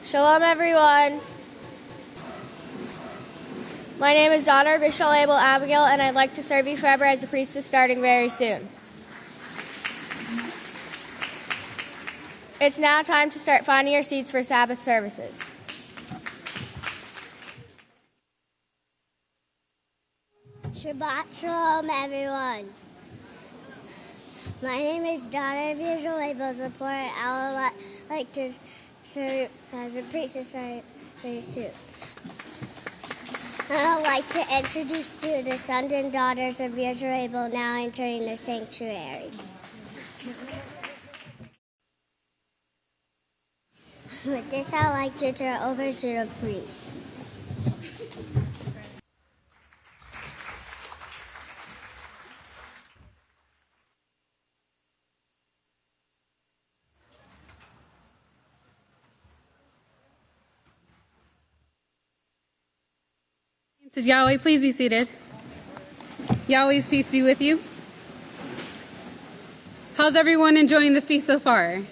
Shalom, everyone. My name is daughter of Yisrayl Abigail, and I'd like to serve you forever as a priestess starting very soon. It's now time to start finding your seats for Sabbath services. Shabbat Shalom, everyone. My name is daughter of Yisrayl, and I would like to serve as a priestess very soon. I would like to introduce you to the sons and daughters of Yisrayl now entering the sanctuary. With this, I'd like to turn over to the priest. Yahweh, please be seated. Yahweh's peace be with you. How's everyone enjoying the feast so far?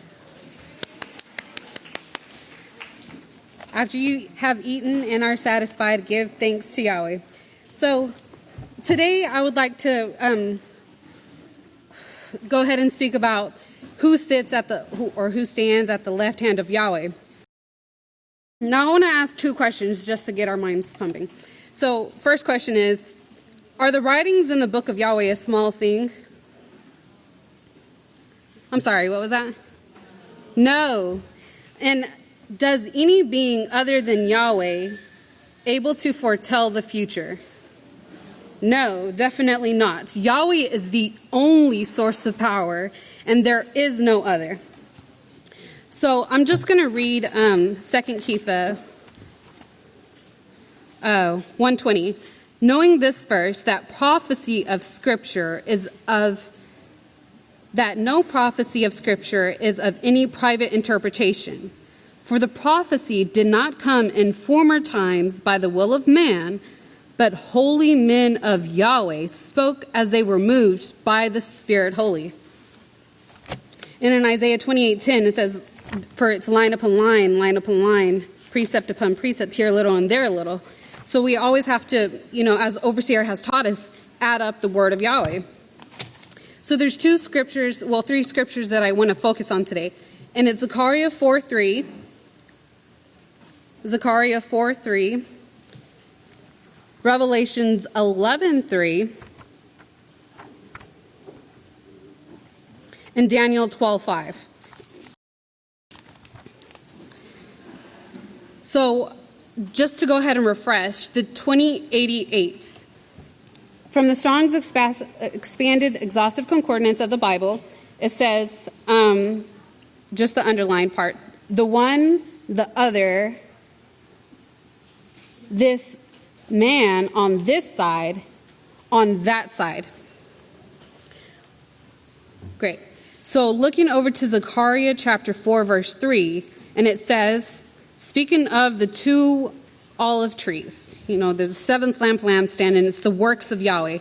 After you have eaten and are satisfied, give thanks to Yahweh. So today I would like to go ahead and speak about who stands at the left hand of Yahweh. Now I want to ask two questions just to get our minds pumping. So first question is, are the writings in the book of Yahweh a small thing? I'm sorry, what was that? No. And does any being other than Yahweh able to foretell the future? No, definitely not. Yahweh is the only source of power, and there is no other. So I'm just going to read 2 Kepha 1:20. Knowing this verse, that no prophecy of Scripture is of any private interpretation. For the prophecy did not come in former times by the will of man, but holy men of Yahweh spoke as they were moved by the Spirit Holy. And in Isaiah 28:10, it says, for it's line upon line, precept upon precept, here a little and there a little. So we always have to, as overseer has taught us, add up the word of Yahweh. So there's three scriptures that I want to focus on today. And it's Zechariah 4:3, Revelations 11:3, and Daniel 12:5. So just to go ahead and refresh, the 2088 from the Strong's Expanded Exhaustive Concordance of the Bible, it says, just the underlined part, the one, the other, this man on this side, on that side. Great. So looking over to Zechariah chapter 4, verse 3, and it says, speaking of the two olive trees, there's a seventh lampstand, and it's the works of Yahweh.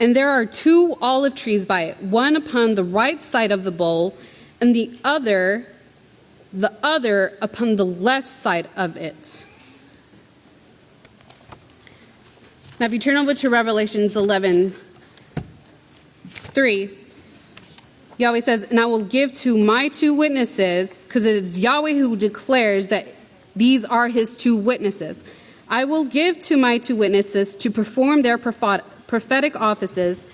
And there are two olive trees by it, one upon the right side of the bowl, and the other upon the left side of it. Now, if you turn over to Revelations 11:3, Yahweh says, and I will give to my two witnesses, because it is Yahweh who declares that these are his two witnesses. I will give to my two witnesses to perform their prophetic offices,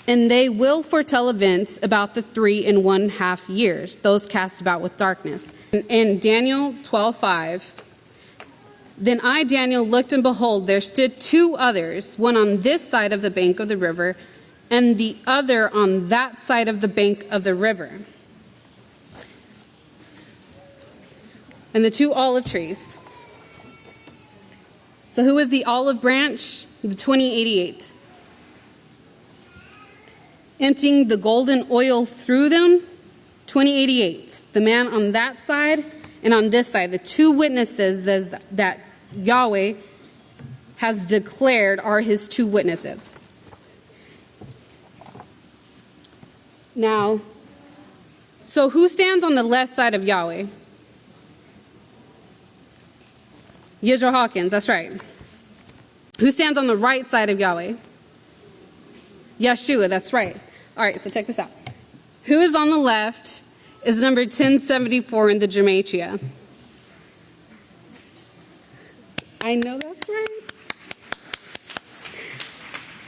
and they will foretell events about the 3.5 years, those cast about with darkness. In Daniel 12:5, then I, Daniel, looked, and behold, there stood two others, one on this side of the bank of the river, and the other on that side of the bank of the river. And the two olive trees. So who is the olive branch? The 2088. Emptying the golden oil through them, 2088. The man on that side and on this side, the two witnesses that Yahweh has declared are his two witnesses. Now, so who stands on the left side of Yahweh? Yisrayl Hawkins, that's right. Who stands on the right side of Yahweh? Yeshua, that's right. All right, so check this out. Who is on the left is number 1074 in the Gematria. I know that's right.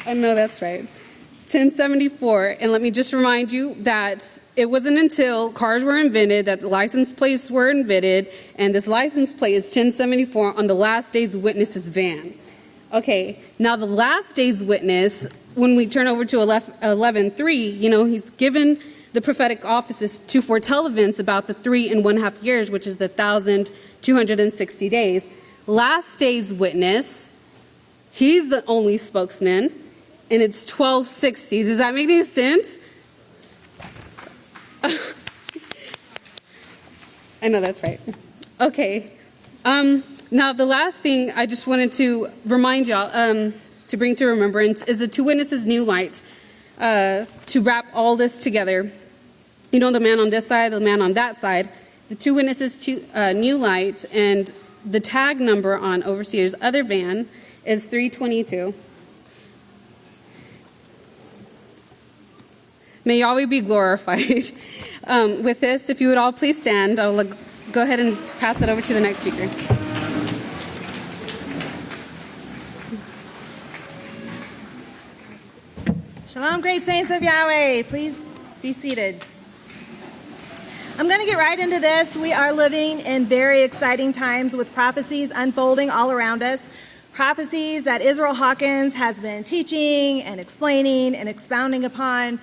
I know that's right. 1074. And let me just remind you that it wasn't until cars were invented that the license plates were invented, and this license plate is 1074 on the Last Day's Witness's van. Okay, now the Last Day's Witness, when we turn over to 11:3, he's given the prophetic offices to foretell events about the 3.5 years, which is the 1,260 days. Last Day's Witness, he's the only spokesman, and it's 1260s. Does that make any sense? I know that's right. Okay. Now, the last thing I just wanted to remind y'all, to bring to remembrance, is the two witnesses' new light, to wrap all this together. The man on this side, the man on that side, the two witnesses' new light, and the tag number on Overseer's other van is 322. May Yahweh be glorified. With this, if you would all please stand, I'll go ahead and pass it over to the next speaker. Shalom, great saints of Yahweh. Please be seated. I'm going to get right into this. We are living in very exciting times with prophecies unfolding all around us. Prophecies that Yisrayl Hawkins has been teaching and explaining and expounding upon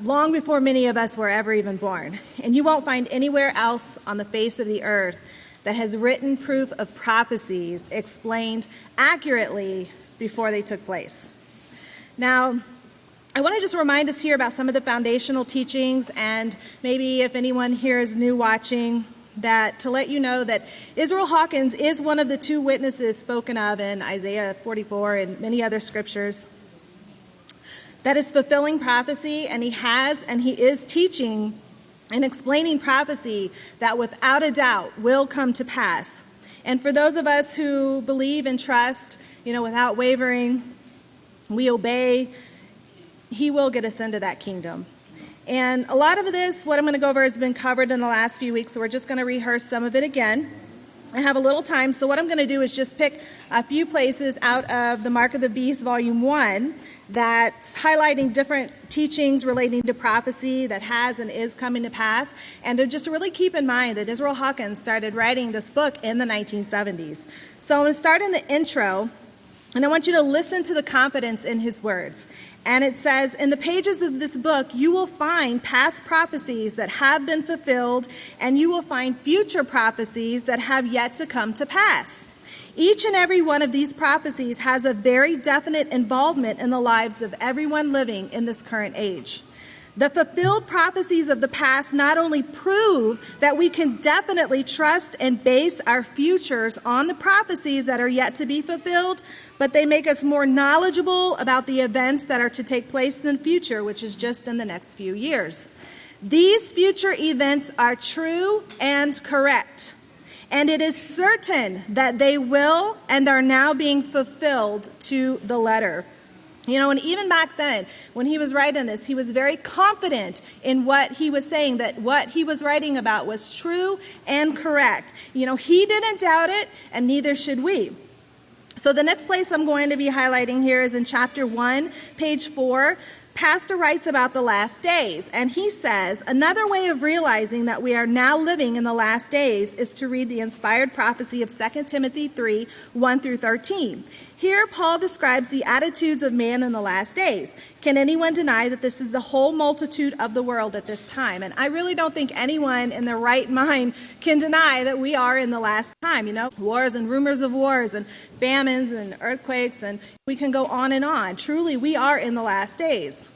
long before many of us were ever even born. And you won't find anywhere else on the face of the earth that has written proof of prophecies explained accurately before they took place. Now, I want to just remind us here about some of the foundational teachings, and maybe if anyone here is new watching, that to let you know that Yisrayl Hawkins is one of the two witnesses spoken of in Isaiah 44 and many other scriptures that is fulfilling prophecy, and he is teaching and explaining prophecy that without a doubt will come to pass. And for those of us who believe and trust, without wavering, we obey, he will get us into that kingdom. And a lot of this, what I'm going to go over, has been covered in the last few weeks, so we're just going to rehearse some of it again. I have a little time, so what I'm going to do is just pick a few places out of the Mark of the Beast, Volume 1, that's highlighting different teachings relating to prophecy that has and is coming to pass. And to just really keep in mind that Yisrayl Hawkins started writing this book in the 1970s. So I'm going to start in the intro, and I want you to listen to the confidence in his words. And it says, in the pages of this book, you will find past prophecies that have been fulfilled, and you will find future prophecies that have yet to come to pass. Each and every one of these prophecies has a very definite involvement in the lives of everyone living in this current age. The fulfilled prophecies of the past not only prove that we can definitely trust and base our futures on the prophecies that are yet to be fulfilled, but they make us more knowledgeable about the events that are to take place in the future, which is just in the next few years. These future events are true and correct, and it is certain that they will and are now being fulfilled to the letter. And even back then, when he was writing this, he was very confident in what he was saying, that what he was writing about was true and correct. He didn't doubt it, and neither should we. So the next place I'm going to be highlighting here is in chapter 1, page 4. Pastor writes about the last days, and he says, another way of realizing that we are now living in the last days is to read the inspired prophecy of 2 Timothy 3, 1 through 13. Here, Paul describes the attitudes of man in the last days. Can anyone deny that this is the whole multitude of the world at this time? And I really don't think anyone in their right mind can deny that we are in the last time. Wars and rumors of wars and famines and earthquakes, and we can go on and on. Truly, we are in the last days.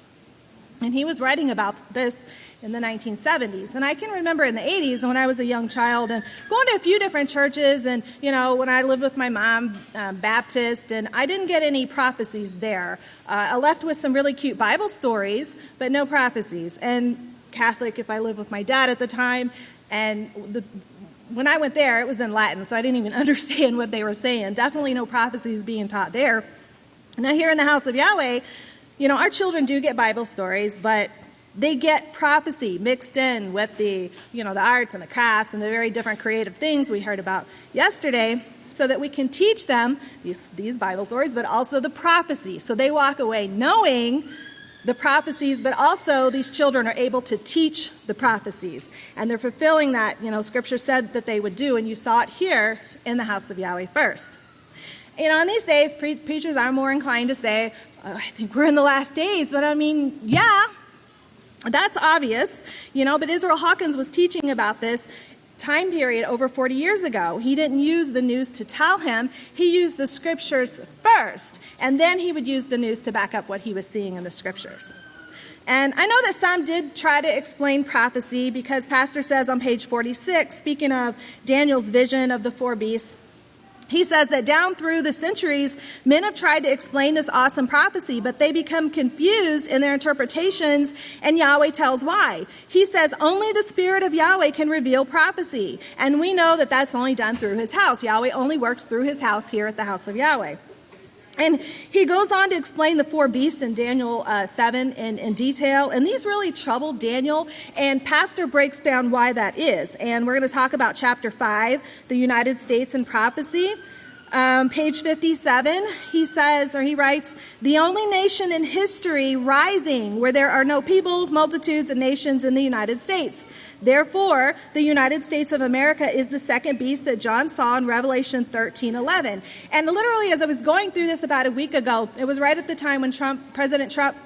And he was writing about this in the 1970s. And I can remember in the 80s when I was a young child and going to a few different churches, and, when I lived with my mom, Baptist, and I didn't get any prophecies there. I left with some really cute Bible stories, but no prophecies. And Catholic, if I lived with my dad at the time, And when I went there, it was in Latin, so I didn't even understand what they were saying. Definitely no prophecies being taught there. Now here in the House of Yahweh, our children do get Bible stories, but they get prophecy mixed in with the arts and the crafts and the very different creative things we heard about yesterday, so that we can teach them these Bible stories, but also the prophecy. So they walk away knowing the prophecies, but also these children are able to teach the prophecies. And they're fulfilling that, Scripture said that they would do, and you saw it here in the House of Yahweh first. In these days, preachers are more inclined to say, I think we're in the last days, but yeah, that's obvious, but Yisrayl Hawkins was teaching about this time period over 40 years ago. He didn't use the news to tell him. He used the scriptures first, and then he would use the news to back up what he was seeing in the scriptures. And I know that some did try to explain prophecy, because Pastor says on page 46, speaking of Daniel's vision of the four beasts, he says that down through the centuries, men have tried to explain this awesome prophecy, but they become confused in their interpretations, and Yahweh tells why. He says only the Spirit of Yahweh can reveal prophecy, and we know that that's only done through his house. Yahweh only works through his house here at the House of Yahweh. And he goes on to explain the four beasts in Daniel 7 in detail. And these really troubled Daniel. And Pastor breaks down why that is. And we're going to talk about chapter 5, the United States and prophecy. Page 57, he writes, the only nation in history rising where there are no peoples, multitudes, and nations in the United States. Therefore, the United States of America is the second beast that John saw in Revelation 13:11. And literally, as I was going through this about a week ago, it was right at the time when President Trump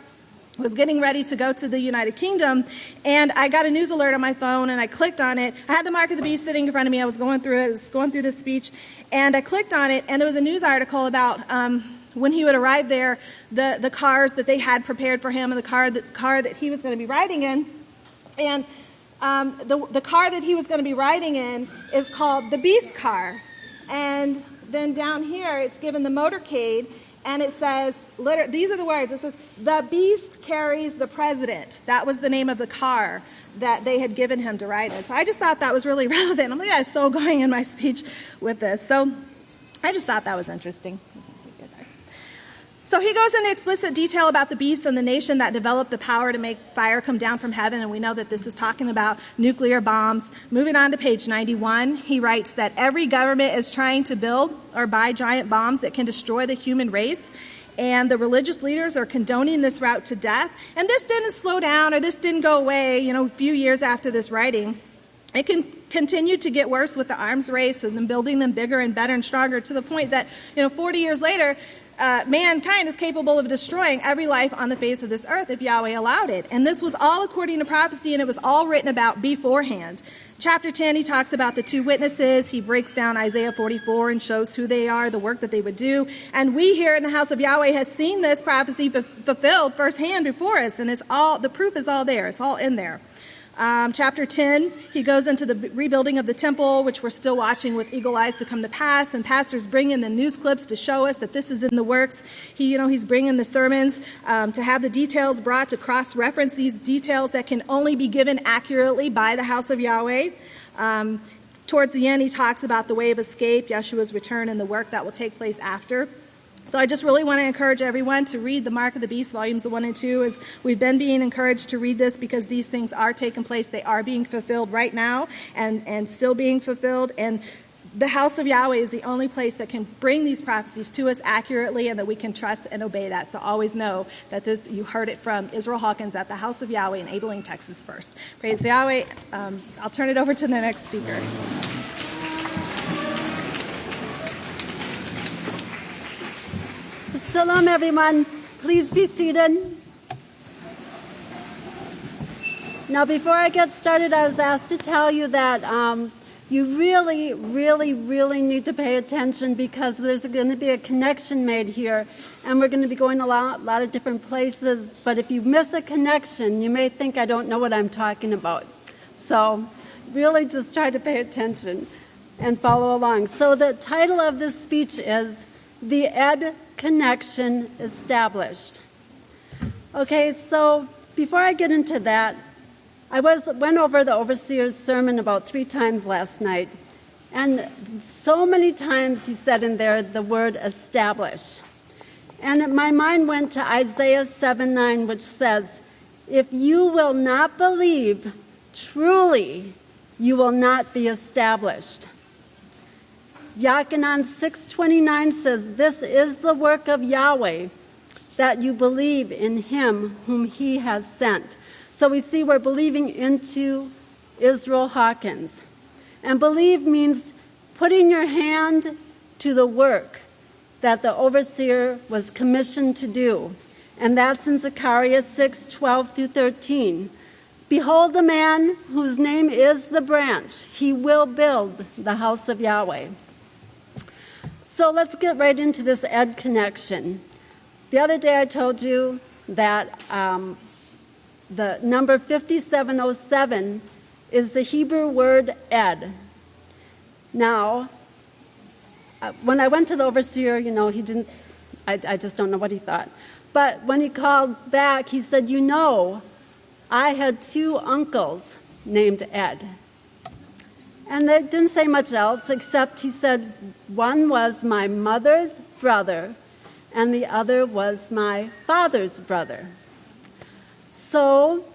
was getting ready to go to the United Kingdom, and I got a news alert on my phone, and I clicked on it. I had the mark of the beast sitting in front of me. I was going through this speech, and I clicked on it, and there was a news article about when he would arrive there, the cars that they had prepared for him, and the car that he was going to be riding in. And the car that he was going to be riding in is called the Beast Car. And then down here, it's given the motorcade, and it says, these are the words. It says, the Beast carries the president. That was the name of the car that they had given him to ride in. So I just thought that was really relevant. I'm like, yeah, so going in my speech with this. So I just thought that was interesting. So he goes into explicit detail about the beast and the nation that developed the power to make fire come down from heaven, and we know that this is talking about nuclear bombs. Moving on to page 91, he writes that every government is trying to build or buy giant bombs that can destroy the human race, and the religious leaders are condoning this route to death. And this didn't slow down, or this didn't go away, a few years after this writing. It can continue to get worse with the arms race and them building them bigger and better and stronger, to the point that, 40 years later, mankind is capable of destroying every life on the face of this earth if Yahweh allowed it. And this was all according to prophecy, and it was all written about beforehand. Chapter 10, he talks about the two witnesses. He breaks down Isaiah 44 and shows who they are, the work that they would do. And we here in the House of Yahweh has seen this prophecy fulfilled firsthand before us, and the proof is all there. It's all in there. Chapter 10, he goes into the rebuilding of the temple, which we're still watching with eagle eyes to come to pass, and pastors bring in the news clips to show us that this is in the works. He's bringing the sermons to have the details brought to cross-reference these details that can only be given accurately by the House of Yahweh. Towards the end, he talks about the way of escape, Yeshua's return, and the work that will take place after. So I just really want to encourage everyone to read the Mark of the Beast, volumes 1 and 2, as we've been being encouraged to read this, because these things are taking place. They are being fulfilled right now and still being fulfilled. And the House of Yahweh is the only place that can bring these prophecies to us accurately, and that we can trust and obey that. So always know that you heard it from Yisrayl Hawkins at the House of Yahweh in Abilene, Texas first. Praise Yahweh. I'll turn it over to the next speaker. Shalom, everyone. Please be seated. Now, before I get started, I was asked to tell you that you really, really, really need to pay attention, because there's going to be a connection made here, and we're going to be going a lot of different places. But if you miss a connection, you may think I don't know what I'm talking about. So really just try to pay attention and follow along. So the title of this speech is The Ed Connection Established. Okay, so before I get into that, went over the overseer's sermon about 3 times last night, and so many times he said in there the word establish. And my mind went to Isaiah 7:9, which says, if you will not believe, truly you will not be established. Yachanan 6:29 says, this is the work of Yahweh, that you believe in him whom he has sent. So we see we're believing into Yisrayl Hawkins. And believe means putting your hand to the work that the overseer was commissioned to do. And that's in Zechariah 6:12-13. Behold the man whose name is the branch. He will build the house of Yahweh. So let's get right into this Ed connection. The other day I told you that the number 5707 is the Hebrew word Ed. Now, when I went to the overseer, he didn't, I just don't know what he thought. But when he called back, he said, I had 2 uncles named Ed. And they didn't say much else, except he said, one was my mother's brother, and the other was my father's brother. So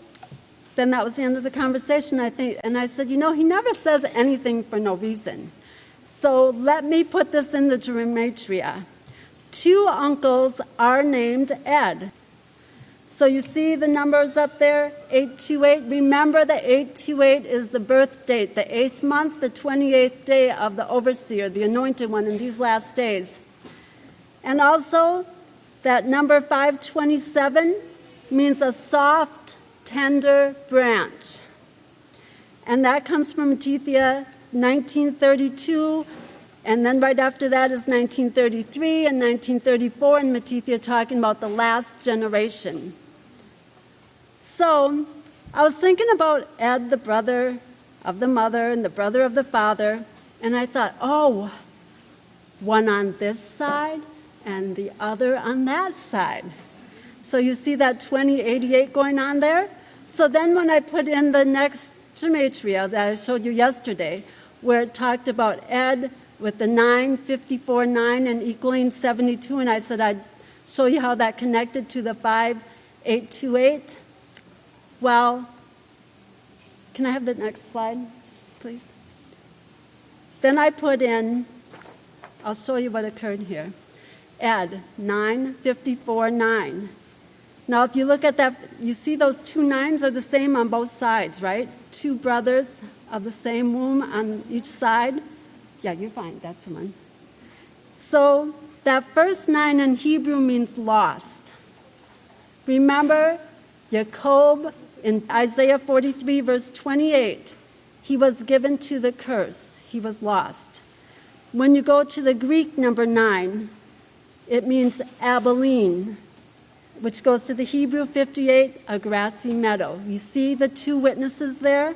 then that was the end of the conversation, I think. And I said, he never says anything for no reason. So let me put this in the gematria. 2 uncles are named Ed. So you see the numbers up there, 828. Remember that 828 is the birth date, the 8th month, the 28th day of the overseer, the anointed one in these last days. And also that number 527 means a soft, tender branch. And that comes from Matthew 1932. And then right after that is 1933 and 1934, and Matthew talking about the last generation. So I was thinking about Ed, the brother of the mother and the brother of the father, and I thought, one on this side and the other on that side. So you see that 2088 going on there? So then when I put in the next gematria that I showed you yesterday, where it talked about Ed with the 9, 54, 9, and equaling 72, and I said I'd show you how that connected to the 5828. Well, can I have the next slide, please? Then I put in, I'll show you what occurred here. Ed, 9, 54, 9. Now, if you look at that, you see those 2 9s are the same on both sides, right? 2 brothers of the same womb on each side. Yeah, you're fine. That's the one. So that first 9 in Hebrew means lost. Remember, Jacob in Isaiah 43, verse 28, he was given to the curse. He was lost. When you go to the Greek number 9, it means Abilene, which goes to the Hebrew 58, a grassy meadow. You see the 2 witnesses there?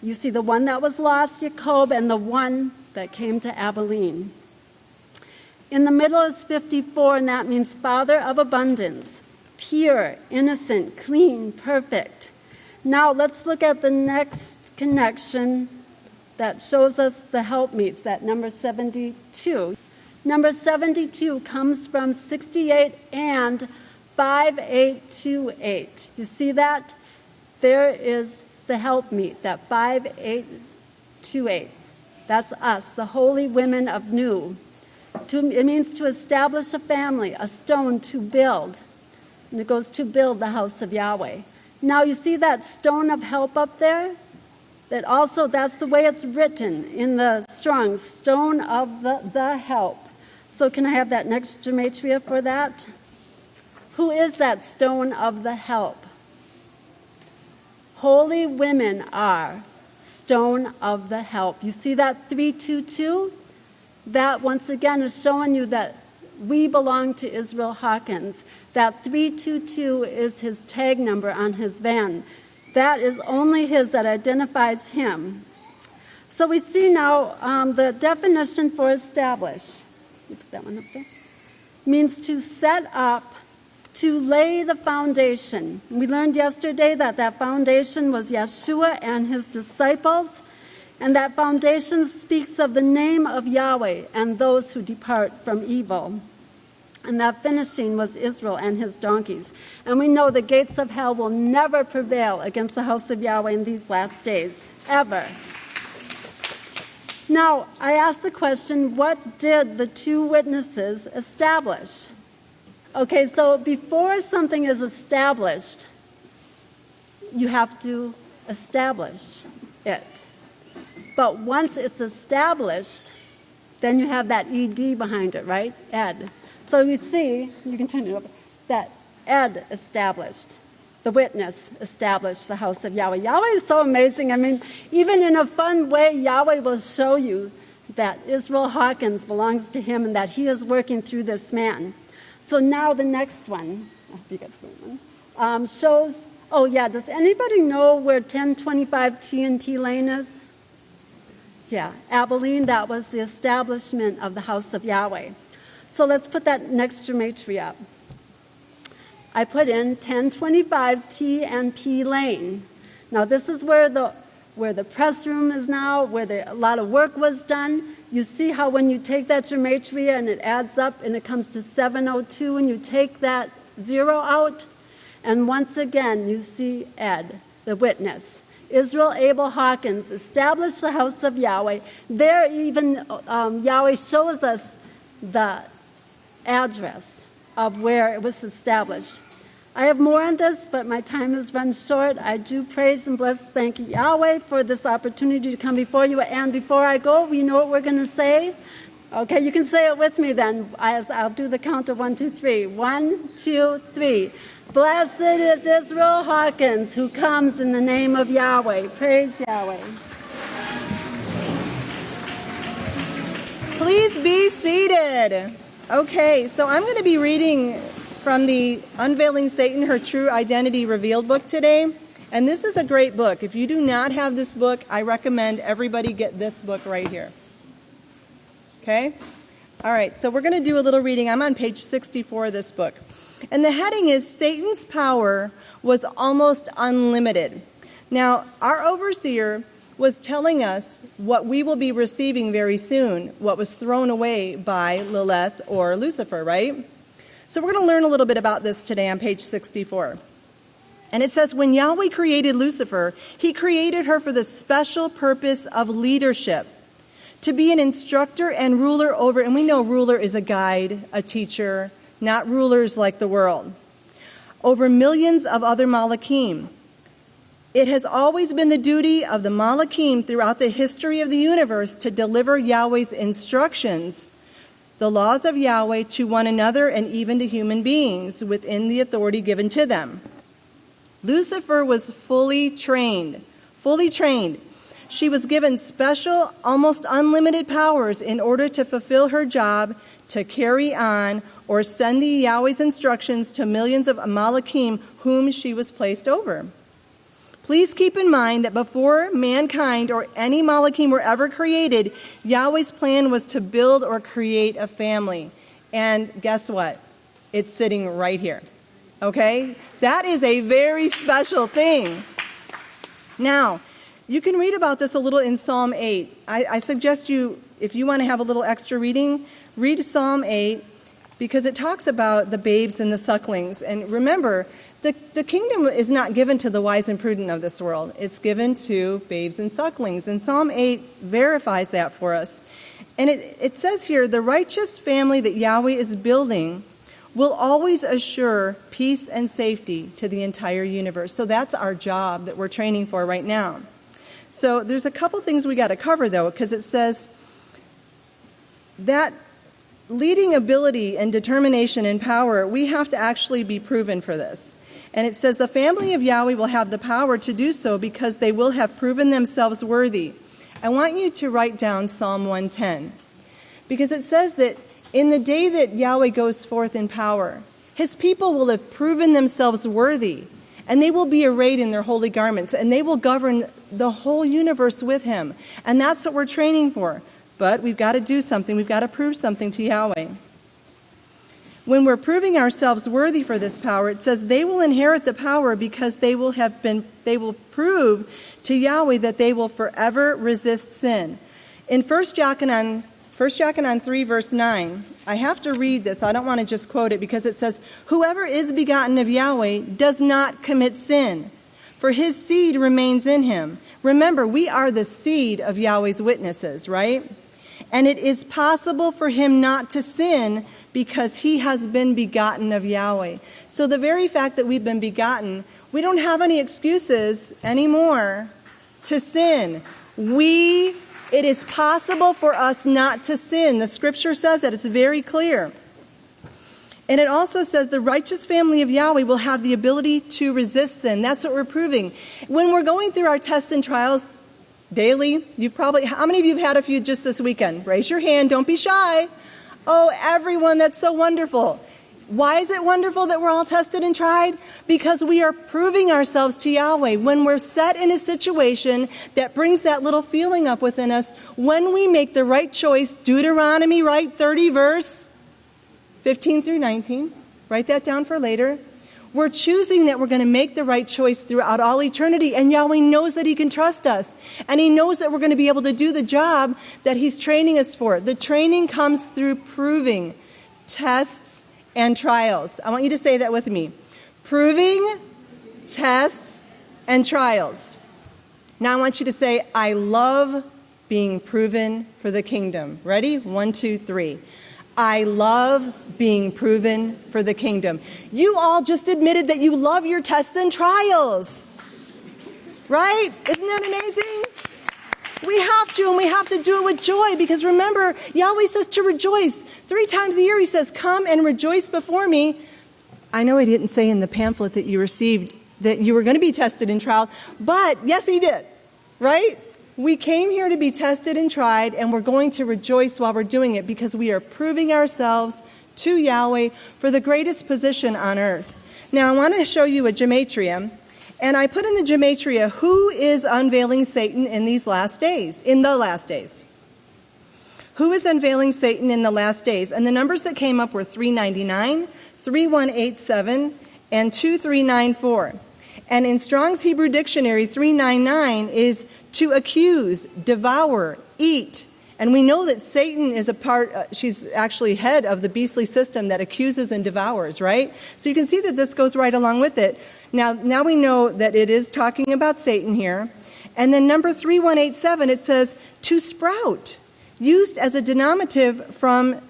You see the one that was lost, Jacob, and the one that came to Abilene. In the middle is 54, and that means Father of abundance, pure, innocent, clean, perfect. Now let's look at the next connection that shows us the helpmeets, that number 72. Number 72 comes from 68 and 5828. You see that? There is the helpmeet, that 5828. That's us, the holy women of Nu. It means to establish a family, a stone to build. And it goes to build the house of Yahweh. Now you see that stone of help up there? That's the way it's written in the Strong's, stone of the help. So can I have that next gematria for that? Who is that stone of the help? Holy women are stone of the help. You see that 322? That once again is showing you that we belong to Yisrayl Hawkins. That 322 is his tag number on his van. That is only his, that identifies him. So we see now the definition for establish. You put that one up there. Means to set up to lay the foundation. We learned yesterday that that foundation was Yeshua and his disciples, and that foundation speaks of the name of Yahweh and those who depart from evil. And that finishing was Israel and his donkeys. And we know the gates of hell will never prevail against the house of Yahweh in these last days, ever. Now, I ask the question, what did the two witnesses establish? Okay, so before something is established, you have to establish it. But once it's established, then you have that ED behind it, right? Ed. So you see, you can turn it over, that Ed established, the witness established the house of Yahweh. Yahweh is so amazing. I mean, even in a fun way, Yahweh will show you that Israel Hawkins belongs to him and that he is working through this man. So now the next one, shows, oh yeah, does anybody know where 1025 T&T Lane is? Yeah, Abilene, that was the establishment of the house of Yahweh. So let's put that next gematria up. I put in 1025 T and P Lane. Now this is where the press room is now, where a lot of work was done. You see how when you take that gematria and it adds up and it comes to 702 and you take that 0 out, and once again you see Ed, the witness. Israel Abel Hawkins established the house of Yahweh. There even Yahweh shows us the address of where it was established. I have more on this, but my time has run short. I do praise and bless, thank Yahweh for this opportunity to come before you. And before I go, you know what we're going to say? Okay, you can say it with me then. I'll do the count of 1, 2, 3. 1, 2, 3. Blessed is Israel Hawkins, who comes in the name of Yahweh. Praise Yahweh. Please be seated. Okay, so I'm going to be reading from the Unveiling Satan, Her True Identity Revealed book today. And this is a great book. If you do not have this book, I recommend everybody get this book right here. Okay? All right, so we're going to do a little reading. I'm on page 64 of this book. And the heading is Satan's Power Was Almost Unlimited. Now, our overseer was telling us what we will be receiving very soon, what was thrown away by Lilith or Lucifer, right? So we're going to learn a little bit about this today on page 64. And it says, when Yahweh created Lucifer, he created her for the special purpose of leadership, to be an instructor and ruler over, and we know ruler is a guide, a teacher, not rulers like the world, over millions of other Malachim. It has always been the duty of the Malachim throughout the history of the universe to deliver Yahweh's instructions, the laws of Yahweh, to one another and even to human beings within the authority given to them. Lucifer was fully trained. She was given special, almost unlimited powers in order to fulfill her job, to carry on or send the Yahweh's instructions to millions of Malachim whom she was placed over. Please keep in mind that before mankind or any Malachim were ever created, Yahweh's plan was to build or create a family. And guess what? It's sitting right here. Okay? That is a very special thing. Now, you can read about this a little in Psalm 8. I suggest you, if you want to have a little extra reading, read Psalm 8, because it talks about the babes and the sucklings. And remember, the kingdom is not given to the wise and prudent of this world. It's given to babes and sucklings. And Psalm 8 verifies that for us. And it says here, the righteous family that Yahweh is building will always assure peace and safety to the entire universe. So that's our job that we're training for right now. So there's a couple things we got to cover, though, because it says that leading ability and determination and power, we have to actually be proven for this. And it says the family of Yahweh will have the power to do so because they will have proven themselves worthy. I want you to write down Psalm 110, because it says that in the day that Yahweh goes forth in power, his people will have proven themselves worthy, and they will be arrayed in their holy garments, and they will govern the whole universe with him. And that's what we're training for. But we've got to do something. We've got to prove something to Yahweh. When we're proving ourselves worthy for this power, it says they will inherit the power because they will prove to Yahweh that they will forever resist sin. In 1 Jochanan 3, verse 9, I have to read this. I don't want to just quote it because it says, whoever is begotten of Yahweh does not commit sin, for his seed remains in him. Remember, we are the seed of Yahweh's witnesses, right? And it is possible for him not to sin because he has been begotten of Yahweh. So the very fact that we've been begotten, we don't have any excuses anymore to sin. It is possible for us not to sin. The scripture says that. It's very clear. And it also says the righteous family of Yahweh will have the ability to resist sin. That's what we're proving. When we're going through our tests and trials daily, how many of you have had a few just this weekend? Raise your hand. Don't be shy. Oh, everyone, that's so wonderful. Why is it wonderful that we're all tested and tried? Because we are proving ourselves to Yahweh. When we're set in a situation that brings that little feeling up within us, when we make the right choice, Deuteronomy, right, 30 verse 15 through 19, write that down for later. We're choosing that we're going to make the right choice throughout all eternity, and Yahweh knows that he can trust us, and he knows that we're going to be able to do the job that he's training us for. The training comes through proving, tests, and trials. I want you to say that with me. Proving, tests, and trials. Now I want you to say, I love being proven for the kingdom. Ready? 1, 2, 3. I love being proven for the kingdom. You all just admitted that you love your tests and trials. Right? Isn't that amazing? We have to, and we have to do it with joy, because remember, Yahweh says to rejoice. 3 times a year he says, come and rejoice before me. I know he didn't say in the pamphlet that you received that you were going to be tested and tried, but yes, he did. Right? We came here to be tested and tried, and we're going to rejoice while we're doing it because we are proving ourselves to Yahweh for the greatest position on earth. Now, I want to show you a gematria, and I put in the gematria, who is unveiling Satan in the last days? Who is unveiling Satan in the last days? And the numbers that came up were 399, 3187, and 2394. And in Strong's Hebrew Dictionary, 399 is to accuse, devour, eat. And we know that Satan is she's actually head of the beastly system that accuses and devours, right? So you can see that this goes right along with it. Now we know that it is talking about Satan here. And then number 3187, it says to sprout, used as a denominative from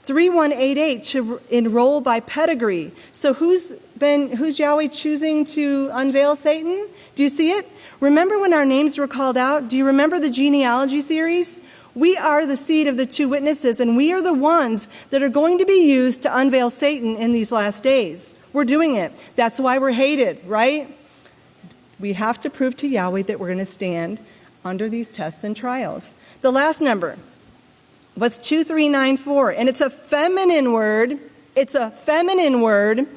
3188 to enroll by pedigree. So who's Yahweh choosing to unveil Satan? Do you see it? Remember when our names were called out? Do you remember the genealogy series? We are the seed of the 2 witnesses, and we are the ones that are going to be used to unveil Satan in these last days. We're doing it. That's why we're hated, right? We have to prove to Yahweh that we're going to stand under these tests and trials. The last number was 2394, and it's a feminine word. It's a feminine word.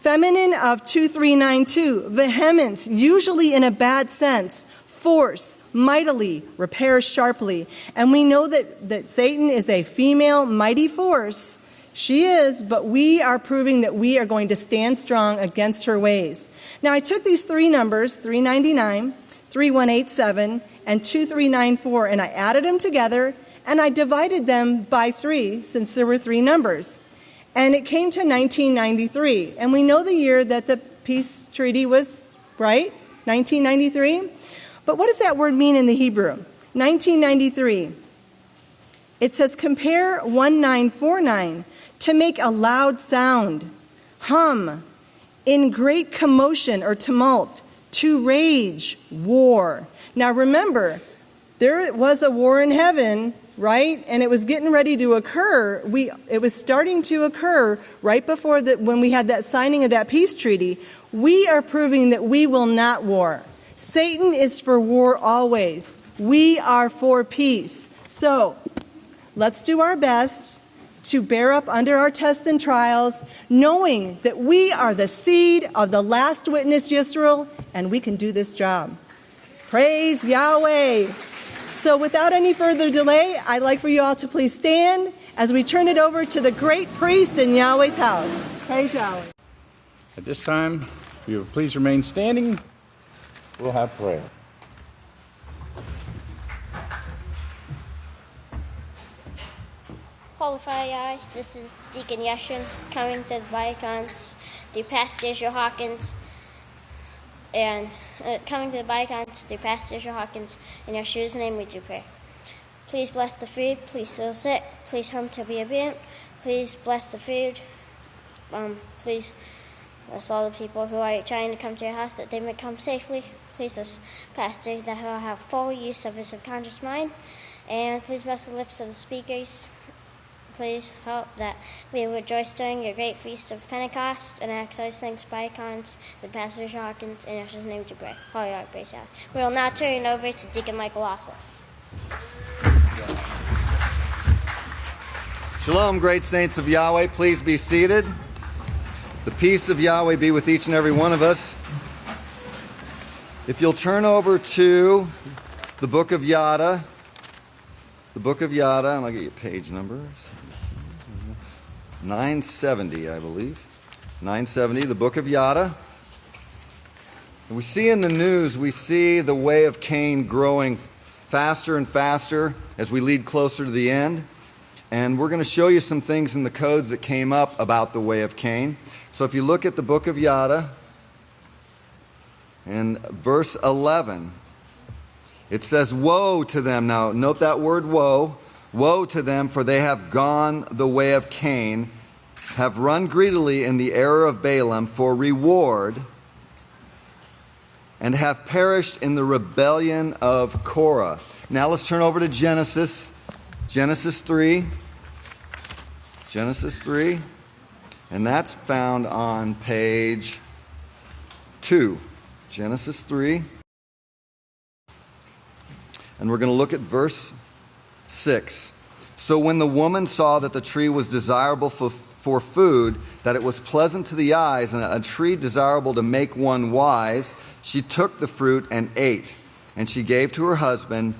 Feminine of 2392, vehemence, usually in a bad sense, force, mightily, repair sharply. And we know that Satan is a female mighty force. She is, but we are proving that we are going to stand strong against her ways. Now, I took these 3 numbers, 399, 3187, and 2394, and I added them together, and I divided them by 3, since there were 3 numbers. And it came to 1993. And we know the year that the peace treaty was, right? 1993. But what does that word mean in the Hebrew? 1993. It says compare 1949, to make a loud sound, hum, in great commotion or tumult, to rage, war. Now remember, there was a war in heaven, right? And it was getting ready to occur. It was starting to occur right before when we had that signing of that peace treaty. We are proving that we will not war. Satan is for war always. We are for peace. So let's do our best to bear up under our tests and trials, knowing that we are the seed of the last witness, Yisrayl, and we can do this job. Praise Yahweh. So without any further delay, I'd like for you all to please stand as we turn it over to the great priest in Yahweh's house. Praise Yahweh. At this time, if you would please remain standing, we'll have prayer. Holy Father Yahweh, this is Deacon Yeshua coming to the bycons, the Pastor Israel Hawkins, and coming to the bycons, the Pastor Israel Hawkins, in Yeshua's name we do pray. Please bless the food, please heal sick, please help to be obedient, please bless the food, please bless all the people who are trying to come to your house that they may come safely. Please bless Pastor that he'll have full use of his subconscious mind, and please bless the lips of the speakers. Please help that we rejoice during your great feast of Pentecost and ask those things by icons, the Pastor Hawkins, in Yeshua's name to pray. Holy God, praise God. We will now turn over to Deacon Michael Ossoff. Shalom, great saints of Yahweh. Please be seated. The peace of Yahweh be with each and every one of us. If you'll turn over to the book of Yada, and I'll get you page numbers. 970, I believe. 970, the book of Yada. And we see in the news, we see the way of Cain growing faster and faster as we lead closer to the end. And we're going to show you some things in the codes that came up about the way of Cain. So if you look at the book of Yada, and verse 11, it says, woe to them. Now, note that word woe. Woe to them, for they have gone the way of Cain, have run greedily in the error of Balaam for reward, and have perished in the rebellion of Korah. Now let's turn over to Genesis. Genesis 3. Genesis 3. And that's found on page 2. Genesis 3. And we're going to look at verse 6. So when the woman saw that the tree was desirable for food, that it was pleasant to the eyes, and a tree desirable to make one wise, she took the fruit and ate. And she gave to her husband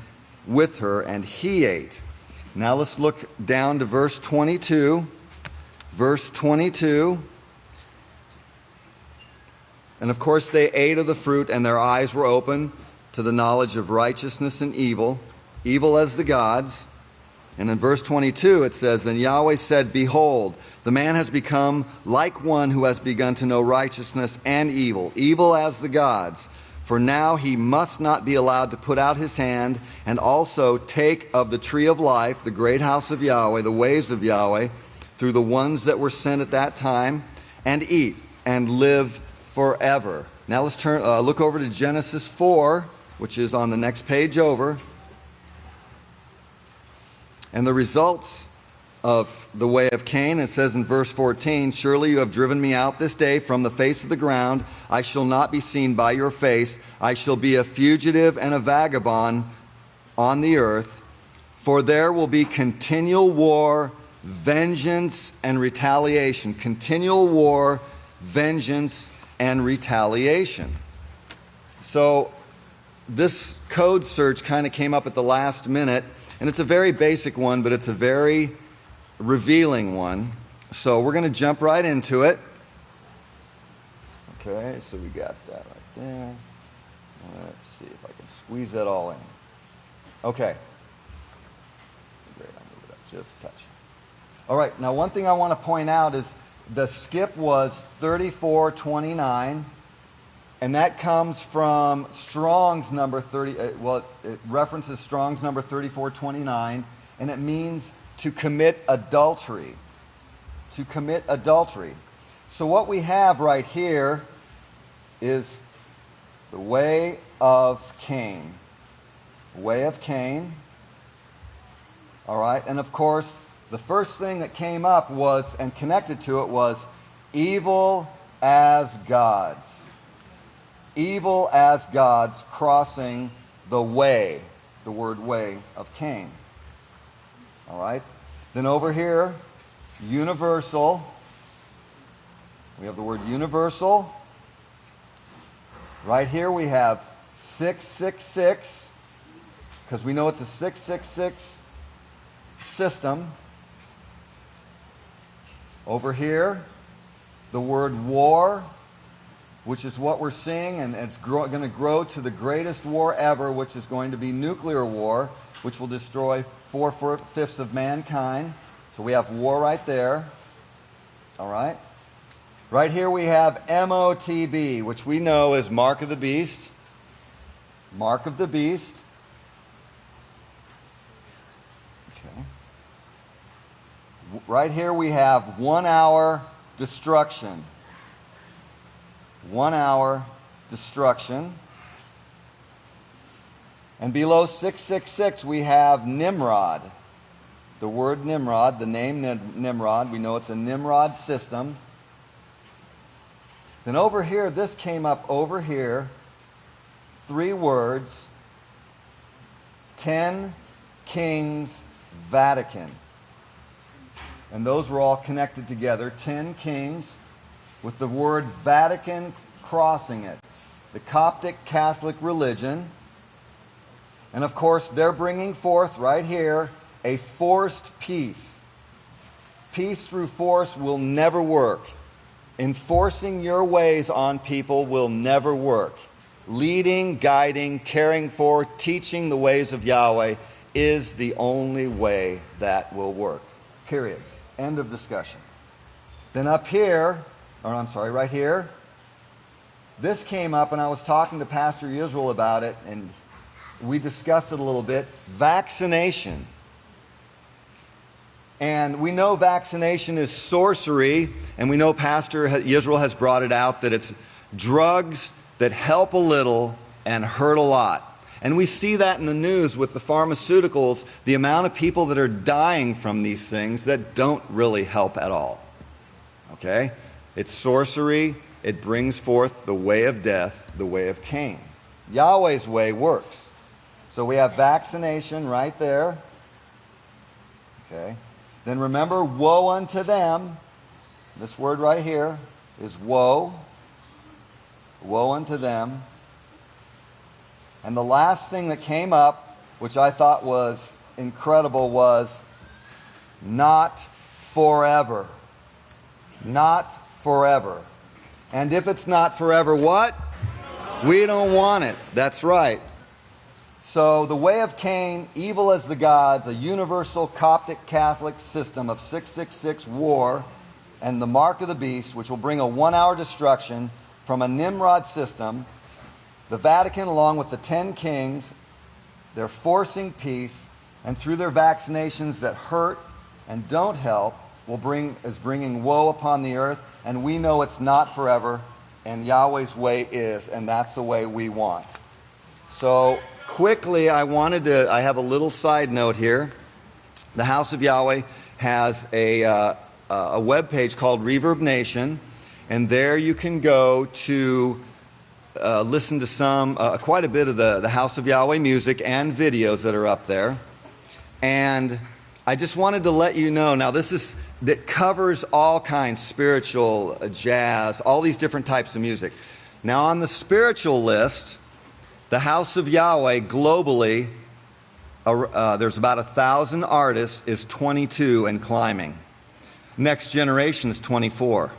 with her, and he ate. Now let's look down to verse 22. Verse 22. And of course they ate of the fruit, and their eyes were open to the knowledge of righteousness and evil, evil as the gods. And in verse 22 it says, and Yahweh said, behold, the man has become like one who has begun to know righteousness and evil, evil as the gods. For now he must not be allowed to put out his hand and also take of the tree of life, the great house of Yahweh, the ways of Yahweh, through the ones that were sent at that time, and eat and live forever. Now let's look over to Genesis 4, which is on the next page over. And the results of the way of Cain, it says in verse 14, surely you have driven me out this day from the face of the ground. I shall not be seen by your face. I shall be a fugitive and a vagabond on the earth. For there will be continual war, vengeance, and retaliation. Continual war, vengeance, and retaliation. So this code search kind of came up at the last minute. And it's a very basic one, but it's a very revealing one. So we're going to jump right into it. Okay, so we got that right there. Let's see if I can squeeze that all in. Okay. Great, I'll move it up just a touch. All right, now one thing I want to point out is the skip was 3429. And that comes from Strong's number 30. It references Strong's number 3429, and it means to commit adultery. To commit adultery. So what we have right here is the way of Cain. The way of Cain. All right, and of course, the first thing that came up was, and connected to it, was evil as gods. Evil as gods crossing the way, the word way of Cain. All right. Then over here, universal. We have the word universal. Right here we have 666, because we know it's a 666 system. Over here, the word war, which is what we're seeing, and it's going to grow to the greatest war ever, which is going to be nuclear war, which will destroy 4/5 of mankind. So we have war right there. All right? Right here we have MOTB, which we know is Mark of the Beast. Mark of the Beast. Okay. Right here we have 1 hour destruction. 1 hour destruction. And below 666 we have Nimrod. The word Nimrod, the name Nimrod, we know it's a Nimrod system. Then over here, this came up over here, 3 words, 10 Kings Vatican. And those were all connected together, 10 kings, with the word Vatican crossing it. The Coptic Catholic religion. And of course, they're bringing forth right here a forced peace. Peace through force will never work. Enforcing your ways on people will never work. Leading, guiding, caring for, teaching the ways of Yahweh is the only way that will work. Period. End of discussion. Then up here, right here, this came up and I was talking to Pastor Yisrayl about it and we discussed it a little bit. Vaccination. And we know vaccination is sorcery, and we know Pastor Yisrayl has brought it out that it's drugs that help a little and hurt a lot. And we see that in the news with the pharmaceuticals, the amount of people that are dying from these things that don't really help at all. Okay? It's sorcery. It brings forth the way of death, the way of Cain. Yahweh's way works. So we have vaccination right there. Okay? Then remember, woe unto them. This word right here is woe. Woe unto them. And the last thing that came up, which I thought was incredible, was not forever. Not forever. And if it's not forever, what? We don't want it. That's right. So the way of Cain, evil as the gods, a universal Coptic Catholic system of 666 war, and the mark of the beast, which will bring a 1 hour destruction from a Nimrod system. The Vatican, along with the 10 kings, they're forcing peace, and through their vaccinations that hurt and don't help, is bringing woe upon the earth. And we know it's not forever, and Yahweh's way is, and that's the way we want. So quickly, I have a little side note here. The House of Yahweh has a web page called Reverb Nation, and there you can go to listen to quite a bit of the House of Yahweh music and videos that are up there. And I just wanted to let you know, now that covers all kinds, spiritual, jazz, all these different types of music. Now on the spiritual list, the House of Yahweh globally, there's about 1,000 artists, is 22 and climbing. Next Generation is 24.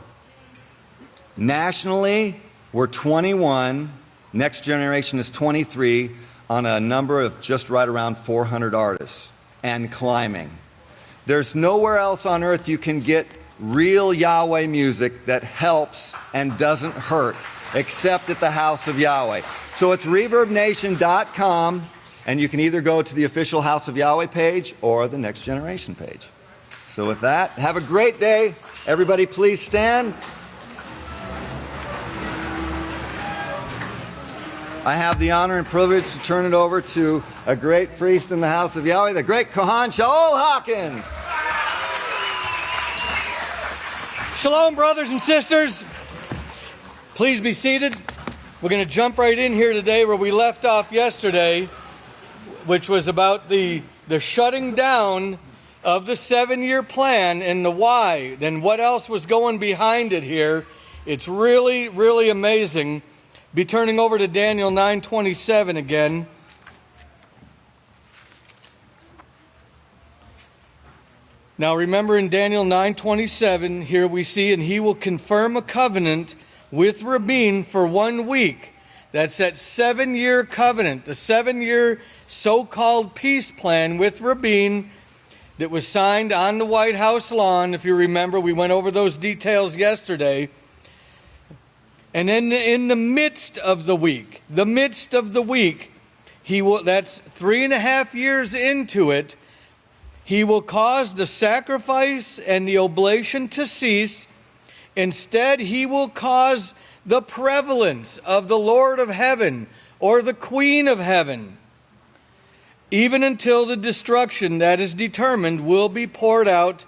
Nationally, we're 21. Next Generation is 23 on a number of just right around 400 artists and climbing. There's nowhere else on earth you can get real Yahweh music that helps and doesn't hurt except at the House of Yahweh. So it's ReverbNation.com, and you can either go to the official House of Yahweh page or the Next Generation page. So with that, have a great day. Everybody please stand. I have the honor and privilege to turn it over to a great priest in the House of Yahweh, the great Kohan Shaul Hawkins. Shalom, brothers and sisters. Please be seated. We're going to jump right in here today where we left off yesterday, which was about the shutting down of the 7-year plan and the why, and what else was going behind it here. It's really, really amazing. Be turning over to Daniel 9:27 again. Now remember in Daniel 9:27, here we see, and he will confirm a covenant with Rabin for 1 week. That's that 7-year covenant, the 7-year so-called peace plan with Rabin that was signed on the White House lawn. If you remember, we went over those details yesterday. And in the midst of the week, he will, that's 3.5 years into it, he will cause the sacrifice and the oblation to cease. Instead, he will cause the prevalence of the Lord of heaven or the Queen of heaven, even until the destruction that is determined will be poured out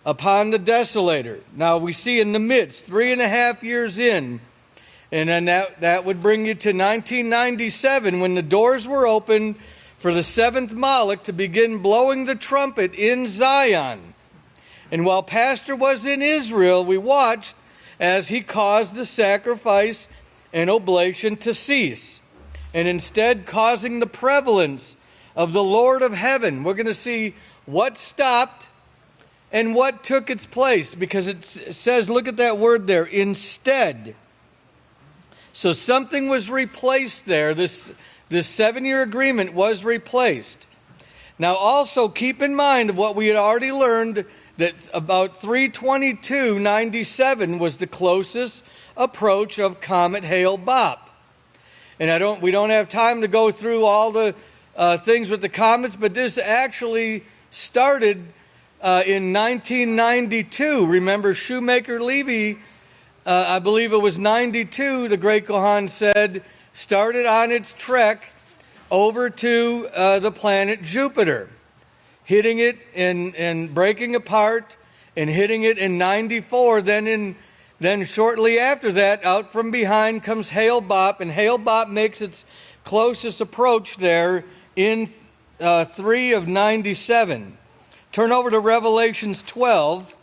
upon the desolator. Now we see in the midst, 3.5 years in, and then that would bring you to 1997 when the doors were opened for the 7th Malach to begin blowing the trumpet in Zion. And while Pastor was in Israel, we watched as he caused the sacrifice and oblation to cease, and instead causing the prevalence of the Lord of heaven. We're going to see what stopped and what took its place, because it says, look at that word there, instead. So something was replaced there. This 7-year agreement was replaced. Now also keep in mind what we had already learned, that about 3/22/97 was the closest approach of Comet Hale-Bopp. And we don't have time to go through all the things with the comets, but this actually started in 1992. Remember, Shoemaker Levy, I believe it was 92, the Great Kohan said, started on its trek over to the planet Jupiter, hitting it and breaking apart and hitting it in 94. Then shortly after that, out from behind comes Hale-Bopp, and Hale-Bopp makes its closest approach there in 3 of 97. Turn over to Revelations 12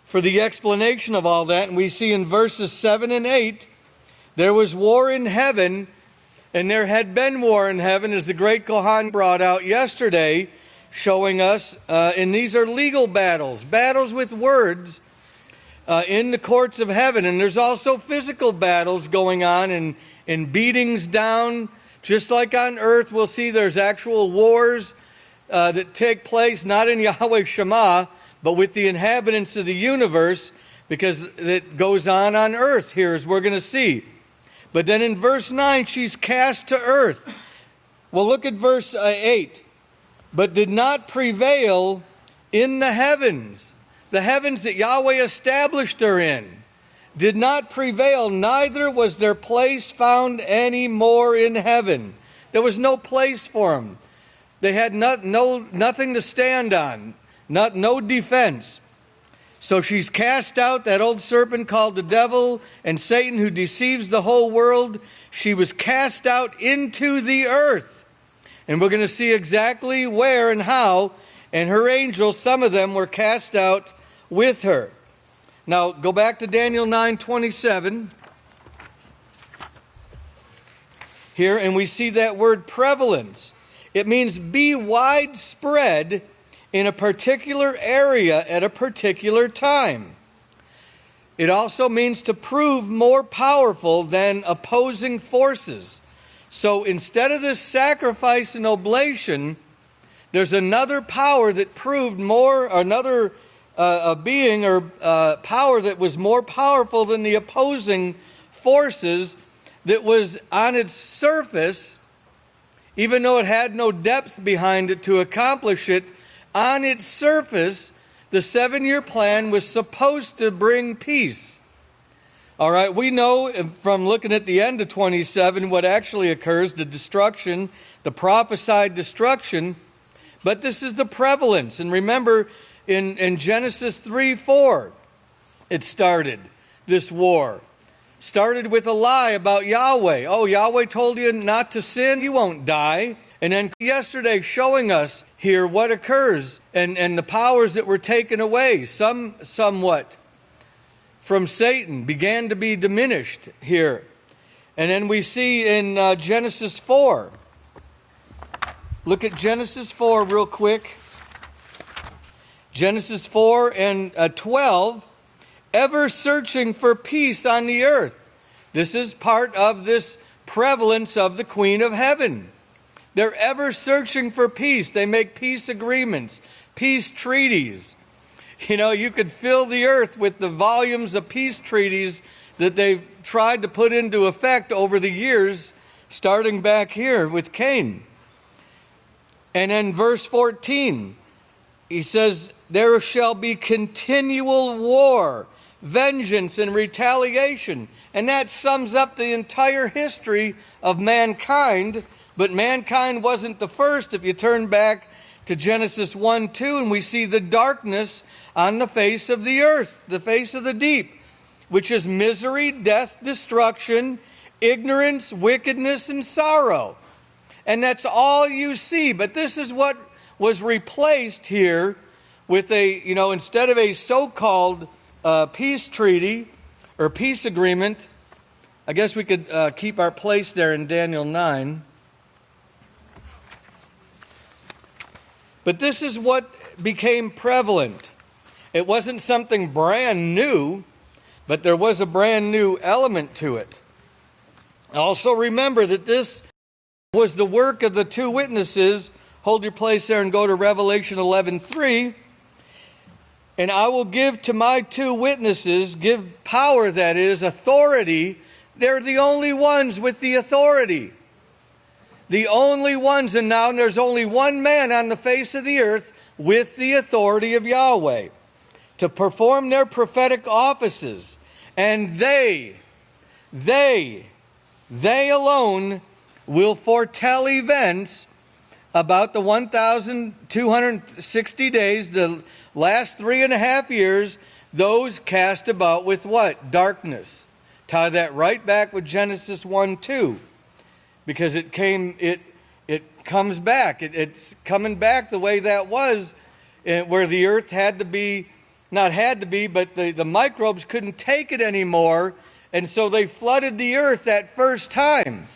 for the explanation of all that. And we see in verses 7 and 8, there was war in heaven, and there had been war in heaven, as the Great Kohan brought out yesterday, showing us, and these are legal battles with words in the courts of heaven. And there's also physical battles going on and beatings down. Just like on earth, we'll see there's actual wars that take place, not in Yahweh Shema, but with the inhabitants of the universe, because it goes on earth here, as we're going to see. But then in verse 9, she's cast to earth. Well, look at verse 8. But did not prevail in the heavens that Yahweh established her in. Did not prevail, neither was their place found any more in heaven. There was no place for them. They had nothing to stand on, no defense. So she's cast out, that old serpent called the devil and Satan, who deceives the whole world. She was cast out into the earth. And we're going to see exactly where and how. And her angels, some of them were cast out with her. Now, go back to Daniel 9:27. Here, and we see that word prevalence. It means be widespread in a particular area at a particular time. It also means to prove more powerful than opposing forces. So instead of this sacrifice and oblation, there's another power that proved more, another being or power that was more powerful than the opposing forces, that was on its surface, even though it had no depth behind it to accomplish it. On its surface, the 7-year plan was supposed to bring peace. All right, we know from looking at the end of 27 what actually occurs, the destruction, the prophesied destruction. But this is the prevalence. And remember, in Genesis 3:4, it started, this war. Started with a lie about Yahweh. Oh, Yahweh told you not to sin, you won't die. And then yesterday showing us here what occurs and the powers that were taken away, somewhat from Satan, began to be diminished here. And then we see in Genesis 4. Look at Genesis 4 real quick. Genesis 4 and 12, ever searching for peace on the earth. This is part of this prevalence of the Queen of Heaven. They're ever searching for peace. They make peace agreements, peace treaties. You know, you could fill the earth with the volumes of peace treaties that they've tried to put into effect over the years, starting back here with Cain. And in verse 14, he says, there shall be continual war, vengeance, and retaliation. And that sums up the entire history of mankind. But mankind wasn't the first. If you turn back to Genesis 1:2, and we see the darkness on the face of the earth, the face of the deep, which is misery, death, destruction, ignorance, wickedness, and sorrow. And that's all you see. But this is what was replaced here with instead of a so-called peace treaty or peace agreement. I guess we could keep our place there in Daniel 9. But this is what became prevalent. It wasn't something brand new, but there was a brand new element to it. Also remember that this was the work of the two witnesses. Hold your place there and go to Revelation 11:3. And I will give to my two witnesses, give power, that is, authority. They're the only ones with the authority. The only ones, and now there's only one man on the face of the earth with the authority of Yahweh to perform their prophetic offices. And they alone will foretell events about the 1,260 days, the last 3.5 years, those cast about with what? Darkness. Tie that right back with Genesis 1:2. Because it comes back. It's coming back the way that was, where the earth had to be, not had to be, but the microbes couldn't take it anymore. And so they flooded the earth that first time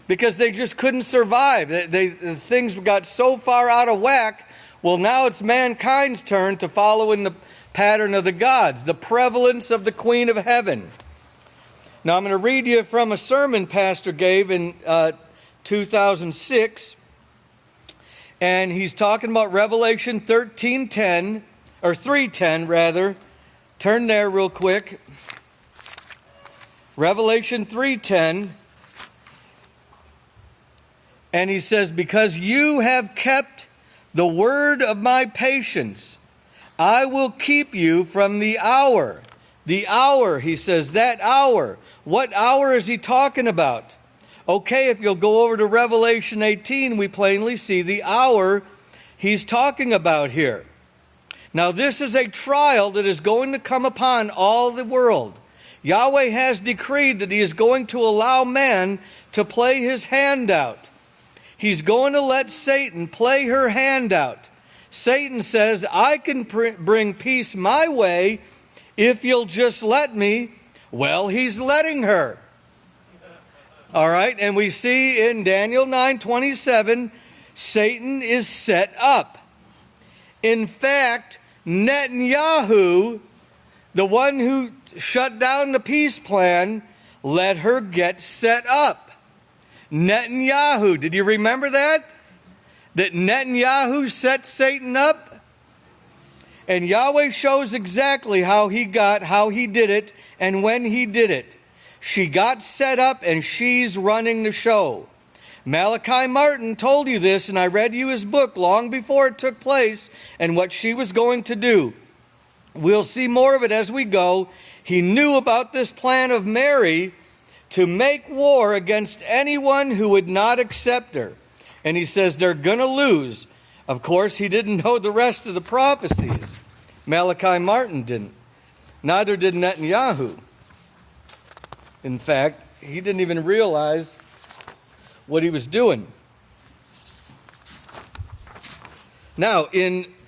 because they just couldn't survive. The things got so far out of whack. Well, now it's mankind's turn to follow in the pattern of the gods, the prevalence of the Queen of Heaven. Now, I'm going to read you from a sermon Pastor gave in 2006. And he's talking about Revelation 13:10, or 3:10 rather. Turn there real quick. Revelation 3:10. And he says, because you have kept the word of my patience, I will keep you from the hour. The hour, he says, that hour. What hour is he talking about? Okay, if you'll go over to Revelation 18, we plainly see the hour he's talking about here. Now, this is a trial that is going to come upon all the world. Yahweh has decreed that he is going to allow man to play his hand out. He's going to let Satan play her hand out. Satan says, I can bring peace my way if you'll just let me. Well, he's letting her. All right, and we see in Daniel 9:27, Satan is set up. In fact, Netanyahu, the one who shut down the peace plan, let her get set up. Netanyahu, did you remember that? That Netanyahu set Satan up? And Yahweh shows exactly how he did it, and when he did it. She got set up, and she's running the show. Malachi Martin told you this, and I read you his book long before it took place, and what she was going to do. We'll see more of it as we go. He knew about this plan of Mary to make war against anyone who would not accept her. And he says they're going to lose. Of course, he didn't know the rest of the prophecies. Malachi Martin didn't. Neither did Netanyahu. In fact, he didn't even realize what he was doing. Now,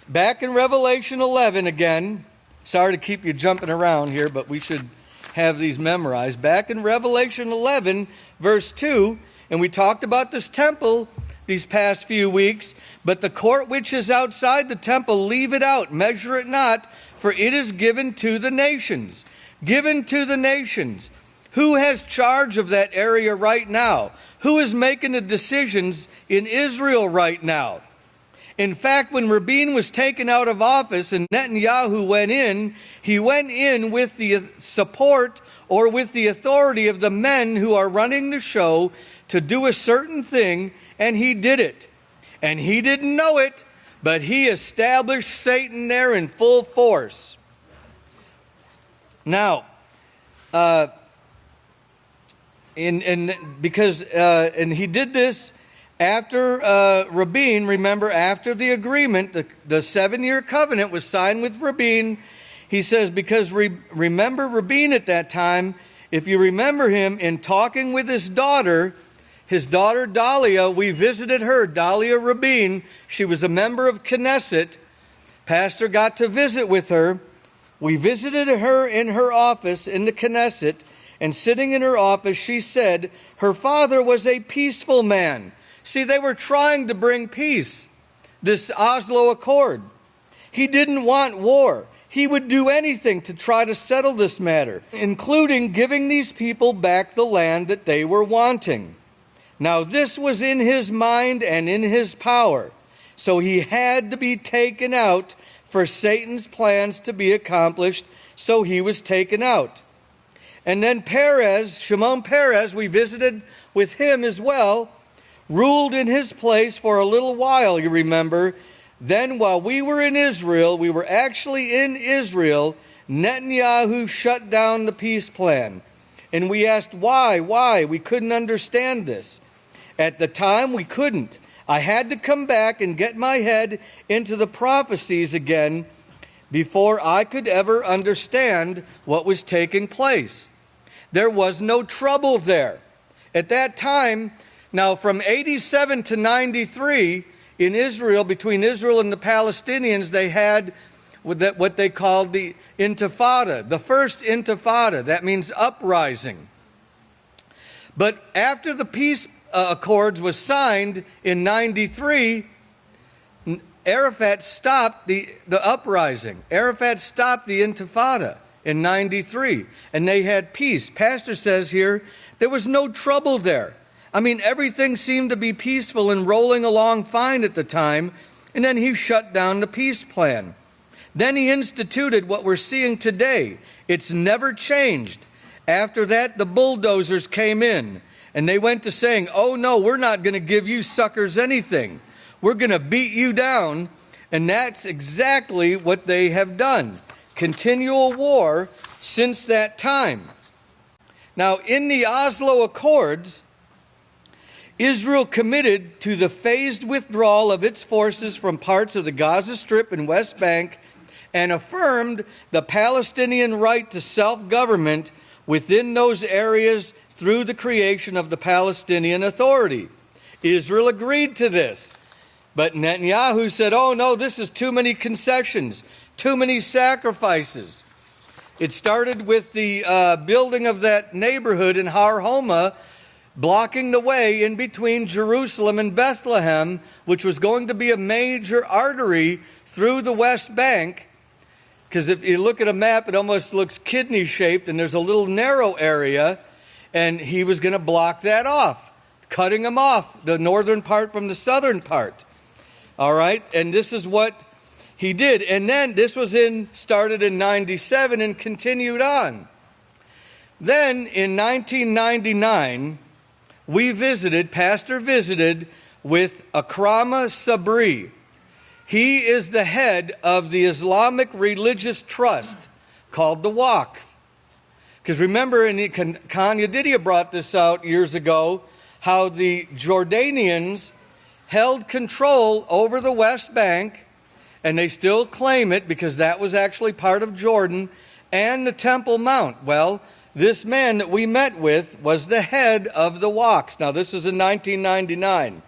back in Revelation 11 again, sorry to keep you jumping around here, but we should have these memorized. Back in Revelation 11, verse 2, and we talked about this temple these past few weeks. But the court which is outside the temple, leave it out, measure it not, for it is given to the nations. Given to the nations. Who has charge of that area right now? Who is making the decisions in Israel right now? In fact, when Rabin was taken out of office and Netanyahu went in, he went in with the support or with the authority of the men who are running the show to do a certain thing, and he did it. And he didn't know it, but he established Satan there in full force. Now, and he did this after Rabin. Remember, after the agreement, the 7-year covenant was signed with Rabin. He says, because remember Rabin at that time, if you remember him in talking with his daughter Dahlia, we visited her, Dahlia Rabin. She was a member of Knesset. Pastor got to visit with her. We visited her in her office in the Knesset, and sitting in her office, she said her father was a peaceful man. See, they were trying to bring peace, this Oslo Accord. He didn't want war. He would do anything to try to settle this matter, including giving these people back the land that they were wanting. Now, this was in his mind and in his power, so he had to be taken out for Satan's plans to be accomplished, so he was taken out. And then Shimon Peres, we visited with him as well, ruled in his place for a little while, you remember. Then while we were in Israel, we were actually in Israel, Netanyahu shut down the peace plan. And we asked why? We couldn't understand this. At the time, we couldn't. I had to come back and get my head into the prophecies again before I could ever understand what was taking place. There was no trouble there. At that time, now from 87 to 93, in Israel, between Israel and the Palestinians, they had what they called the Intifada, the first Intifada. That means uprising. But after the peace accords was signed in 93, Arafat stopped the uprising. Arafat stopped the Intifada in 93, and they had peace. Pastor says here, there was no trouble there. I mean, everything seemed to be peaceful and rolling along fine at the time, and then he shut down the peace plan. Then he instituted what we're seeing today. It's never changed. After that, the bulldozers came in, and they went to saying, oh no, we're not going to give you suckers anything. We're going to beat you down, and that's exactly what they have done. Continual war since that time. Now, in the Oslo Accords, Israel committed to the phased withdrawal of its forces from parts of the Gaza Strip and West Bank and affirmed the Palestinian right to self-government within those areas through the creation of the Palestinian Authority. Israel agreed to this. But Netanyahu said, oh no, this is too many concessions, too many sacrifices. It started with the building of that neighborhood in Har Homa, blocking the way in between Jerusalem and Bethlehem, which was going to be a major artery through the West Bank. Because if you look at a map, it almost looks kidney-shaped, and there's a little narrow area, and he was going to block that off, cutting them off, the northern part from the southern part. All right, and this is what he did. And then this was started in 97 and continued on. Then in 1999, Pastor visited with Akrama Sabri. He is the head of the Islamic Religious Trust called the Waqf. Because remember, Khan Yedidia brought this out years ago, how the Jordanians held control over the West Bank, and they still claim it because that was actually part of Jordan, and the Temple Mount. Well, this man that we met with was the head of the Waqf. Now, this is in 1999.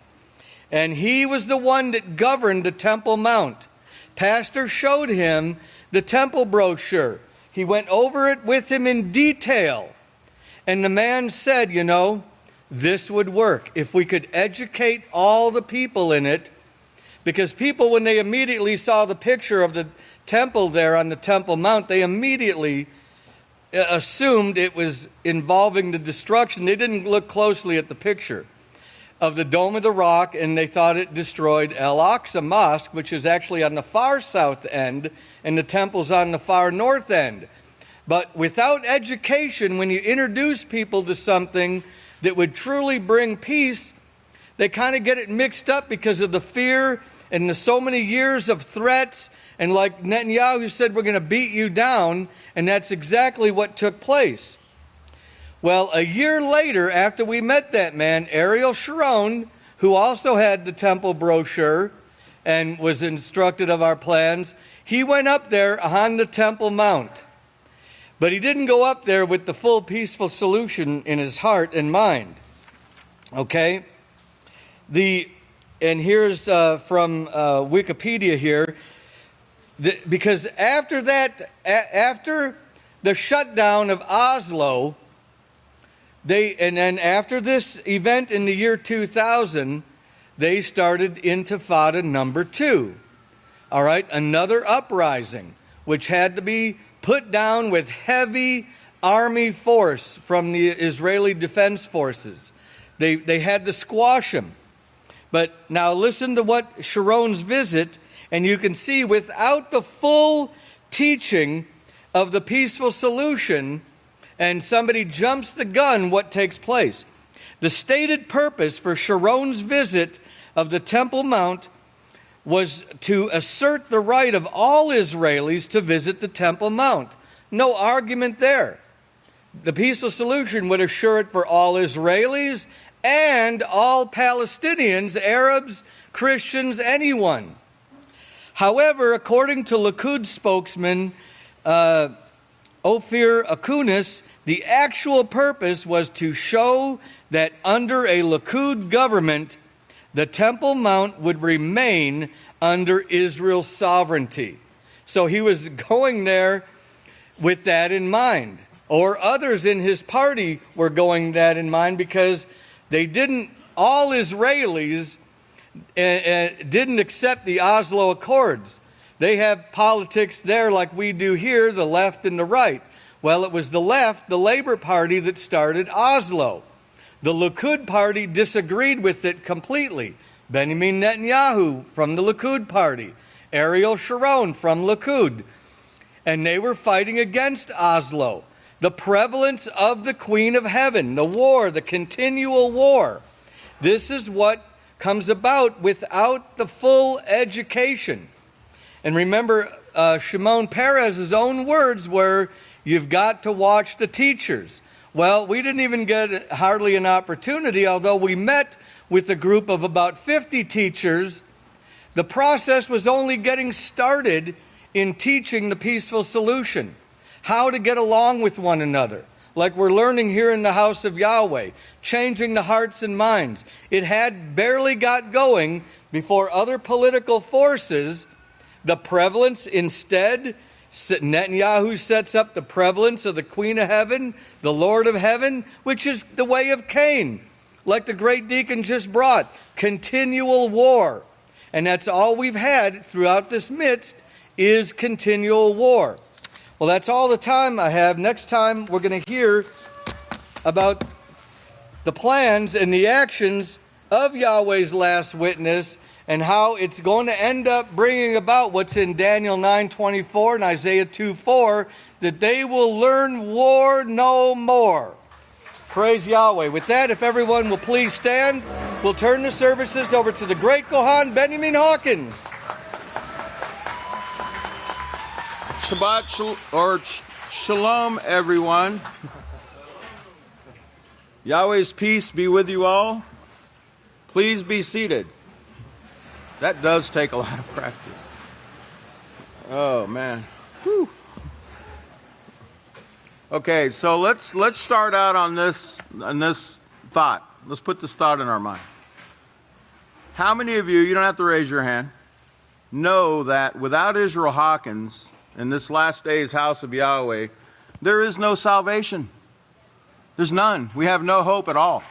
And he was the one that governed the Temple Mount. Pastor showed him the temple brochure. He went over it with him in detail. And the man said, you know, this would work. If we could educate all the people in it, because people, when they immediately saw the picture of the temple there on the Temple Mount, they immediately assumed it was involving the destruction. They didn't look closely at the picture of the Dome of the Rock, and they thought it destroyed Al-Aqsa Mosque, which is actually on the far south end, and the temple's on the far north end. But without education, when you introduce people to something that would truly bring peace, they kind of get it mixed up because of the fear and the so many years of threats. And like Netanyahu said, we're going to beat you down. And that's exactly what took place. Well, a year later, after we met that man, Ariel Sharon, who also had the temple brochure and was instructed of our plans, he went up there on the Temple Mount. But he didn't go up there with the full peaceful solution in his heart and mind. Okay? And here's from Wikipedia here. Because after that, after the shutdown of Oslo, and then after this event in the year 2000, they started Intifada number 2. All right, another uprising, which had to be put down with heavy army force from the Israeli Defense Forces. They had to squash them. But now listen to what Sharon's visit, and you can see without the full teaching of the peaceful solution, and somebody jumps the gun, what takes place. The stated purpose for Sharon's visit of the Temple Mount was to assert the right of all Israelis to visit the Temple Mount. No argument there. The peaceful solution would assure it for all Israelis and all Palestinians, Arabs, Christians, anyone. However, according to Likud spokesman Ophir Akunis, the actual purpose was to show that under a Likud government, the Temple Mount would remain under Israel's sovereignty. So he was going there with that in mind. Or others in his party were going that in mind because they didn't, all Israelis didn't accept the Oslo Accords. They have politics there like we do here, the left and the right. Well, it was the left, the Labor Party, that started Oslo. The Likud party disagreed with it completely. Benjamin Netanyahu from the Likud party, Ariel Sharon from Likud. And they were fighting against Oslo. The prevalence of the Queen of Heaven, the war, the continual war. This is what comes about without the full education. And remember, Shimon Peres's own words were, you've got to watch the teachers. Well, we didn't even get hardly an opportunity, although we met with a group of about 50 teachers. The process was only getting started in teaching the peaceful solution, how to get along with one another, like we're learning here in the House of Yahweh, changing the hearts and minds. It had barely got going before other political forces, the prevalence instead, Netanyahu sets up the prevalence of the Queen of Heaven, the Lord of Heaven, which is the way of Cain, like the great deacon just brought, continual war. And that's all we've had throughout this midst is continual war. Well, that's all the time I have. Next time we're going to hear about the plans and the actions of Yahweh's last witness and how it's going to end up bringing about what's in Daniel 9:24 and Isaiah 2:4, that they will learn war no more. Praise Yahweh. With that, if everyone will please stand, we'll turn the services over to the great Kohan Benjamin Hawkins. Shalom, everyone. Yahweh's peace be with you all. Please be seated. That does take a lot of practice. Oh, man. Whew. Okay, so let's start out on this thought. Let's put this thought in our mind. How many of you don't have to raise your hand, know that without Israel Hawkins in this last day's House of Yahweh, there is no salvation? There's none. We have no hope at all.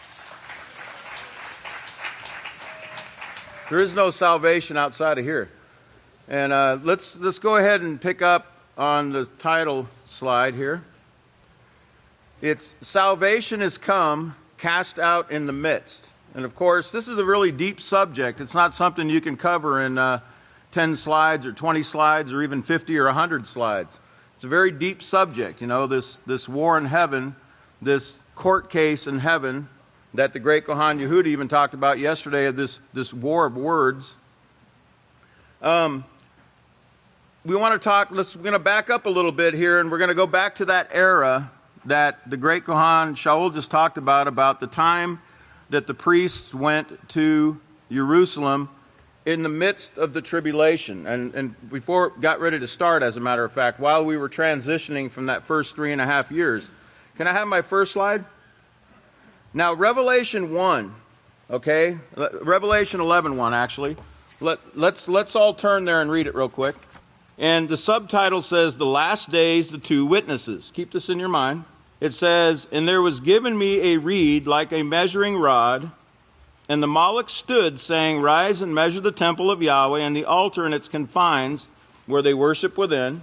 There is no salvation outside of here. And let's go ahead and pick up on the title slide here. It's salvation is come, cast out in the midst. And of course, this is a really deep subject. It's not something you can cover in 10 slides or 20 slides or even 50 or 100 slides. It's a very deep subject, you know, this war in heaven, this court case in heaven that the great Kohan Yehuda even talked about yesterday, of this war of words. We want to talk, we're going to back up a little bit here, and we're going to go back to that era that the great Kohan Shaul just talked about the time that the priests went to Jerusalem in the midst of the tribulation. And before it got ready to start, as a matter of fact, while we were transitioning from that first 3.5 years. Can I have my first slide? Now, Revelation 1, okay? Revelation 11:1, actually. Let's all turn there and read it real quick. And the subtitle says, The Last Days, the Two Witnesses. Keep this in your mind. It says, And there was given me a reed like a measuring rod, and the Moloch stood, saying, Rise and measure the temple of Yahweh and the altar and its confines, where they worship within.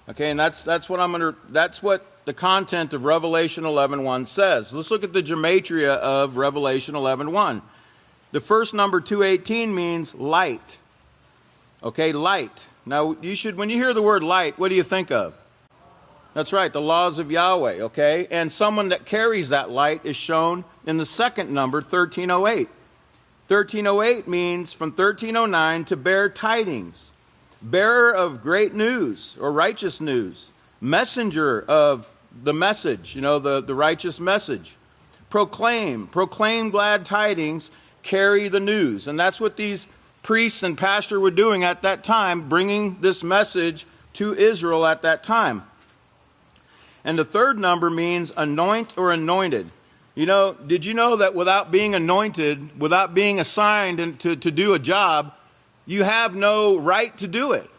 Okay, and that's what the content of Revelation 11:1 says. Let's look at the gematria of Revelation 11:1. The first number, 218, means light. Okay, light. Now, when you hear the word light, what do you think of? That's right, the laws of Yahweh, okay? And someone that carries that light is shown in the second number, 1308. 1308 means from 1309 to bear tidings, bearer of great news or righteous news, messenger of the message, you know, the righteous message. Proclaim glad tidings, carry the news. And that's what these priests and pastor were doing at that time, bringing this message to Israel at that time. And the third number means anoint or anointed. You know, did you know that without being anointed, without being assigned to do a job, you have no right to do it?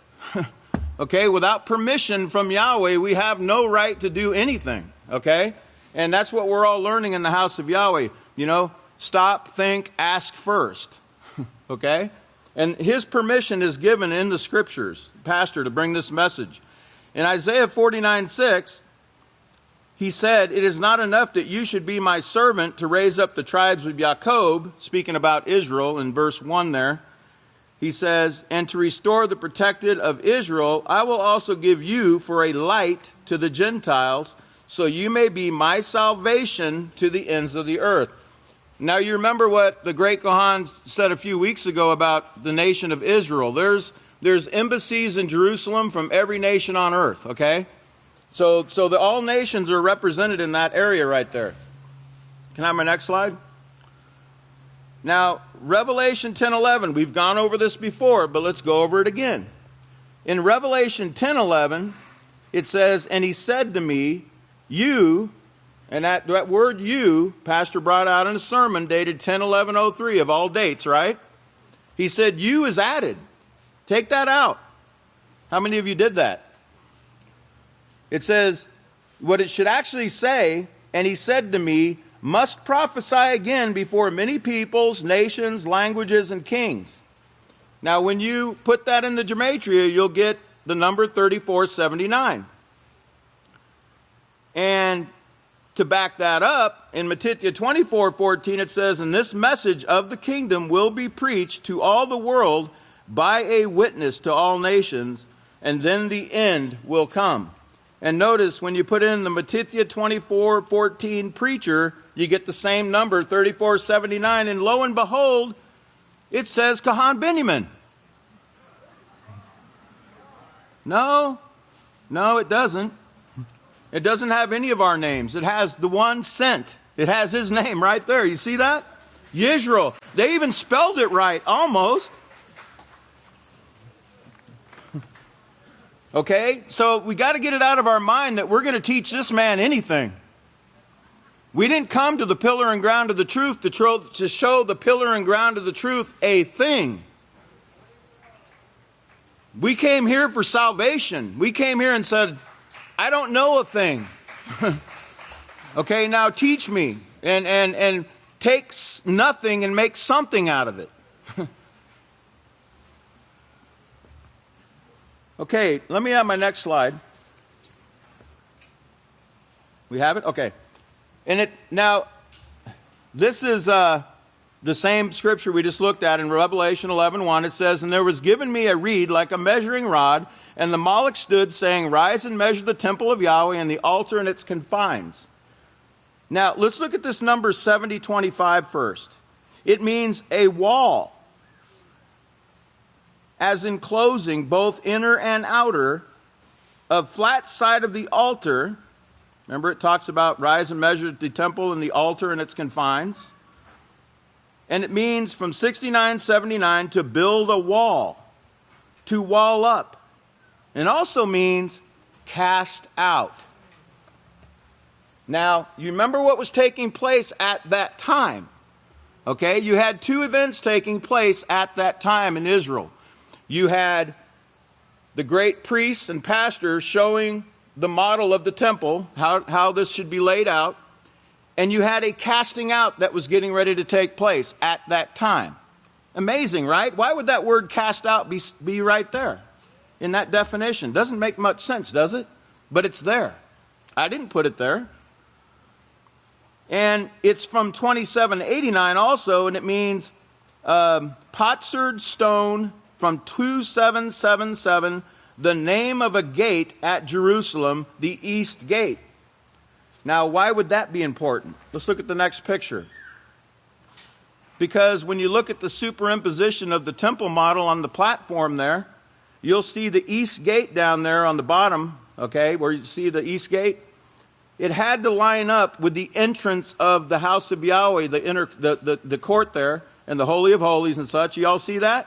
Okay, without permission from Yahweh, we have no right to do anything. Okay? And that's what we're all learning in the House of Yahweh. You know, stop, think, ask first. Okay? And his permission is given in the scriptures, pastor, to bring this message. In Isaiah 49:6, he said, It is not enough that you should be my servant to raise up the tribes of Jacob, speaking about Israel in verse 1 there. He says, And to restore the protected of Israel, I will also give you for a light to the Gentiles, so you may be my salvation to the ends of the earth. Now, you remember what the great Kohan said a few weeks ago about the nation of Israel. There's embassies in Jerusalem from every nation on earth, okay? So all nations are represented in that area right there. Can I have my next slide? Now, Revelation 10:11, we've gone over this before, but let's go over it again. In Revelation 10:11, it says, And he said to me, You, and that word you, Pastor brought out in a sermon dated 10/11/03 of all dates, right? He said, You is added. Take that out. How many of you did that? It says, what it should actually say, And he said to me, Must prophesy again before many peoples, nations, languages, and kings. Now, when you put that in the gematria, you'll get the number 3479. And to back that up, in Matthew 24:14, it says, And this message of the kingdom will be preached to all the world by a witness to all nations, and then the end will come. And notice, when you put in the Matthew 24:14 preacher, you get the same number, 3479, and lo and behold, it says Kohan Benjamin. No, it doesn't. It doesn't have any of our names. It has the one sent. It has his name right there. You see that? Yisrayl. They even spelled it right, almost. Okay, so we got to get it out of our mind that we're going to teach this man anything. We didn't come to the pillar and ground of the truth to show the pillar and ground of the truth a thing. We came here for salvation. We came here and said, I don't know a thing. Okay, now teach me and take nothing and make something out of it. Okay, let me have my next slide. We have it? Okay. Now, this is the same scripture we just looked at in Revelation 11:1. It says, "And there was given me a reed like a measuring rod, and the Moloch stood, saying, Rise and measure the temple of Yahweh and the altar and its confines." Now, let's look at this number 7025 first. It means a wall, as enclosing both inner and outer, of flat side of the altar. Remember, it talks about rise and measure the temple and the altar and its confines. And it means from 6979 to build a wall, to wall up. It also means cast out. Now, you remember what was taking place at that time. Okay, you had two events taking place at that time in Israel. You had the great priests and pastors showing the model of the temple, how this should be laid out. And you had a casting out that was getting ready to take place at that time. Amazing, right? Why would that word cast out be right there in that definition? Doesn't make much sense, does it? But it's there. I didn't put it there. And it's from 2789 also, and it means potsherd stone from 2777, the name of a gate at Jerusalem, the East Gate. Now, why would that be important? Let's look at the next picture. Because when you look at the superimposition of the temple model on the platform there, you'll see the East Gate down there on the bottom, okay, where you see the East Gate. It had to line up with the entrance of the House of Yahweh, the court there, and the Holy of Holies and such. You all see that?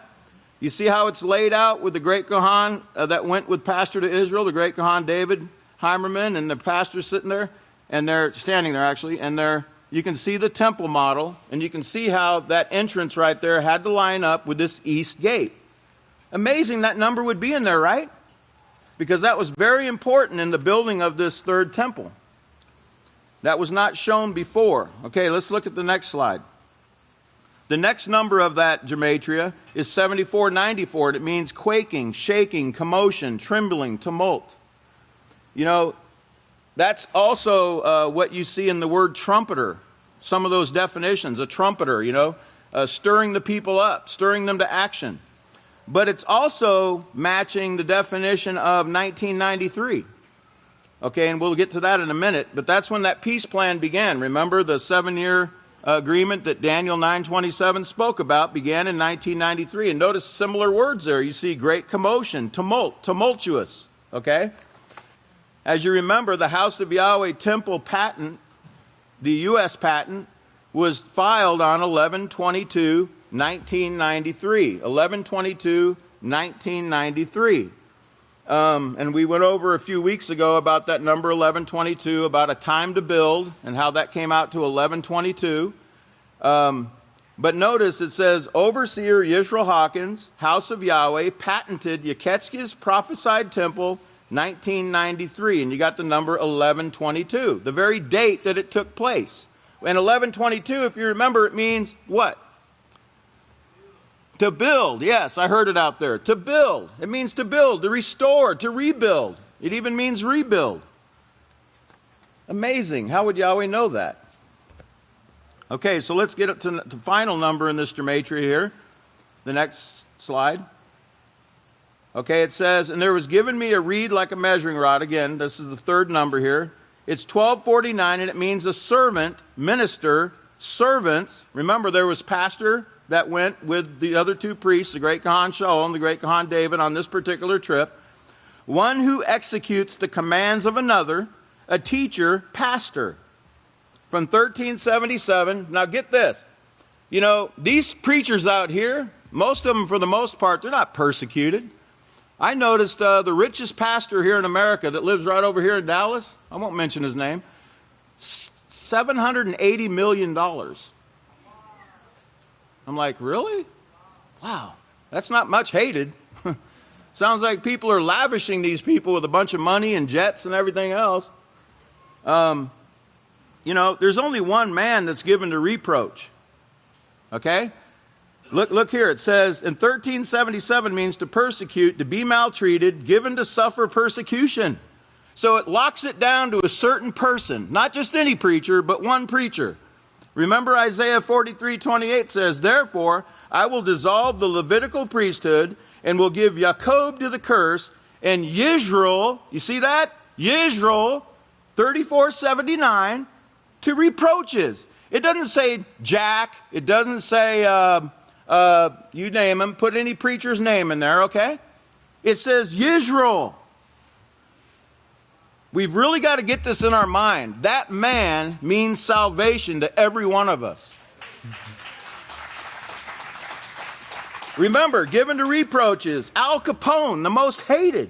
You see how it's laid out with the great Kohan that went with pastor to Israel, the great Kohan David Heimerman, and the pastor sitting there, and they're standing there actually, and you can see the temple model, and you can see how that entrance right there had to line up with this East Gate. Amazing that number would be in there, right? Because that was very important in the building of this third temple. That was not shown before. Okay, let's look at the next slide. The next number of that gematria is 7494. It means quaking, shaking, commotion, trembling, tumult. You know, that's also what you see in the word trumpeter. Some of those definitions, a trumpeter, stirring the people up, stirring them to action. But it's also matching the definition of 1993. Okay, and we'll get to that in a minute. But that's when that peace plan began. Remember the 7-year agreement that Daniel 9:27 spoke about began in 1993. And notice similar words there. You see great commotion, tumult, tumultuous. Okay? As you remember, the House of Yahweh temple patent, the U.S. patent, was filed on 11/22/1993. 11/22/1993. And we went over a few weeks ago about that number 1122, about a time to build, and how that came out to 1122. But notice it says, Overseer Yisrayl Hawkins, House of Yahweh, patented Yeketzki's prophesied temple, 1993. And you got the number 1122, the very date that it took place. And 1122, if you remember, it means what? To build. Yes, I heard it out there. To build. It means to build, to restore, to rebuild. It even means rebuild. Amazing. How would Yahweh know that? Okay, so let's get up to the final number in this gematria here. The next slide. Okay, it says, and there was given me a reed like a measuring rod. Again, this is the third number here. It's 1249, and it means a servant, minister, servants. Remember, there was pastor that went with the other two priests, the great Kohan Shalom, the great Kohan David, on this particular trip. One who executes the commands of another, a teacher, pastor. From 1377, now get this. These preachers out here, most of them for the most part, they're not persecuted. I noticed the richest pastor here in America that lives right over here in Dallas, I won't mention his name, $780 million. I'm like, really? Wow, that's not much hated. Sounds like people are lavishing these people with a bunch of money and jets and everything else. There's only one man that's given to reproach. Okay? Look here. It says in 1377 means to persecute, to be maltreated, given to suffer persecution. So it locks it down to a certain person, not just any preacher, but one preacher. Remember Isaiah 43:28 says, therefore, I will dissolve the Levitical priesthood and will give Jacob to the curse and Yisrayl, you see that? Yisrayl, 34:79, to reproaches. It doesn't say Jack. It doesn't say, you name him. Put any preacher's name in there, okay? It says Yisrayl. We've really got to get this in our mind. That man means salvation to every one of us. Remember, given to reproaches, Al Capone, the most hated.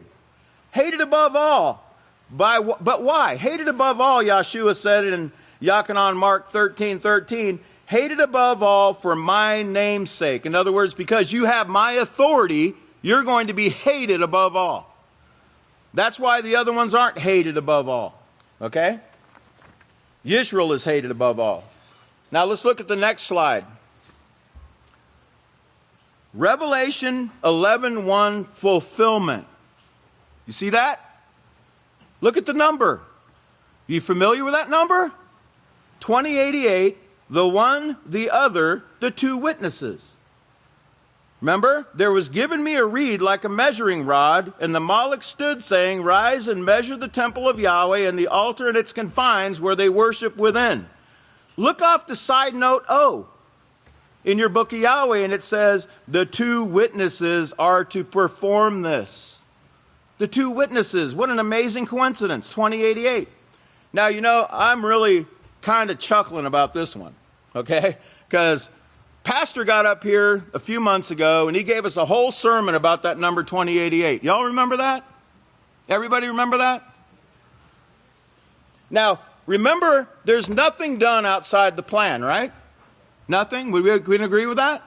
Hated above all. But why? Hated above all, Yeshua said in Yachanan Mark 13:13, hated above all for my name's sake. In other words, because you have my authority, you're going to be hated above all. That's why the other ones aren't hated above all. Okay? Yisrael is hated above all. Now let's look at the next slide. Revelation 11:1 fulfillment. You see that? Look at the number. You familiar with that number? 2088, the one, the other, the two witnesses. Remember, there was given me a reed like a measuring rod, and the Moloch stood saying, rise and measure the temple of Yahweh and the altar and its confines where they worship within. Look off the side note O in your book of Yahweh, and it says, the two witnesses are to perform this. The two witnesses, what an amazing coincidence, 2088. Now, you know, I'm really kind of chuckling about this one, okay? Because Pastor got up here a few months ago, and he gave us a whole sermon about that number 2088. Y'all remember that? Everybody remember that? Now, remember, there's nothing done outside the plan, right? Nothing? We agree with that?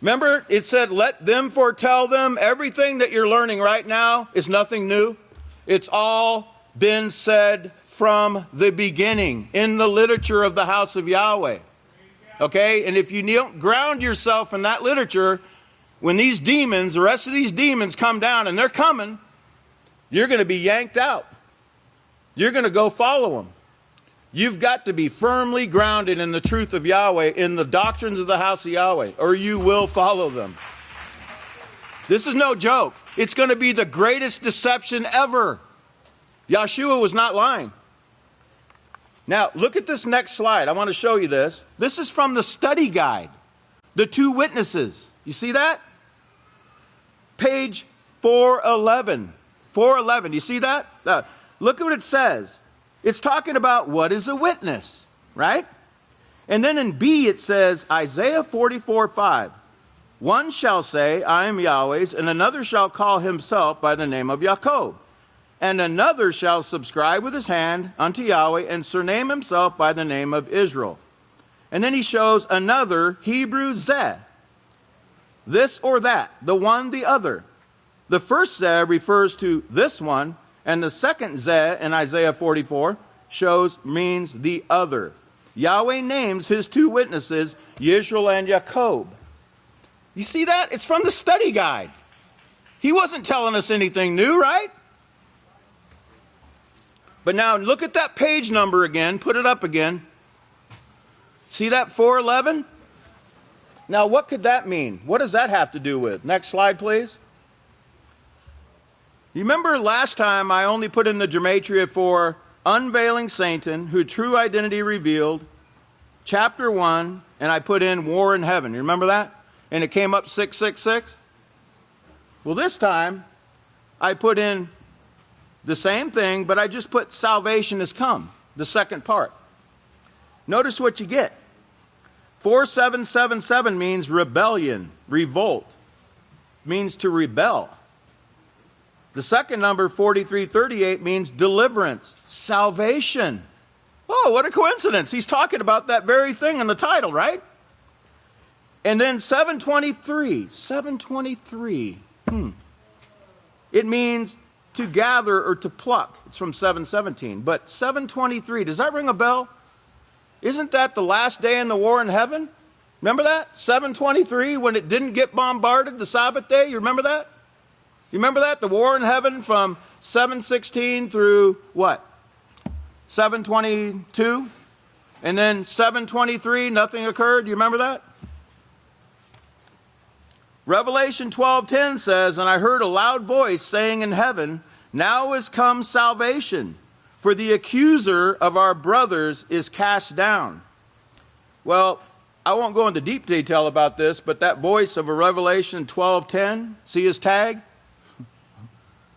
Remember, it said, let them foretell them. Everything that you're learning right now is nothing new. It's all been said from the beginning in the literature of the House of Yahweh. Okay? And if you don't ground yourself in that literature, when these demons, the rest of these demons come down, and they're coming, you're going to be yanked out. You're going to go follow them. You've got to be firmly grounded in the truth of Yahweh, in the doctrines of the House of Yahweh, or you will follow them. This is no joke. It's going to be the greatest deception ever. Yeshua was not lying. Now, look at this next slide. I want to show you this. This is from the study guide. The two witnesses. You see that? Page 411. 411. You see that? Look at what it says. It's talking about what is a witness, right? And then in B it says, Isaiah 44:5. One shall say, I am Yahweh's, and another shall call himself by the name of Jacob. And another shall subscribe with his hand unto Yahweh and surname himself by the name of Israel. And then he shows another Hebrew Zeh. This or that, the one, the other. The first Zeh refers to this one, and the second Zeh in Isaiah 44 means the other. Yahweh names his two witnesses, Yisrael and Jacob. You see that? It's from the study guide. He wasn't telling us anything new, right? But now look at that page number again. Put it up again. See that 411? Now what could that mean? What does that have to do with? Next slide, please. You remember last time I only put in the gematria for unveiling Satan, who true identity revealed, chapter 1, and I put in war in heaven. You remember that? And it came up 666. Well, this time I put in the same thing, but I just put salvation has come, the second part. Notice what you get. 4777 means rebellion, revolt, means to rebel. The second number, 4338, means deliverance, salvation. Oh, what a coincidence. He's talking about that very thing in the title, right? And then 723. It means to gather or to pluck. It's from 717. But 723, does that ring a bell? Isn't that the last day in the war in heaven? Remember that? 723, when it didn't get bombarded the Sabbath day. You remember that? You remember that? The war in heaven from 716 through what? 722? And then 723, nothing occurred. You remember that? Revelation 12:10 says, "And I heard a loud voice saying in heaven, now is come salvation, for the accuser of our brothers is cast down." Well, I won't go into deep detail about this, but that voice of a Revelation 12:10, see his tag?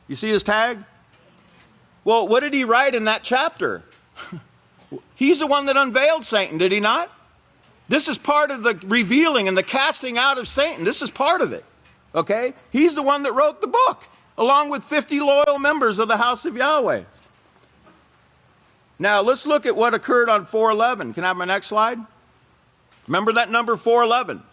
You see his tag? Well, what did he write in that chapter? He's the one that unveiled Satan, did he not? This is part of the revealing and the casting out of Satan. This is part of it. Okay? He's the one that wrote the book, along with 50 loyal members of the House of Yahweh. Now, let's look at what occurred on 4/11. Can I have my next slide? Remember that number 4/11.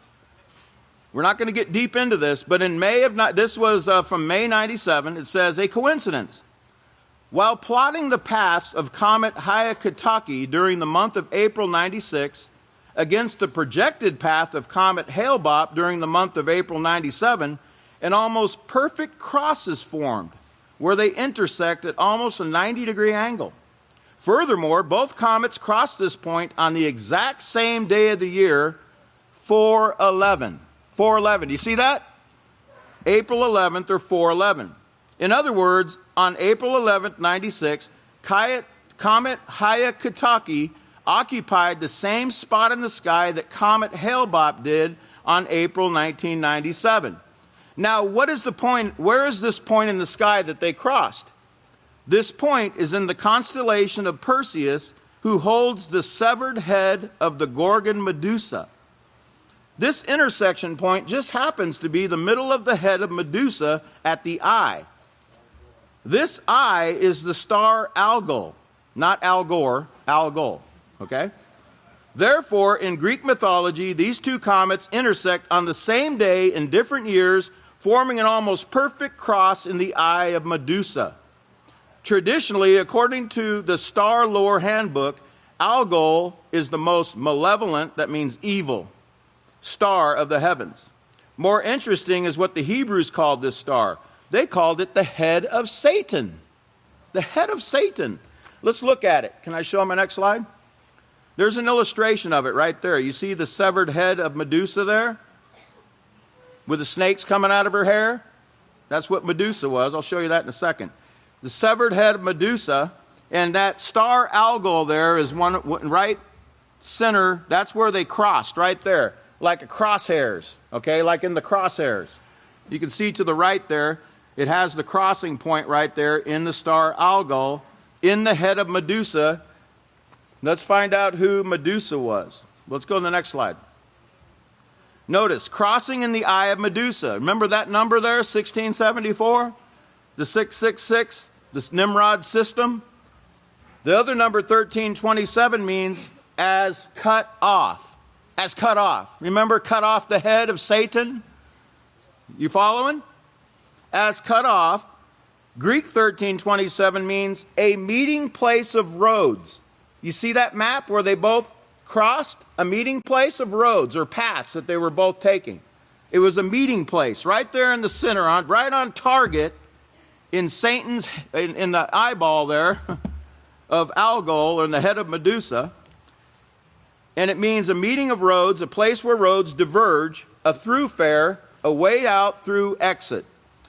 We're not going to get deep into this, but in May of, this was from May 97, it says, "A coincidence. While plotting the paths of Comet Hyakutake during the month of April 96 against the projected path of Comet Hale-Bopp during the month of April 97, an almost perfect cross is formed where they intersect at almost a 90-degree angle. Furthermore, both comets cross this point on the exact same day of the year, 4/11. 4/11. Do you see that? April 11th or 4/11. In other words, on April 11th, 96, Comet Hyakutake occupied the same spot in the sky that Comet Hale-Bopp did on April 1997. Now, what is the point? Where is this point in the sky that they crossed? This point is in the constellation of Perseus, who holds the severed head of the Gorgon Medusa. This intersection point just happens to be the middle of the head of Medusa at the eye. This eye is the star Algol, not Al Gore, Algol, okay? Therefore, in Greek mythology, these two comets intersect on the same day in different years, forming an almost perfect cross in the eye of Medusa. Traditionally, according to the Star Lore Handbook, Algol is the most malevolent, that means evil, star of the heavens. More interesting is what the Hebrews called this star. They called it the head of Satan. The head of Satan. Let's look at it. Can I show my next slide? There's an illustration of it right there. You see the severed head of Medusa there? With the snakes coming out of her hair? That's what Medusa was. I'll show you that in a second. The severed head of Medusa, and that star Algol there is one right center. That's where they crossed, right there. Like a crosshairs, okay? Like in the crosshairs. You can see to the right there, it has the crossing point right there in the star Algol, in the head of Medusa. Let's find out who Medusa was. Let's go to the next slide. Notice, crossing in the eye of Medusa. Remember that number there, 1674? The 666, this Nimrod system? The other number, 1327, means as cut off. As cut off. Remember, cut off the head of Satan? You following? As cut off. Greek 1327 means a meeting place of roads. You see that map where they both crossed? A meeting place of roads or paths that they were both taking. It was a meeting place right there in the center, right on target in Satan's, in the eyeball there of Algol, or in the head of Medusa. And it means a meeting of roads, a place where roads diverge, a thoroughfare, a way out through exit.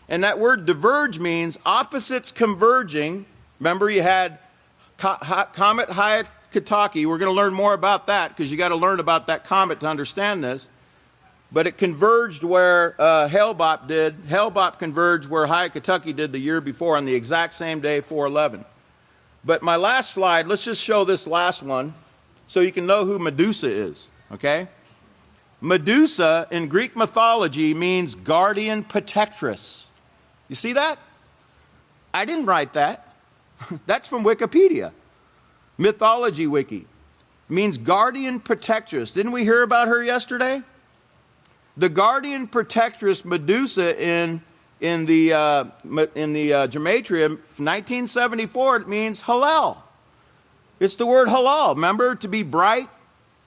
And that word diverge means opposites converging. Remember, you had Comet Hyakutake. We're going to learn more about that because you got to learn about that comet to understand this. But it converged where Hale-Bopp did. Hale-Bopp converged where Hyakutake did the year before on the exact same day, 4/11. But my last slide, let's just show this last one so you can know who Medusa is, okay? Medusa in Greek mythology means guardian protectress. You see that? I didn't write that. That's from Wikipedia. Mythology Wiki. Means guardian protectress. Didn't we hear about her yesterday? The guardian protectress Medusa in the Gematria, 1974, it means halal. It's the word halal. Remember, to be bright,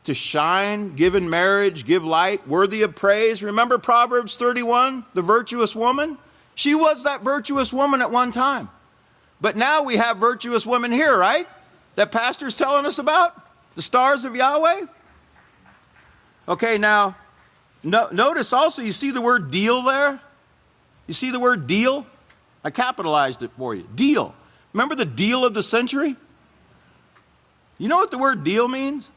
to shine, give in marriage, give light, worthy of praise. Remember Proverbs 31, the virtuous woman? She was that virtuous woman at one time. But now we have virtuous women here, right? That pastor's telling us about? The stars of Yahweh? Okay, now, notice also, you see the word deal there? You see the word deal? I capitalized it for you. Deal. Remember the deal of the century? You know what the word deal means?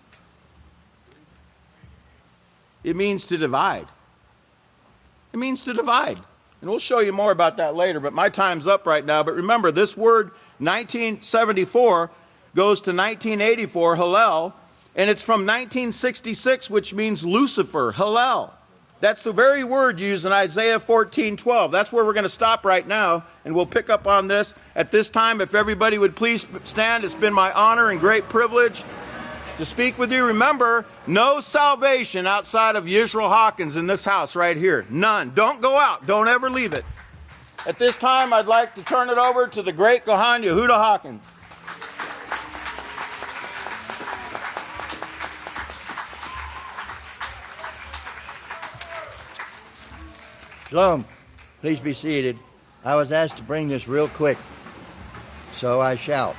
It means to divide. It means to divide. And we'll show you more about that later, but my time's up right now. But remember, this word 1974 goes to 1984, Hallel, and it's from 1966, which means Lucifer, Hallel. That's the very word used in Isaiah 14:12. That's where we're going to stop right now, and we'll pick up on this at this time. If everybody would please stand, it's been my honor and great privilege to speak with you. Remember, no salvation outside of Yisrayl Hawkins in this house right here. None. Don't go out. Don't ever leave it. At this time, I'd like to turn it over to the great Kohan Yehuda Hawkins. Shalom. Please be seated. I was asked to bring this real quick, so I shall.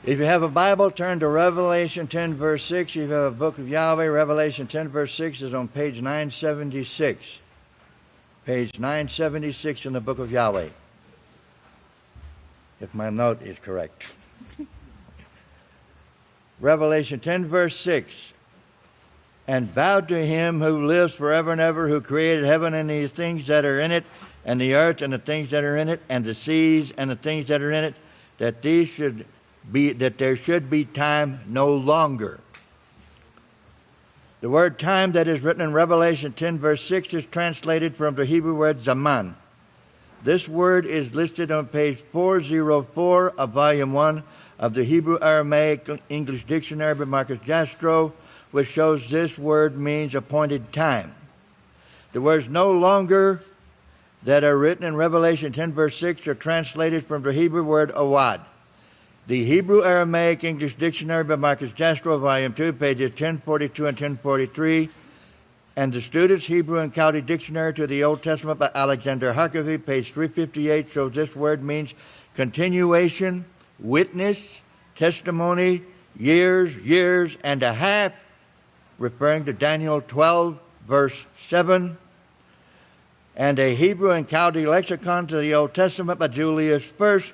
If you have a Bible, turn to Revelation 10, verse 6. If you have a book of Yahweh, Revelation 10, verse 6 is on page 976. Page 976 in the book of Yahweh, if my note is correct. Revelation 10, verse 6. And bowed to him who lives forever and ever, who created heaven and the things that are in it, and the earth and the things that are in it, and the seas and the things that are in it, that there should be time no longer. The word time that is written in Revelation 10, verse 6 is translated from the Hebrew word zaman. This word is listed on page 404 of volume 1 of the Hebrew Aramaic English Dictionary by Marcus Jastrow, which shows this word means appointed time. The words no longer that are written in Revelation 10, verse 6 are translated from the Hebrew word awad. The Hebrew Aramaic English Dictionary by Marcus Jastrow, volume 2, pages 1042 and 1043, and the Student's Hebrew and Chaldee Dictionary to the Old Testament by Alexander Harkavy, page 358, shows this word means continuation, witness, testimony, years and a half, referring to Daniel 12, verse 7, and a Hebrew and Chaldee lexicon to the Old Testament by Julius First,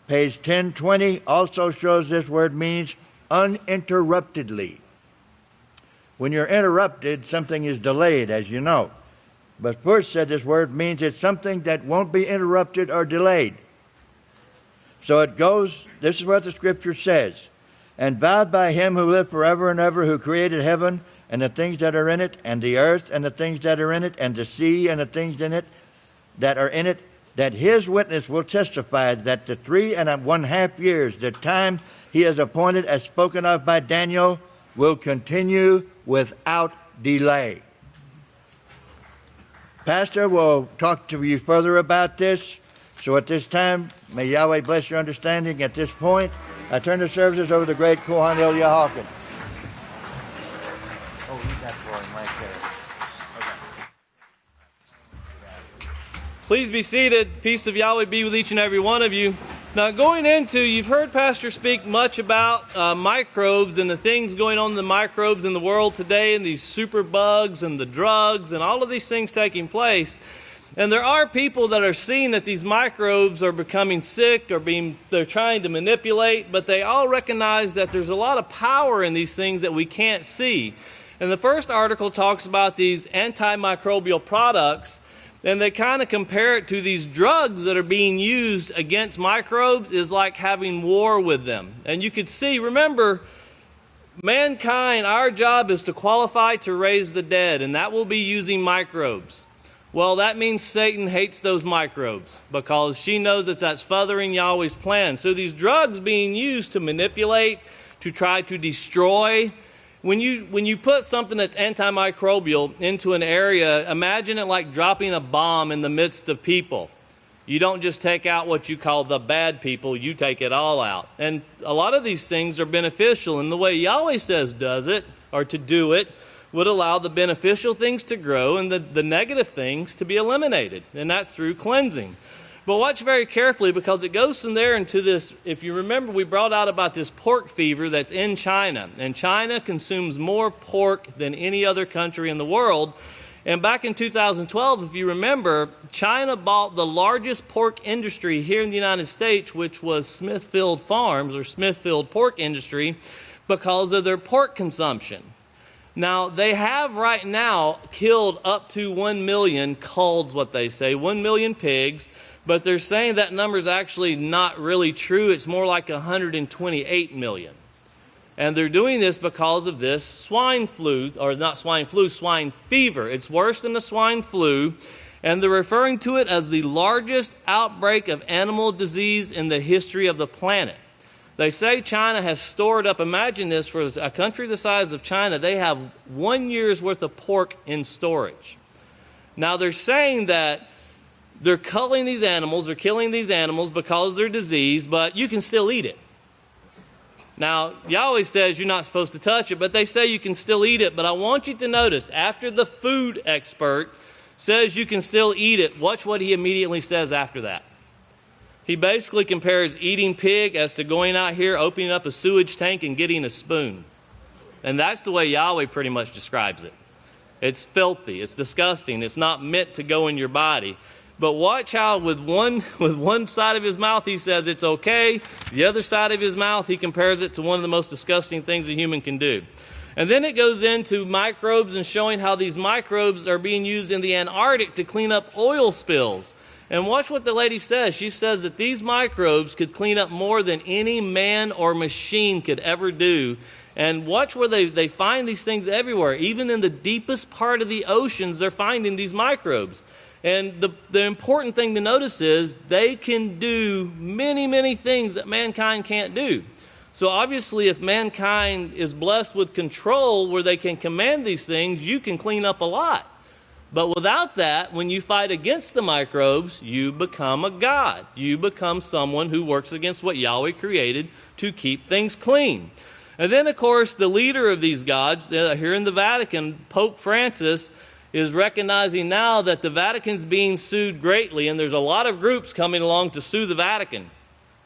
page 1020, also shows this word means uninterruptedly. When you're interrupted, something is delayed, as you know. But First said this word means it's something that won't be interrupted or delayed. So it goes, this is what the scripture says. And bowed by him who lived forever and ever, who created heaven and the things that are in it, and the earth and the things that are in it, and the sea and the things in it that are in it, that his witness will testify that the 3.5 years, the time he has appointed as spoken of by Daniel, will continue without delay. Pastor will talk to you further about this. So at this time, may Yahweh bless your understanding. At this point, I turn the services over to the great Kohan Elia Hawkins. Oh, he's got for him right there. Please be seated. Peace of Yahweh be with each and every one of you. Now, going into, you've heard Pastor speak much about microbes and the things going on in the microbes in the world today, and these super bugs and the drugs and all of these things taking place. And there are people that are seeing that these microbes are becoming sick or they're trying to manipulate, but they all recognize that there's a lot of power in these things that we can't see. And the first article talks about these antimicrobial products, and they kind of compare it to these drugs that are being used against microbes is like having war with them. And you could see, remember, mankind, our job is to qualify to raise the dead, and that will be using microbes. Well, that means Satan hates those microbes because she knows that that's furthering Yahweh's plan. So these drugs being used to manipulate, to try to destroy. When you put something that's antimicrobial into an area, imagine it like dropping a bomb in the midst of people. You don't just take out what you call the bad people, you take it all out. And a lot of these things are beneficial, and the way Yahweh says does it, or to do it, would allow the beneficial things to grow and the negative things to be eliminated, and that's through cleansing. But watch very carefully, because it goes from there into this. If you remember, we brought out about this pork fever that's in China, and China consumes more pork than any other country in the world. And back in 2012, if you remember, China bought the largest pork industry here in the United States, which was Smithfield Farms, or Smithfield Pork Industry, because of their pork consumption. Now, they have right now killed up to 1 million culls, what they say, 1 million pigs, but they're saying that number is actually not really true. It's more like 128 million. And they're doing this because of this swine flu, or not swine flu, swine fever. It's worse than the swine flu, and they're referring to it as the largest outbreak of animal disease in the history of the planet. They say China has stored up, imagine this, for a country the size of China, they have 1 year's worth of pork in storage. Now, they're saying that they're culling these animals, they're killing these animals because they're diseased, but you can still eat it. Now, Yahweh says you're not supposed to touch it, but they say you can still eat it. But I want you to notice, after the food expert says you can still eat it, watch what he immediately says after that. He basically compares eating pig as to going out here, opening up a sewage tank, and getting a spoon. And that's the way Yahweh pretty much describes it. It's filthy. It's disgusting. It's not meant to go in your body. But watch how with one side of his mouth he says it's okay. The other side of his mouth he compares it to one of the most disgusting things a human can do. And then it goes into microbes and showing how these microbes are being used in the Antarctic to clean up oil spills. And watch what the lady says. She says that these microbes could clean up more than any man or machine could ever do. And watch where they find these things everywhere. Even in the deepest part of the oceans, they're finding these microbes. And the important thing to notice is they can do many, many things that mankind can't do. So obviously, if mankind is blessed with control where they can command these things, you can clean up a lot. But without that, when you fight against the microbes, you become a god. You become someone who works against what Yahweh created to keep things clean. And then, of course, the leader of these gods, here in the Vatican, Pope Francis, is recognizing now that the Vatican's being sued greatly, and there's a lot of groups coming along to sue the Vatican.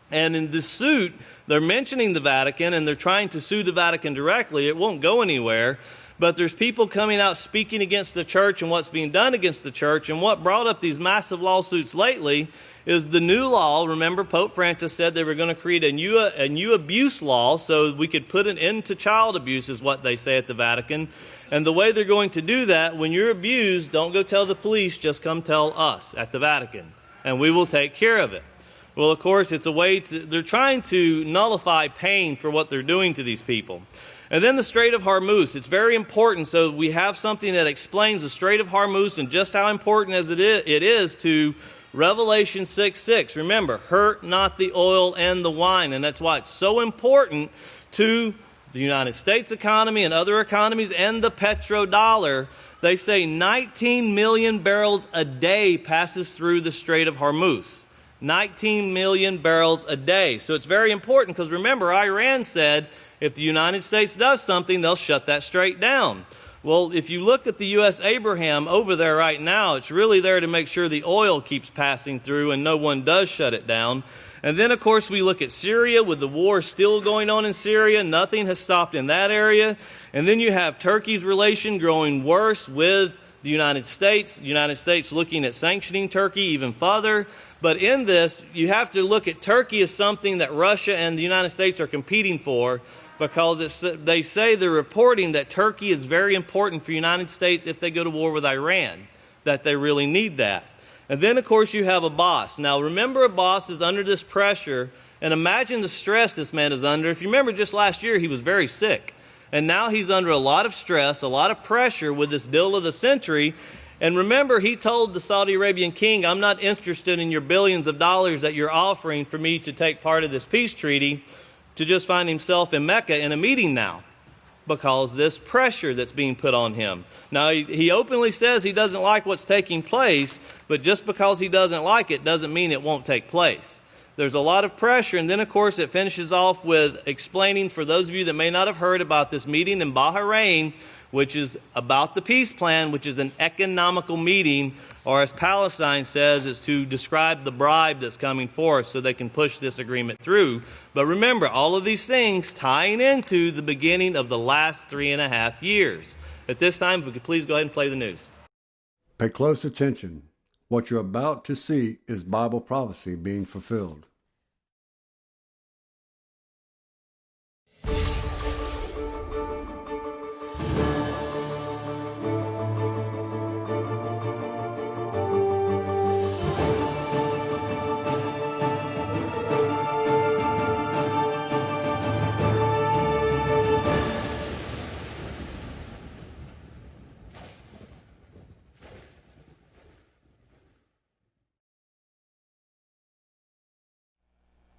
And in this suit, they're mentioning the Vatican, and they're trying to sue the Vatican directly. It won't go anywhere. But there's people coming out speaking against the church and what's being done against the church. And what brought up these massive lawsuits lately is the new law. Remember, Pope Francis said they were going to create a new abuse law so we could put an end to child abuse, is what they say at the Vatican. And the way they're going to do that, when you're abused, don't go tell the police, just come tell us at the Vatican, and we will take care of it. Well, of course, it's a way they're trying to nullify pain for what they're doing to these people. And then the Strait of Hormuz. It's very important, so we have something that explains the Strait of Hormuz and just how important as it is to Revelation 6:6. Remember, hurt not the oil and the wine, and that's why it's so important to the United States economy and other economies and the petrodollar. They say 19 million barrels a day passes through the Strait of Hormuz. 19 million barrels a day. So it's very important because remember, Iran said if the United States does something, they'll shut that strait down. Well, if you look at the U.S. Abraham over there right now, it's really there to make sure the oil keeps passing through and no one does shut it down. And then, of course, we look at Syria with the war still going on in Syria. Nothing has stopped in that area. And then you have Turkey's relation growing worse with the United States. The United States looking at sanctioning Turkey even further. But in this, you have to look at Turkey as something that Russia and the United States are competing for, because they say they're reporting that Turkey is very important for the United States if they go to war with Iran, that they really need that. And then, of course, you have a boss. Now, remember, a boss is under this pressure, and imagine the stress this man is under. If you remember, just last year, he was very sick. And now he's under a lot of stress, a lot of pressure with this deal of the century. And remember, he told the Saudi Arabian king, I'm not interested in your billions of dollars that you're offering for me to take part of this peace treaty, to just find himself in Mecca in a meeting now. because this pressure that's being put on him. Now, he openly says he doesn't like what's taking place, but just because he doesn't like it doesn't mean it won't take place. There's a lot of pressure, and then, of course, it finishes off with explaining, for those of you that may not have heard about this meeting in Bahrain, which is about the peace plan, which is an economical meeting, or as Palestine says, it's to describe the bribe that's coming forth so they can push this agreement through. But remember, all of these things tying into the beginning of the last 3.5 years. At this time, if we could please go ahead and play the news. Pay close attention. What you're about to see is Bible prophecy being fulfilled.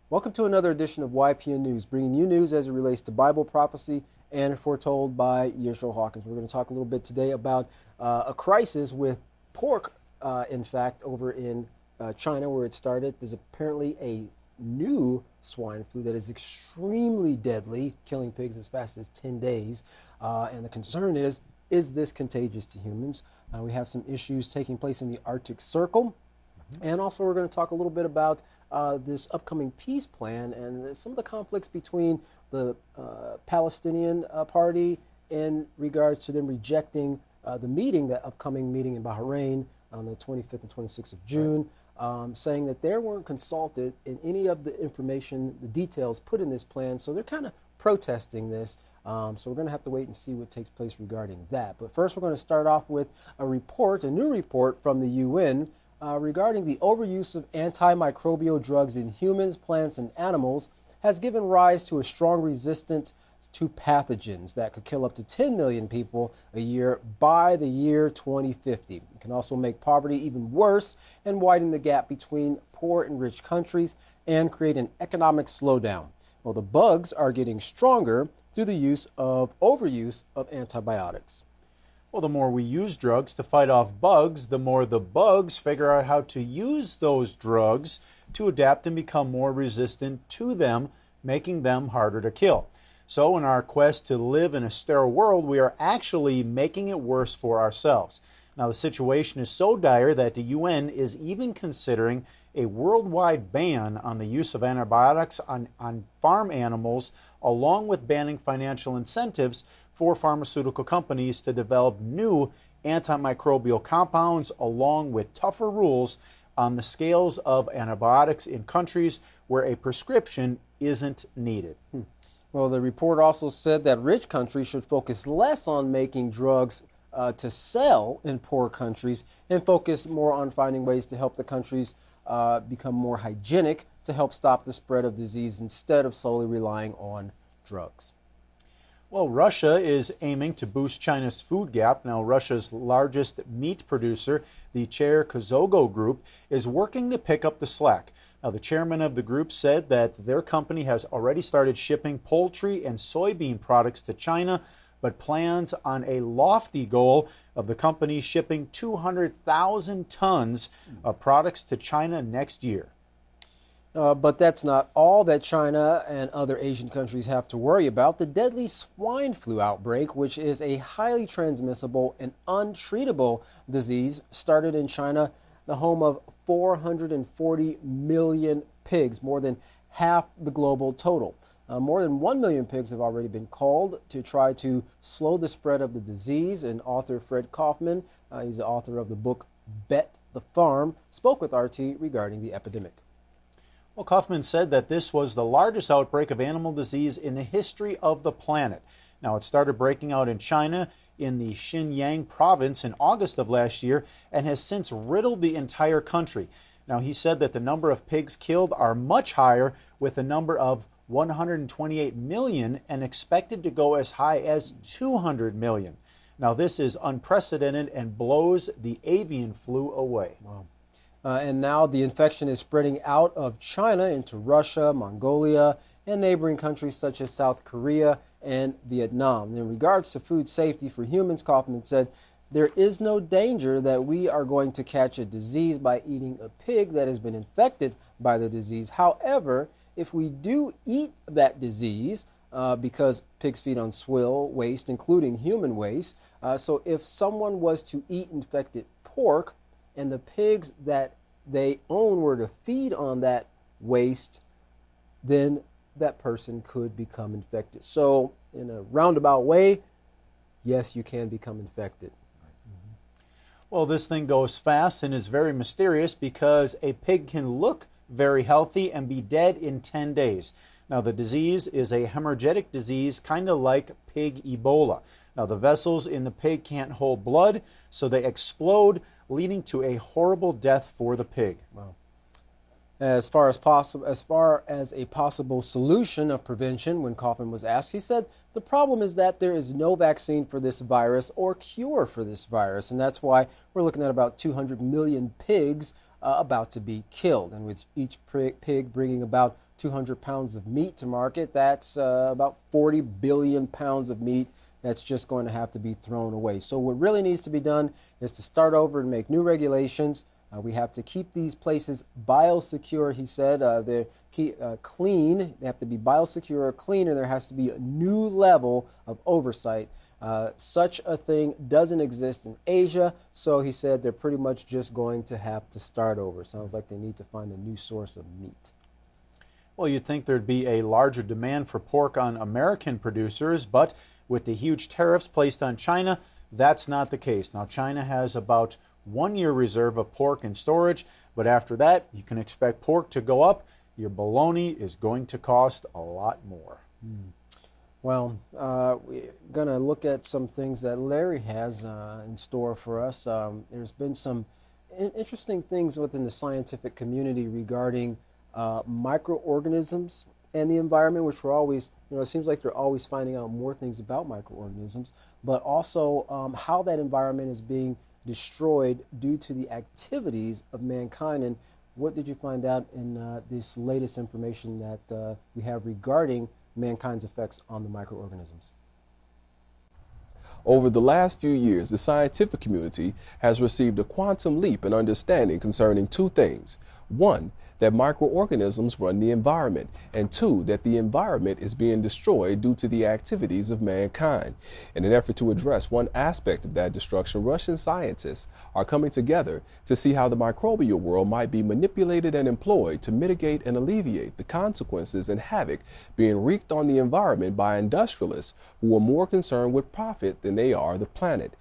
Welcome to another edition of YPN News, bringing you news as it relates to Bible prophecy and foretold by Yisrayl Hawkins. We're going to talk a little bit today about a crisis with pork, in fact, over in China where it started. There's apparently a new swine flu that is extremely deadly, killing pigs as fast as 10 days. And the concern is this contagious to humans? We have some issues taking place in the Arctic Circle. And also we're going to talk a little bit about this upcoming peace plan and some of the conflicts between the Palestinian party in regards to them rejecting the upcoming meeting in Bahrain on the 25th and 26th of June, saying that they weren't consulted in any of the information, the details put in this plan, so they're kind of protesting this. So we're going to have to wait and see what takes place regarding that. But first we're going to start off with a new report from the UN regarding the overuse of antimicrobial drugs in humans, plants, and animals has given rise to a strong resistance to pathogens that could kill up to 10 million people a year by the year 2050. It can also make poverty even worse and widen the gap between poor and rich countries and create an economic slowdown. Well, the bugs are getting stronger through the overuse of antibiotics. Well, the more we use drugs to fight off bugs, the more the bugs figure out how to use those drugs to adapt and become more resistant to them, making them harder to kill. So in our quest to live in a sterile world, we are actually making it worse for ourselves. Now, the situation is so dire that the UN is even considering a worldwide ban on the use of antibiotics on farm animals, along with banning financial incentives for pharmaceutical companies to develop new antimicrobial compounds, along with tougher rules on the scales of antibiotics in countries where a prescription isn't needed. Well, the report also said that rich countries should focus less on making drugs to sell in poor countries and focus more on finding ways to help the countries become more hygienic to help stop the spread of disease instead of solely relying on drugs. Well, Russia is aiming to boost China's food gap. Now, Russia's largest meat producer, the Cherkasy Group, is working to pick up the slack. Now, the chairman of the group said that their company has already started shipping poultry and soybean products to China, but plans on a lofty goal of the company shipping 200,000 tons of products to China next year. But that's not all that China and other Asian countries have to worry about. The deadly swine flu outbreak, which is a highly transmissible and untreatable disease, started in China, the home of 440 million pigs, more than half the global total. More than 1 million pigs have already been culled to try to slow the spread of the disease, and author Fred Kaufman, he's the author of the book Bet the Farm, spoke with RT regarding the epidemic. Well, Kaufman said that this was the largest outbreak of animal disease in the history of the planet. Now, it started breaking out in China in the Xinjiang province in August of last year and has since riddled the entire country. Now, he said that the number of pigs killed are much higher, with a number of 128 million and expected to go as high as 200 million. Now, this is unprecedented and blows the avian flu away. Wow. And now the infection is spreading out of China into Russia, Mongolia, and neighboring countries such as South Korea and Vietnam. And in regards to food safety for humans, Kaufman said, there is no danger that we are going to catch a disease by eating a pig that has been infected by the disease. However, if we do eat that disease, because pigs feed on swill waste, including human waste, so if someone was to eat infected pork and the pigs that they own were to feed on that waste, then that person could become infected. So in a roundabout way, yes, you can become infected. Well, this thing goes fast and is very mysterious because a pig can look very healthy and be dead in 10 days. Now, the disease is a hemorrhagic disease, kind of like pig Ebola. Now, the vessels in the pig can't hold blood, so they explode, leading to a horrible death for the pig. Wow. As far as a possible solution of prevention, when Kaufman was asked, he said the problem is that there is no vaccine for this virus or cure for this virus, and that's why we're looking at about 200 million pigs about to be killed. And with each pig bringing about 200 pounds of meat to market, that's about 40 billion pounds of meat that's just going to have to be thrown away. So what really needs to be done is to start over and make new regulations. We have to keep these places biosecure, he said. They're clean. They have to be biosecure, clean, and there has to be a new level of oversight. Such a thing doesn't exist in Asia, so he said they're pretty much just going to have to start over. Sounds like they need to find a new source of meat. Well, you'd think there'd be a larger demand for pork on American producers, but with the huge tariffs placed on China, that's not the case. Now, China has about 1 year reserve of pork in storage, but after that, you can expect pork to go up. Your bologna is going to cost a lot more. Well, we're going to look at some things that Larry has in store for us. There's been some interesting things within the scientific community regarding microorganisms and the environment, which we're always, it seems like they're always finding out more things about microorganisms, but also how that environment is being destroyed due to the activities of mankind. And what did you find out in this latest information that we have regarding mankind's effects on the microorganisms? Over the last few years, the scientific community has received a quantum leap in understanding concerning two things. One, that microorganisms run the environment, and two, that the environment is being destroyed due to the activities of mankind. In an effort to address one aspect of that destruction, Russian scientists are coming together to see how the microbial world might be manipulated and employed to mitigate and alleviate the consequences and havoc being wreaked on the environment by industrialists who are more concerned with profit than they are the planet.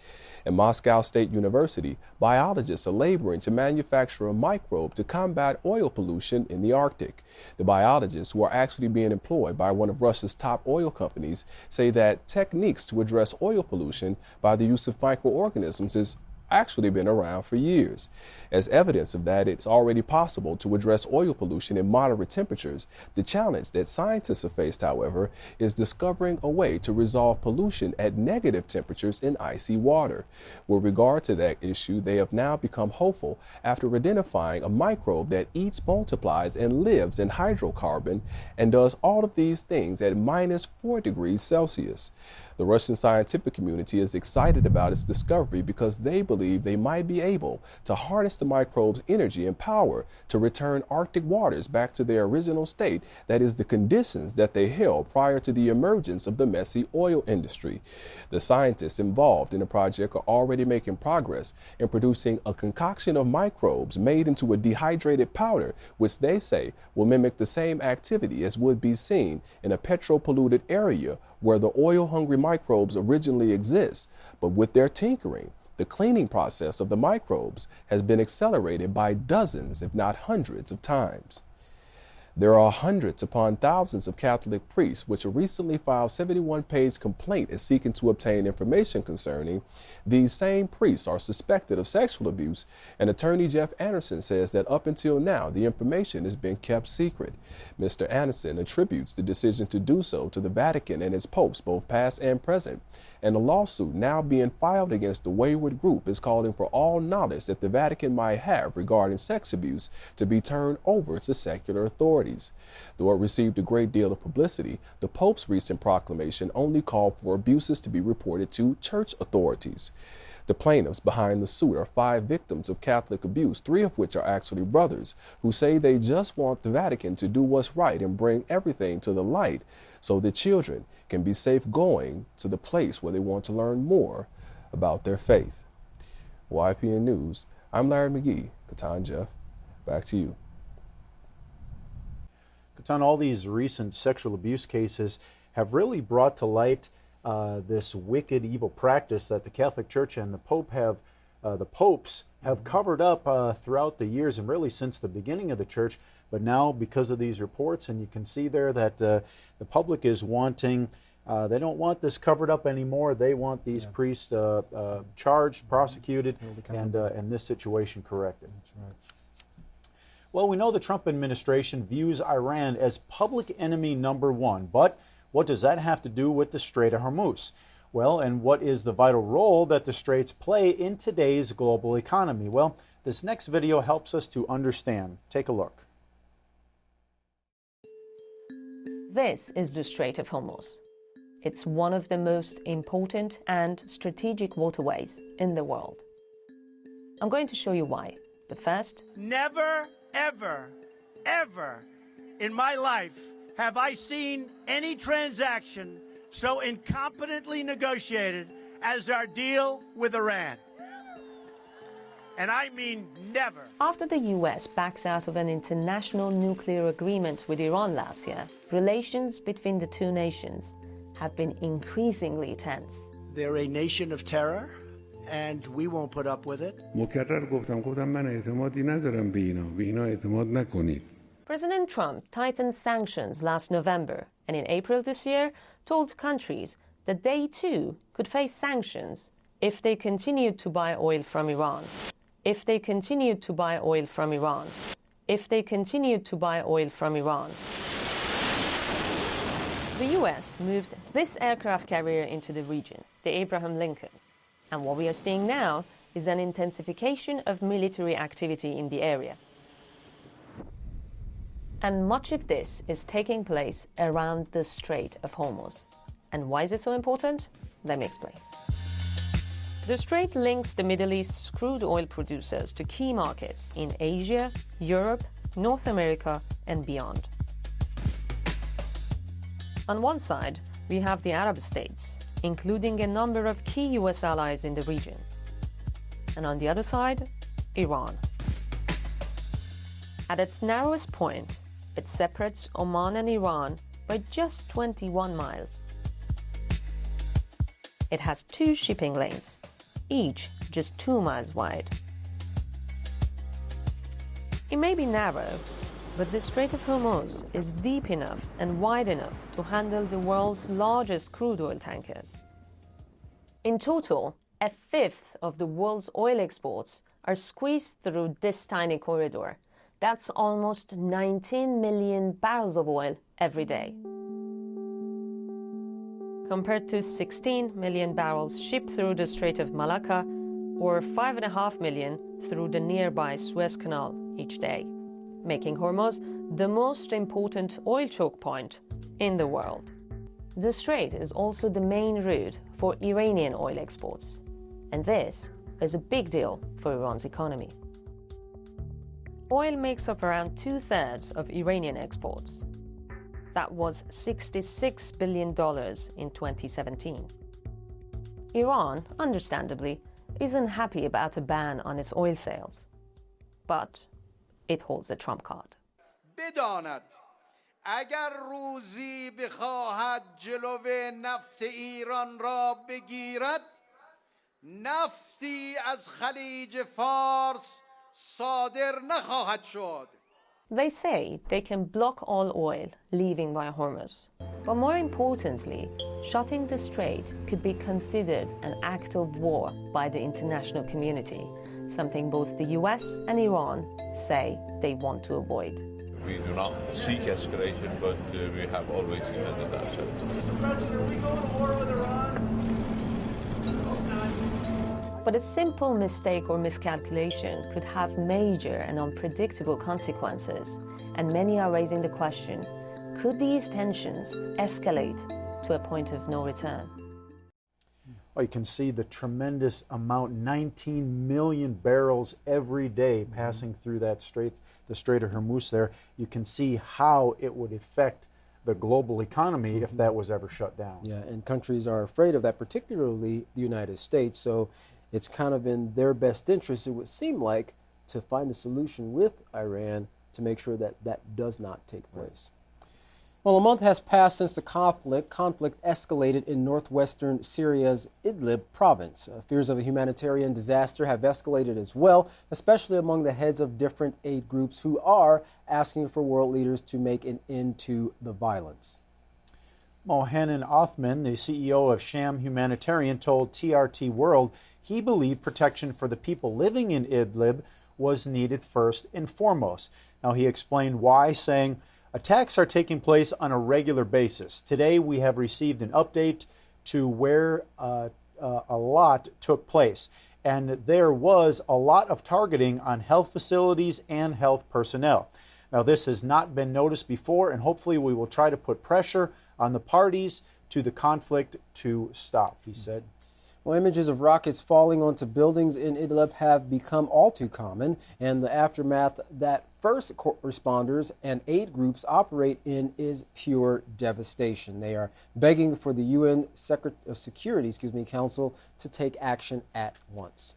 At Moscow State University, biologists are laboring to manufacture a microbe to combat oil pollution in the Arctic. The biologists, who are actually being employed by one of Russia's top oil companies, say that techniques to address oil pollution by the use of microorganisms is actually been around for years. As evidence of that, it's already possible to address oil pollution in moderate temperatures. The challenge that scientists have faced, however, is discovering a way to resolve pollution at negative temperatures in icy water. With regard to that issue, they have now become hopeful after identifying a microbe that eats, multiplies, and lives in hydrocarbon and does all of these things at -4 degrees Celsius. The Russian scientific community is excited about its discovery because they believe they might be able to harness the microbe's energy and power to return Arctic waters back to their original state, that is, the conditions that they held prior to the emergence of the messy oil industry. The scientists involved in the project are already making progress in producing a concoction of microbes made into a dehydrated powder, which they say will mimic the same activity as would be seen in a petrol-polluted area where the oil-hungry microbes originally exist. But with their tinkering, the cleaning process of the microbes has been accelerated by dozens, if not hundreds of times. There are hundreds upon thousands of Catholic priests which recently filed 71-page complaint is seeking to obtain information concerning. These same priests are suspected of sexual abuse, and attorney Jeff Anderson says that up until now the information has been kept secret. Mr. Anderson attributes the decision to do so to the Vatican and its popes, both past and present, And the lawsuit now being filed against the wayward group is calling for all knowledge that the Vatican might have regarding sex abuse to be turned over to secular authorities. Though it received a great deal of publicity, the Pope's recent proclamation only called for abuses to be reported to church authorities. The plaintiffs behind the suit are 5 victims of Catholic abuse, 3 of which are actually brothers, who say they just want the Vatican to do what's right and bring everything to the light so that children can be safe going to the place where they want to learn more about their faith. YPN News, I'm Larry McGee. Katan Jeff, back to you. Katan, all these recent sexual abuse cases have really brought to light this wicked, evil practice that the Catholic Church and the popes have covered up throughout the years and really since the beginning of the Church. But now, because of these reports, and you can see there that the public is wanting, they don't want this covered up anymore. They want these priests charged, prosecuted, and this situation corrected. That's right. Well, we know the Trump administration views Iran as public enemy number 1, but what does that have to do with the Strait of Hormuz? Well, and what is the vital role that the straits play in today's global economy? Well, this next video helps us to understand. Take a look. This is the Strait of Hormuz. It's one of the most important and strategic waterways in the world. I'm going to show you why, but first... Never, ever, ever in my life have I seen any transaction so incompetently negotiated as our deal with Iran. And I mean never. After the U.S. backs out of an international nuclear agreement with Iran last year, relations between the two nations have been increasingly tense. They're a nation of terror, and we won't put up with it. President Trump tightened sanctions last November, and in April this year told countries that they too could face sanctions if they continued to buy oil from Iran. If they continued to buy oil from Iran. If they continued to buy oil from Iran. The U.S. moved this aircraft carrier into the region, the Abraham Lincoln. And what we are seeing now is an intensification of military activity in the area. And much of this is taking place around the Strait of Hormuz. And why is it so important? Let me explain. The strait links the Middle East's crude oil producers to key markets in Asia, Europe, North America, and beyond. On one side, we have the Arab states, including a number of key U.S. allies in the region. And on the other side, Iran. At its narrowest point, it separates Oman and Iran by just 21 miles. It has 2 shipping lanes, each just 2 miles wide. It may be narrow, but the Strait of Hormuz is deep enough and wide enough to handle the world's largest crude oil tankers. In total, 1/5 of the world's oil exports are squeezed through this tiny corridor. That's almost 19 million barrels of oil every day. Compared to 16 million barrels shipped through the Strait of Malacca, or 5.5 million through the nearby Suez Canal each day, making Hormuz the most important oil choke point in the world. The strait is also the main route for Iranian oil exports, and this is a big deal for Iran's economy. Oil makes up around 2/3 of Iranian exports. That was $66 billion in 2017. Iran, understandably, isn't happy about a ban on its oil sales, but it holds a trump card. بداند اگر روزی بخواهد جلو نفت ایران را بگیرد نفتی از خلیج فارس صادر نخواهد شد. They say they can block all oil leaving via Hormuz. But more importantly, shutting the strait could be considered an act of war by the international community, something both the US and Iran say they want to avoid. We do not seek escalation, but we have always defended ourselves. President, are we going to war with Iran? But a simple mistake or miscalculation could have major and unpredictable consequences, and many are raising the question, could these tensions escalate to a point of no return? Well, you can see the tremendous amount, 19 million barrels every day passing through that the Strait of Hormuz there. You can see how it would affect the global economy if that was ever shut down. Yeah, and countries are afraid of that, particularly the United States. So it's kind of in their best interest, it would seem like, to find a solution with Iran to make sure that that does not take place. Well, a month has passed since the conflict escalated in northwestern Syria's Idlib province. Fears of a humanitarian disaster have escalated as well, especially among the heads of different aid groups who are asking for world leaders to make an end to the violence. Mohanan Othman, the CEO of Sham Humanitarian, told TRT World he believed protection for the people living in Idlib was needed first and foremost. Now, he explained why, saying, "Attacks are taking place on a regular basis. Today we have received an update to where a lot took place, and there was a lot of targeting on health facilities and health personnel. Now, this has not been noticed before, and hopefully we will try to put pressure on the parties to the conflict to stop," he said. Well, images of rockets falling onto buildings in Idlib have become all too common, and the aftermath that first responders and aid groups operate in is pure devastation. They are begging for the UN Security Council to take action at once.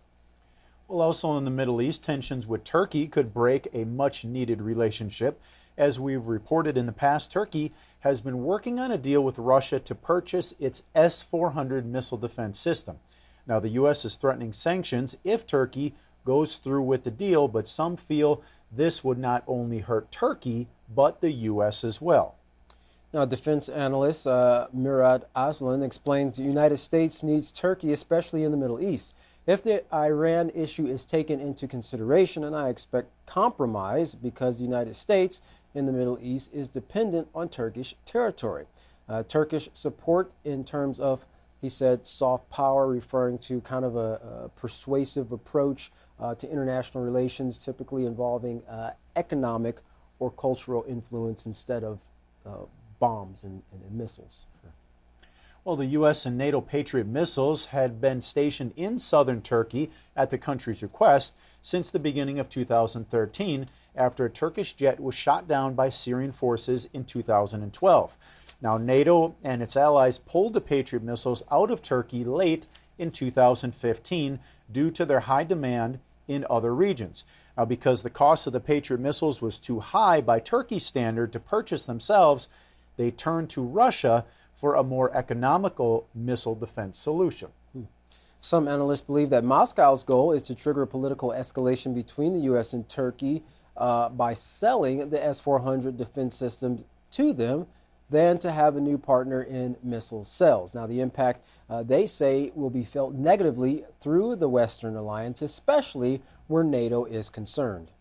Well, also in the Middle East, tensions with Turkey could break a much-needed relationship. As we've reported in the past, Turkey has been working on a deal with Russia to purchase its S-400 missile defense system. Now, the U.S. is threatening sanctions if Turkey goes through with the deal, but some feel this would not only hurt Turkey, but the U.S. as well. Now, defense analyst Murad Aslan explains the United States needs Turkey, especially in the Middle East. If the Iran issue is taken into consideration, and I expect compromise because the United States in the Middle East is dependent on Turkish territory. Turkish support in terms of, he said, soft power, referring to kind of a persuasive approach to international relations, typically involving economic or cultural influence instead of bombs and missiles. Well, the U.S. and NATO Patriot missiles had been stationed in southern Turkey at the country's request since the beginning of 2013 after a Turkish jet was shot down by Syrian forces in 2012. Now, NATO and its allies pulled the Patriot missiles out of Turkey late in 2015 due to their high demand in other regions. Now, because the cost of the Patriot missiles was too high by Turkey's standard to purchase themselves, they turned to Russia for a more economical missile defense solution. Some analysts believe that Moscow's goal is to trigger a political escalation between the U.S. and Turkey by selling the S-400 defense systems to them than to have a new partner in missile sales. Now, the impact, they say, will be felt negatively through the Western alliance, especially where NATO is concerned.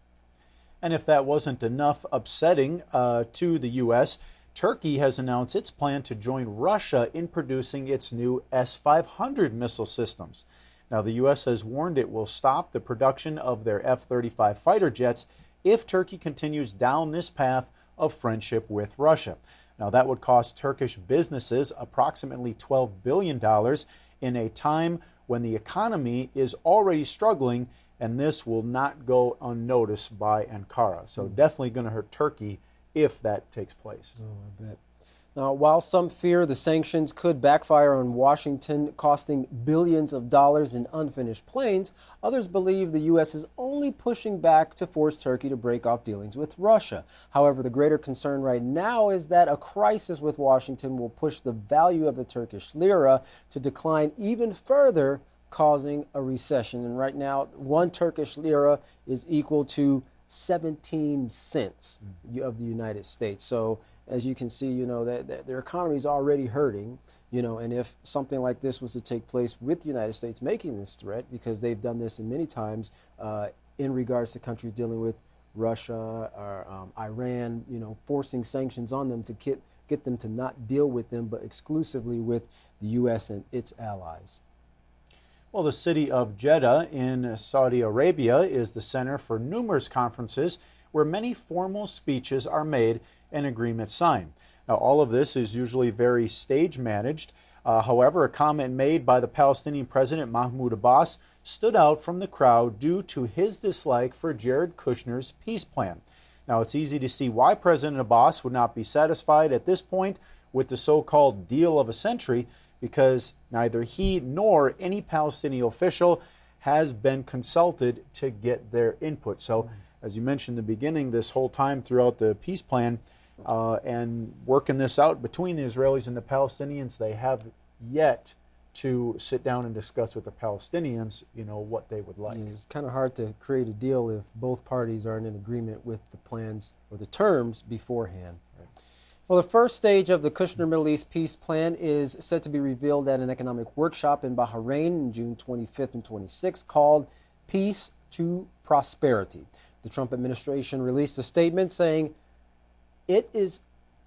And if that wasn't enough upsetting to the U.S., Turkey has announced its plan to join Russia in producing its new S-500 missile systems. Now, the U.S. has warned it will stop the production of their F-35 fighter jets if Turkey continues down this path of friendship with Russia. Now, that would cost Turkish businesses approximately $12 billion in a time when the economy is already struggling, and this will not go unnoticed by Ankara. So definitely going to hurt Turkey if that takes place. Oh, I bet. Now, while some fear the sanctions could backfire on Washington, costing billions of dollars in unfinished planes, others believe the U.S. is only pushing back to force Turkey to break off dealings with Russia. However, the greater concern right now is that a crisis with Washington will push the value of the Turkish lira to decline even further, causing a recession. And right now, one Turkish lira is equal to 17 cents of the United States. So as you can see, that their economy is already hurting, and if something like this was to take place with the United States making this threat, because they've done this in many times in regards to countries dealing with Russia or Iran, forcing sanctions on them to get them to not deal with them, but exclusively with the U.S. and its allies. Well, the city of Jeddah in Saudi Arabia is the center for numerous conferences where many formal speeches are made and agreements signed. Now, all of this is usually very stage managed. However, a comment made by the Palestinian President Mahmoud Abbas stood out from the crowd due to his dislike for Jared Kushner's peace plan. Now, it's easy to see why President Abbas would not be satisfied at this point with the so-called deal of a century, because neither he nor any Palestinian official has been consulted to get their input. So, as you mentioned in the beginning, this whole time throughout the peace plan and working this out between the Israelis and the Palestinians, they have yet to sit down and discuss with the Palestinians, what they would like. Yeah, it's kind of hard to create a deal if both parties aren't in agreement with the plans or the terms beforehand. Right. Well, the first stage of the Kushner Middle East peace plan is set to be revealed at an economic workshop in Bahrain on June 25th and 26th called Peace to Prosperity. The Trump administration released a statement saying it is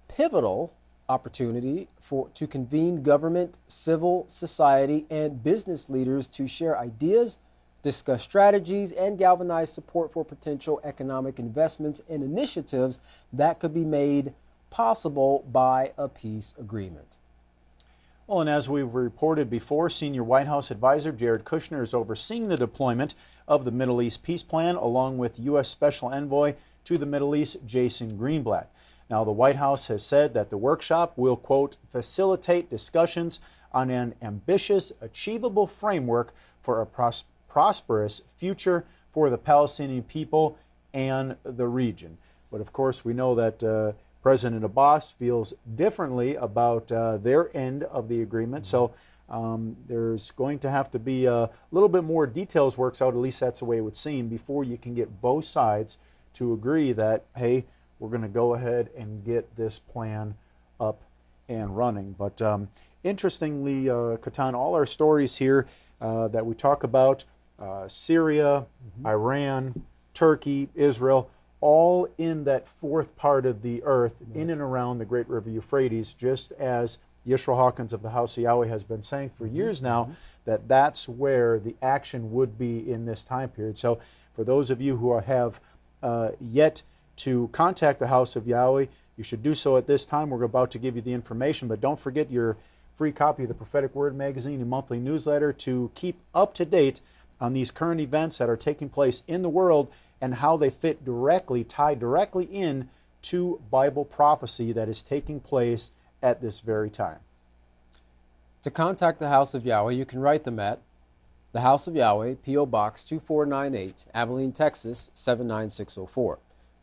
pivotal opportunity to convene government, civil society, and business leaders to share ideas, discuss strategies, and galvanize support for potential economic investments and initiatives that could be made possible by a peace agreement. Well, and as we've reported before, senior White House advisor Jared Kushner is overseeing the deployment of the Middle East peace plan, along with U.S. Special Envoy to the Middle East, Jason Greenblatt. Now, the White House has said that the workshop will, quote, facilitate discussions on an ambitious, achievable framework for a prosperous future for the Palestinian people and the region. But, of course, we know that President Abbas feels differently about their end of the agreement. So there's going to have to be a little bit more details works out, at least that's the way it would seem, before you can get both sides to agree that, hey, we're going to go ahead and get this plan up and running. But interestingly, Katan, all our stories here that we talk about, Syria, Iran, Turkey, Israel, all in that fourth part of the earth, in and around the Great River Euphrates, just as Yisrayl Hawkins of the House of Yahweh has been saying for years now, that that's where the action would be in this time period. So for those of you who have yet to contact the House of Yahweh, you should do so at this time. We're about to give you the information, but don't forget your free copy of the Prophetic Word magazine and monthly newsletter to keep up to date on these current events that are taking place in the world and how they fit directly, tied directly in to Bible prophecy that is taking place at this very time. To contact the House of Yahweh, you can write them at the House of Yahweh, P.O. Box 2498, Abilene, Texas 79604.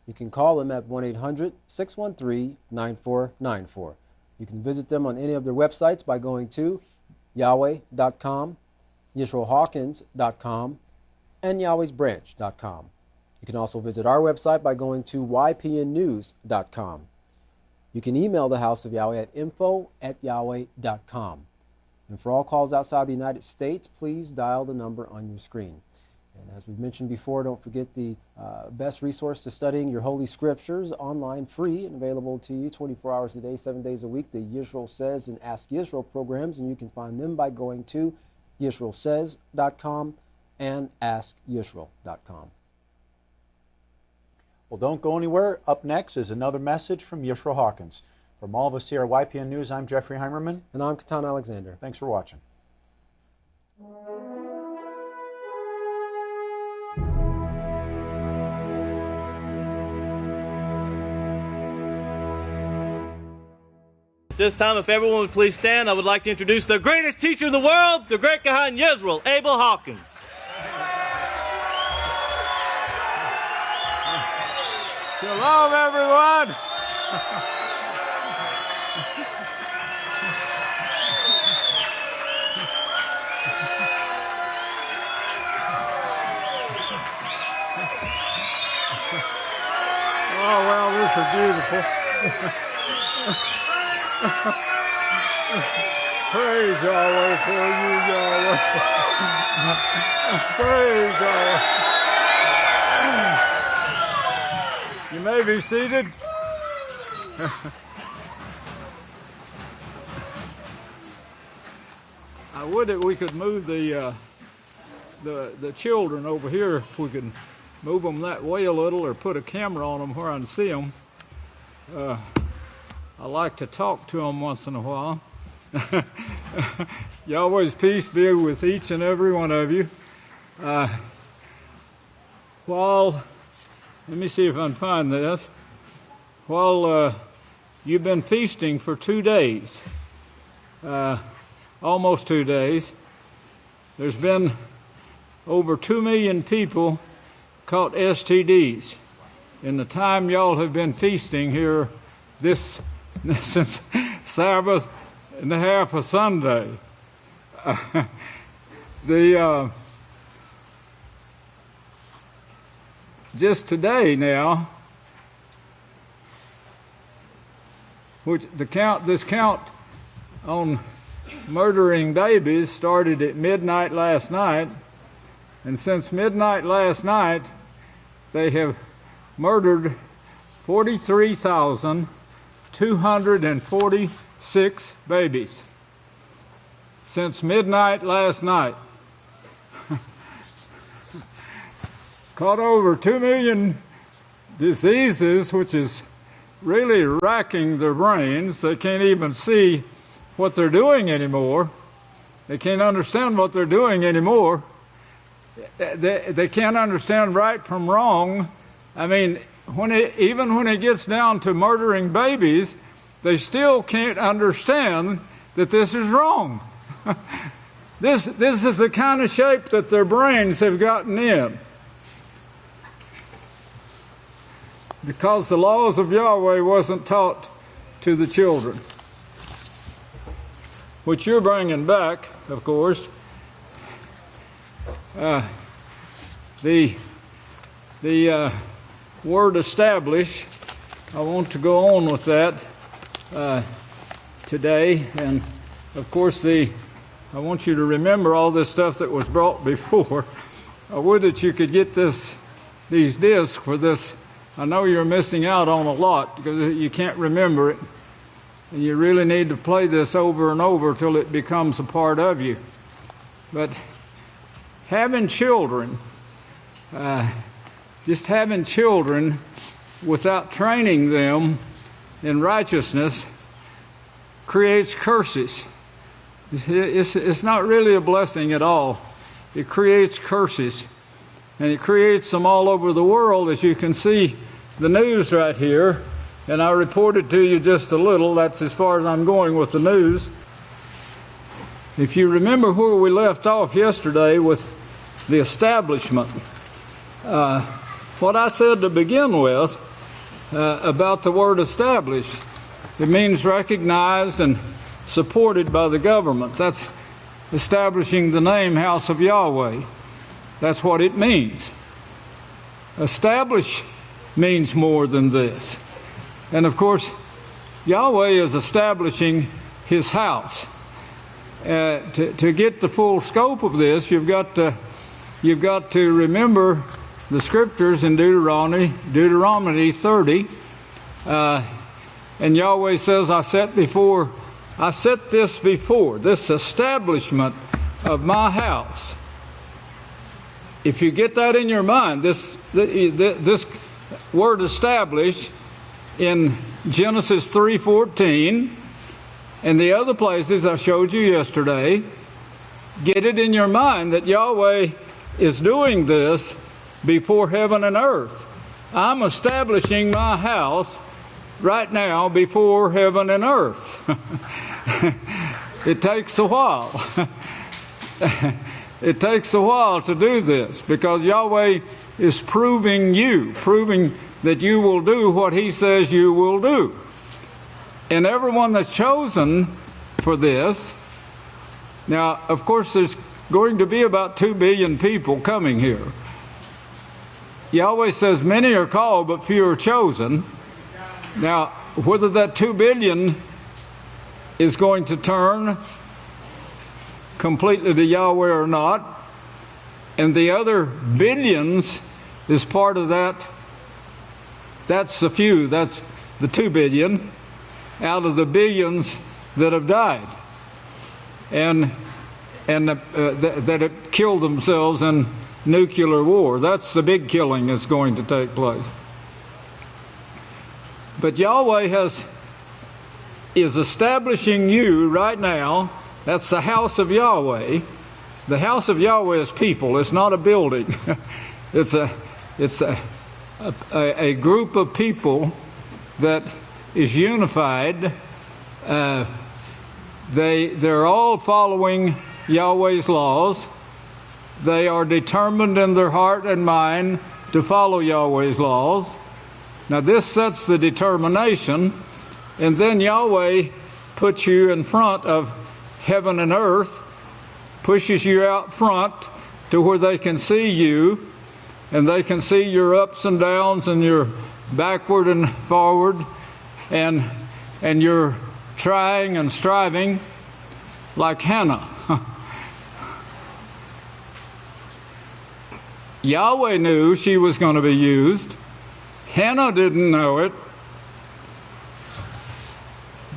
You can call them at 1-800-613-9494. You can visit them on any of their websites by going to yahweh.com, yisraelhawkins.com, and yahwehsbranch.com. You can also visit our website by going to ypnnews.com. You can email the House of Yahweh at info@yahweh.com. And for all calls outside the United States, please dial the number on your screen. And as we've mentioned before, don't forget the best resource to studying your Holy Scriptures, online, free, and available to you 24 hours a day, 7 days a week, the Yisrael Says and Ask Yisrael programs, and you can find them by going to yisraelsays.com and askyisrael.com. Well, don't go anywhere. Up next is another message from Yisrayl Hawkins. From all of us here at YPN News, I'm Jeffrey Heimerman. And I'm Katan Alexander. Thanks for watching. This time, if everyone would please stand, I would like to introduce the greatest teacher in the world, the great Kahan Yisrayl, Abel Hawkins. Shalom, everyone. Oh, well, this is beautiful. Praise Yahweh for you, Yahweh. Praise Yahweh. You may be seated. I would that we could move the the children over here, if we can move them that way a little or put a camera on them where I can see them. I like to talk to them once in a while. Yahweh's peace be with each and every one of you. Let me see if I can find this. While you've been feasting for 2 days, almost 2 days, there's been over 2 million people caught STDs in the time y'all have been feasting here since Sabbath and a half of Sunday. Just today now, this count on murdering babies started at midnight last night, and since midnight last night, they have murdered 43,246 babies. Since midnight last night. Caught over 2 million diseases, which is really racking their brains. They can't even see what they're doing anymore. They can't understand what they're doing anymore. They can't understand right from wrong. I mean, even when it gets down to murdering babies, they still can't understand that this is wrong. This is the kind of shape that their brains have gotten in. Because the laws of Yahweh wasn't taught to the children. Which you're bringing back, of course. The word establish, I want to go on with that today. And, of course, I want you to remember all this stuff that was brought before. I would that you could get these discs for this. I know you're missing out on a lot because you can't remember it. And you really need to play this over and over till it becomes a part of you. But having children, just having children without training them in righteousness creates curses. It's not really a blessing at all. It creates curses. And it creates them all over the world, as you can see the news right here. And I reported to you just a little. That's as far as I'm going with the news. If you remember where we left off yesterday with the establishment, what I said to begin with about the word established, it means recognized and supported by the government. That's establishing the name House of Yahweh. That's what it means. Establish means more than this. And of course, Yahweh is establishing His house. To get the full scope of this, you've got to remember the scriptures in Deuteronomy 30. And Yahweh says, I set this before, this establishment of my house. If you get that in your mind, this word establish in Genesis 3:14 and the other places I showed you yesterday, get it in your mind that Yahweh is doing this before heaven and earth. I'm establishing my house right now before heaven and earth. It takes a while. It takes a while to do this because Yahweh is proving that you will do what He says you will do. And everyone that's chosen for this, now, of course, there's going to be about 2 billion people coming here. Yahweh says many are called, but few are chosen. Now, whether that 2 billion is going to turn completely to Yahweh or not, and the other billions is part of that. That's the few. That's the 2 billion out of the billions that have died. And and that it killed themselves in nuclear war. That's the big killing that's going to take place. But Yahweh is establishing you right now. That's the house of Yahweh. The house of Yahweh is people. It's not a building. It's a group of people that is unified. They're all following Yahweh's laws. They are determined in their heart and mind to follow Yahweh's laws. Now this sets the determination, and then Yahweh puts you in front of heaven and earth, pushes you out front to where they can see you, and they can see your ups and downs and your backward and forward, and you're trying and striving like Hannah. Yahweh knew she was going to be used. Hannah didn't know it.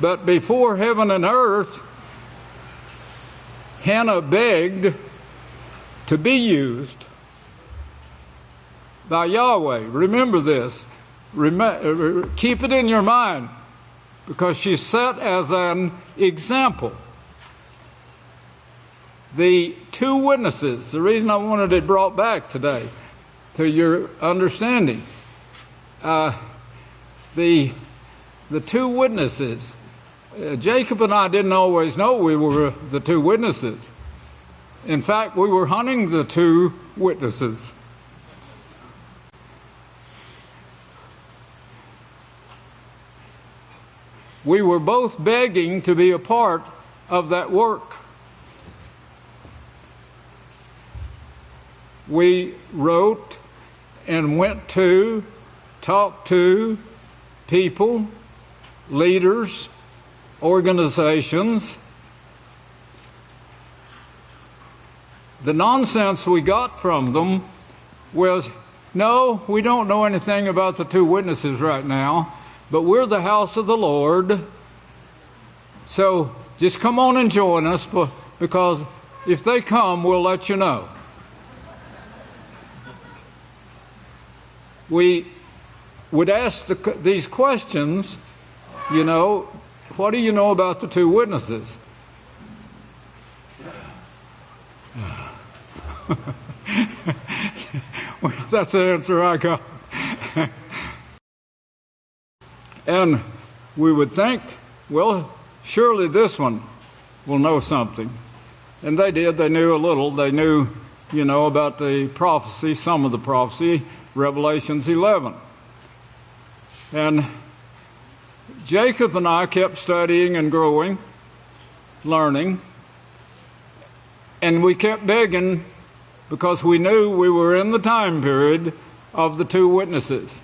But before heaven and earth, Hannah begged to be used by Yahweh. Remember this. Keep it in your mind, because she's set as an example. The two witnesses, the reason I wanted it brought back today to your understanding, the two witnesses, Jacob and I didn't always know we were the two witnesses. In fact, we were hunting the two witnesses. We were both begging to be a part of that work. We wrote and went to, talked to people, leaders, organizations. The nonsense we got from them was, no, we don't know anything about the two witnesses right now, but we're the house of the Lord. So just come on and join us, because if they come, we'll let you know. We would ask these questions, what do you know about the two witnesses? Well, that's the answer I got. And we would think, well, surely this one will know something. And they did. They knew a little. They knew, about the prophecy, some of the prophecy, Revelations 11. And Jacob and I kept studying and growing, learning, and we kept begging, because we knew we were in the time period of the two witnesses.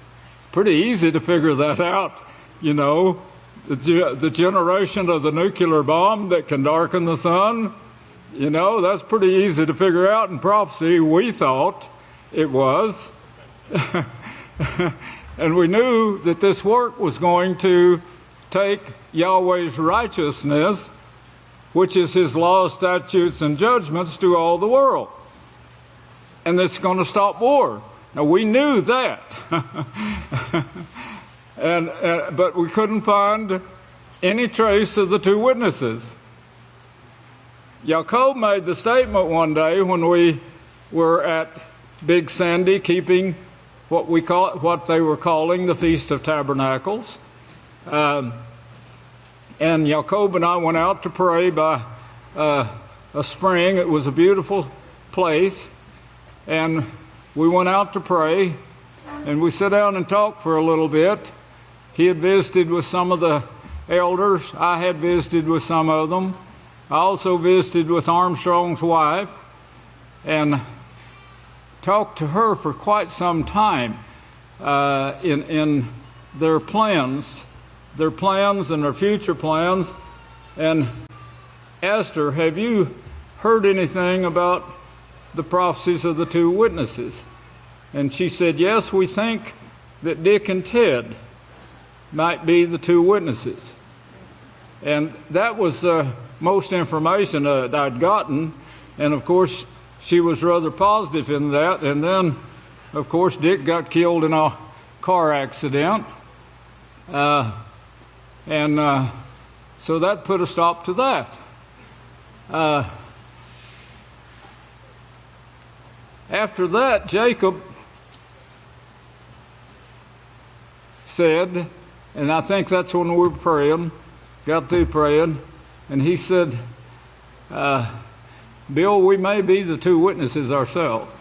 Pretty easy to figure that out, the generation of the nuclear bomb that can darken the sun, that's pretty easy to figure out in prophecy. We thought it was. And we knew that this work was going to take Yahweh's righteousness, which is His laws, statutes, and judgments, to all the world. And it's going to stop war. Now, we knew that. But we couldn't find any trace of the two witnesses. Jacob made the statement one day when we were at Big Sandy keeping what they were calling the Feast of Tabernacles. And Jacob and I went out to pray by a spring. It was a beautiful place. And we went out to pray, and we sat down and talked for a little bit. He had visited with some of the elders. I had visited with some of them. I also visited with Armstrong's wife and talked to her for quite some time in their plans and their future plans, and asked her, have you heard anything about the prophecies of the two witnesses? And she said, yes, we think that Dick and Ted might be the two witnesses. And that was most information that I'd gotten. And of course, she was rather positive in that. And then, of course, Dick got killed in a car accident. So that put a stop to that. After that, Jacob said, and I think that's when we were praying, got through praying, and he said, Bill, we may be the two witnesses ourselves.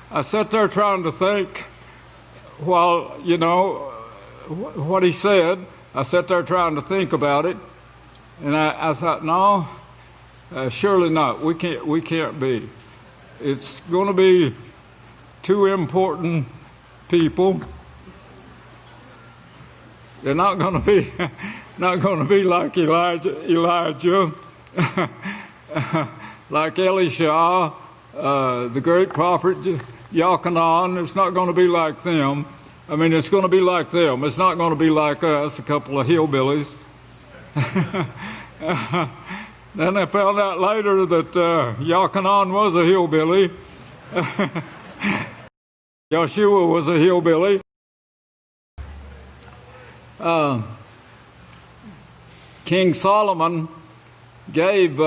I sat there trying to think while, what he said. I sat there trying to think about it, and I thought, no, surely not. We can't be. It's going to be two important people. They're not going to be like Elijah, like Elisha, the great prophet Yochanan. It's not going to be like them. I mean, it's going to be like them. It's not going to be like us, a couple of hillbillies. Then I found out later that Yochanan was a hillbilly. Joshua was a hillbilly. King Solomon gave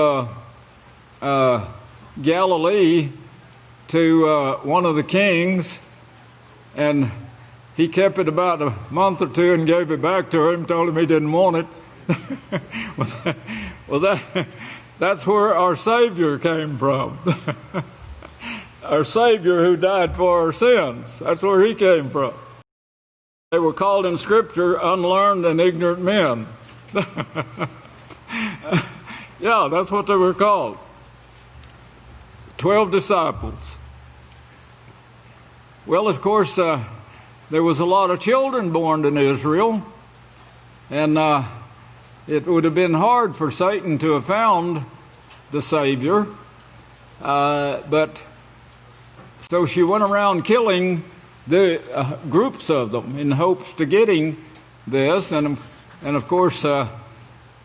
Galilee to one of the kings, and he kept it about a month or two and gave it back to him, told him he didn't want it. Well, that's where our Savior came from. Our Savior who died for our sins. That's where he came from. They were called in Scripture unlearned and ignorant men. Yeah, that's what they were called. 12 disciples. Well, of course, there was a lot of children born in Israel, and it would have been hard for Satan to have found the Savior. But so she went around killing the groups of them in hopes to getting this. And of course,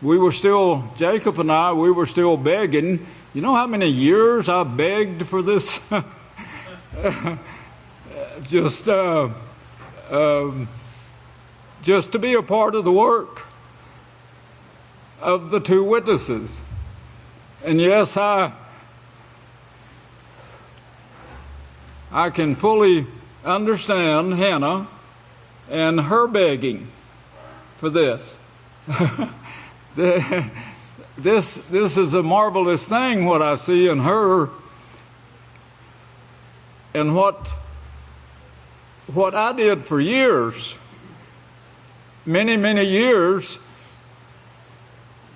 we were still, Jacob and I, we were still begging. You know how many years I begged for this? Just to be a part of the work of the two witnesses. And yes, I can fully understand Hannah and her begging for this. This is a marvelous thing, what I see in her, and what I did for years, many, many years,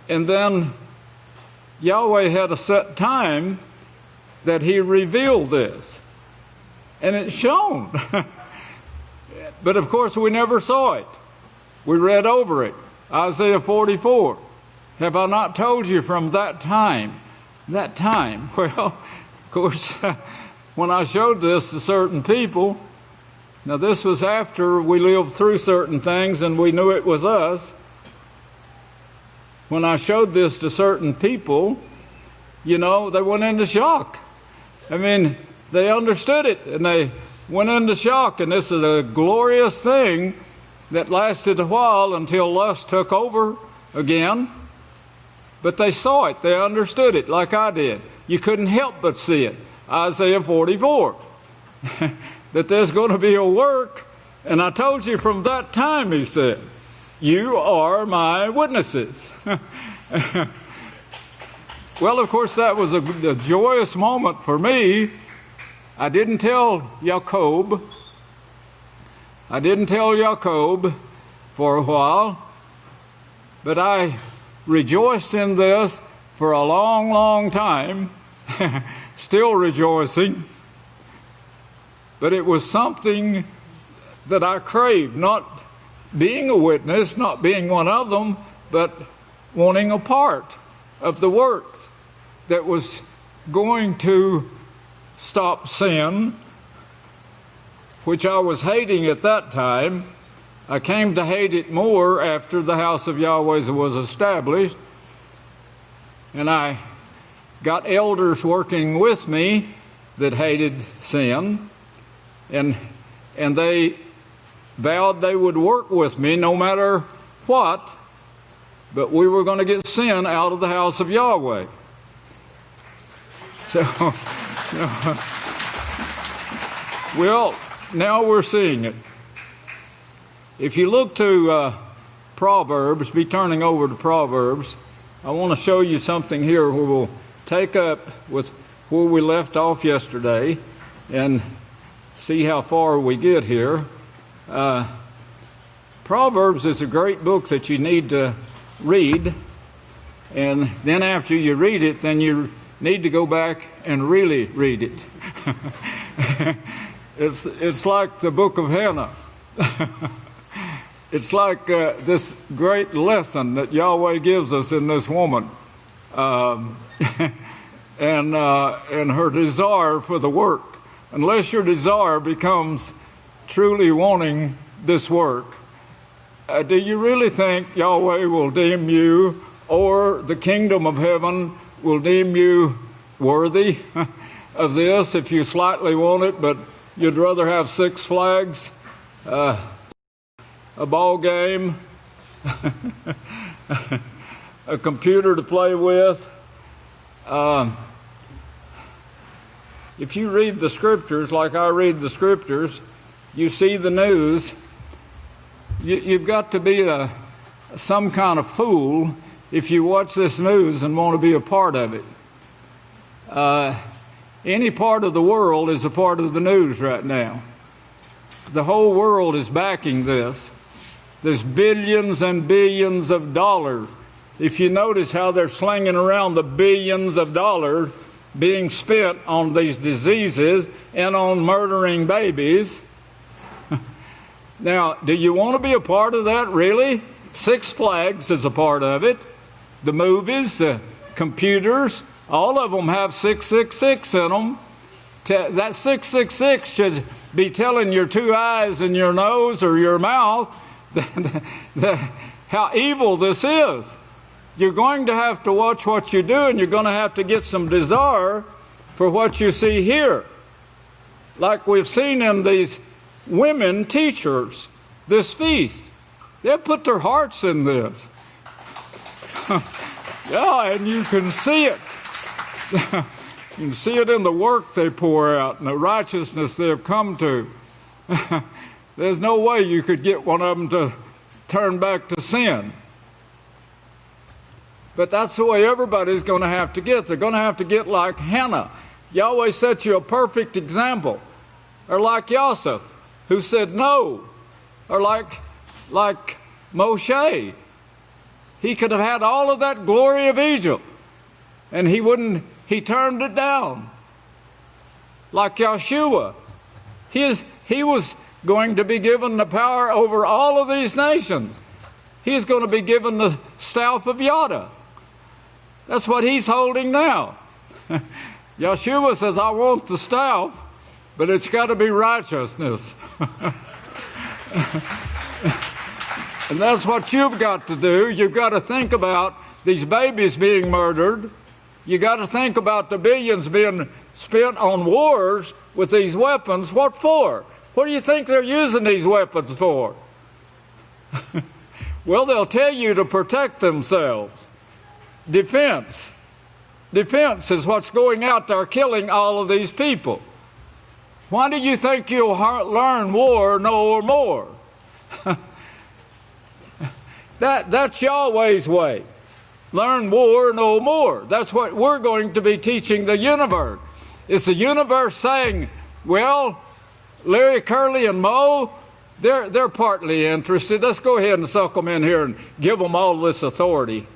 and then Yahweh had a set time that He revealed this, and it's shown. But of course, we never saw it. We read over it. Isaiah 44. Have I not told you from that time? That time. Well, of course, when I showed this to certain people, now this was after we lived through certain things and we knew it was us. When I showed this to certain people, they went into shock. I mean, they understood it and they went into shock. And this is a glorious thing that lasted a while until lust took over again. But they saw it. They understood it like I did. You couldn't help but see it. Isaiah 44. That there's going to be a work. And I told you from that time, he said, you are my witnesses. Well, of course, that was a joyous moment for me. I didn't tell Jacob. For a while. But I rejoiced in this for a long, long time. Still rejoicing. But it was something that I craved, not being a witness, not being one of them, but wanting a part of the work that was going to stop sin, which I was hating at that time, I came to hate it more after the House of Yahweh was established, and I got elders working with me that hated sin, and they vowed they would work with me no matter what, but we were going to get sin out of the House of Yahweh. So, well, now we're seeing it. If you look to Proverbs, be turning over to Proverbs, I want to show you something here where we'll take up with where we left off yesterday and see how far we get here. Proverbs is a great book that you need to read, and then after you read it, then you need to go back and really read it. It's like the book of Hannah. It's like this great lesson that Yahweh gives us in this woman, and her desire for the work. Unless your desire becomes truly wanting this work, do you really think Yahweh will deem you, or the kingdom of heaven will deem you worthy of this if you slightly want it, but you'd rather have Six Flags, a ball game, a computer to play with? If you read the scriptures like I read the scriptures, you see the news, you've got to be some kind of fool if you watch this news and want to be a part of it. Any part of the world is a part of the news right now. The whole world is backing this. There's billions and billions of dollars. If you notice how they're slinging around the billions of dollars being spent on these diseases and on murdering babies. Now, do you want to be a part of that, really? Six Flags is a part of it. The movies, the computers, all of them have 666 in them. That 666 should be telling your two eyes and your nose or your mouth how evil this is. You're going to have to watch what you do, and you're going to have to get some desire for what you see here. Like we've seen in these women teachers, this feast. They put their hearts in this. Yeah, and you can see it. You can see it in the work they pour out and the righteousness they've come to. There's no way you could get one of them to turn back to sin. But that's the way everybody's going to have to get. They're going to have to get like Hannah. Yahweh set you a perfect example. Or like Yosef, who said no. Or like Moshe. He could have had all of that glory of Egypt, and he turned it down. Like Yeshua. He was going to be given the power over all of these nations. He's going to be given the staff of Yada. That's what he's holding now. Yeshua says, I want the staff, but it's got to be righteousness. And that's what you've got to do. You've got to think about these babies being murdered. You've got to think about the billions being spent on wars with these weapons. What for? What do you think they're using these weapons for? Well, they'll tell you to protect themselves. Defense. Defense is what's going out there killing all of these people. Why do you think you'll learn war no more? That's Yahweh's way. Learn war no more. That's what we're going to be teaching the universe. It's the universe saying, well, Larry, Curly, and Mo, they're partly interested. Let's go ahead and suck them in here and give them all this authority.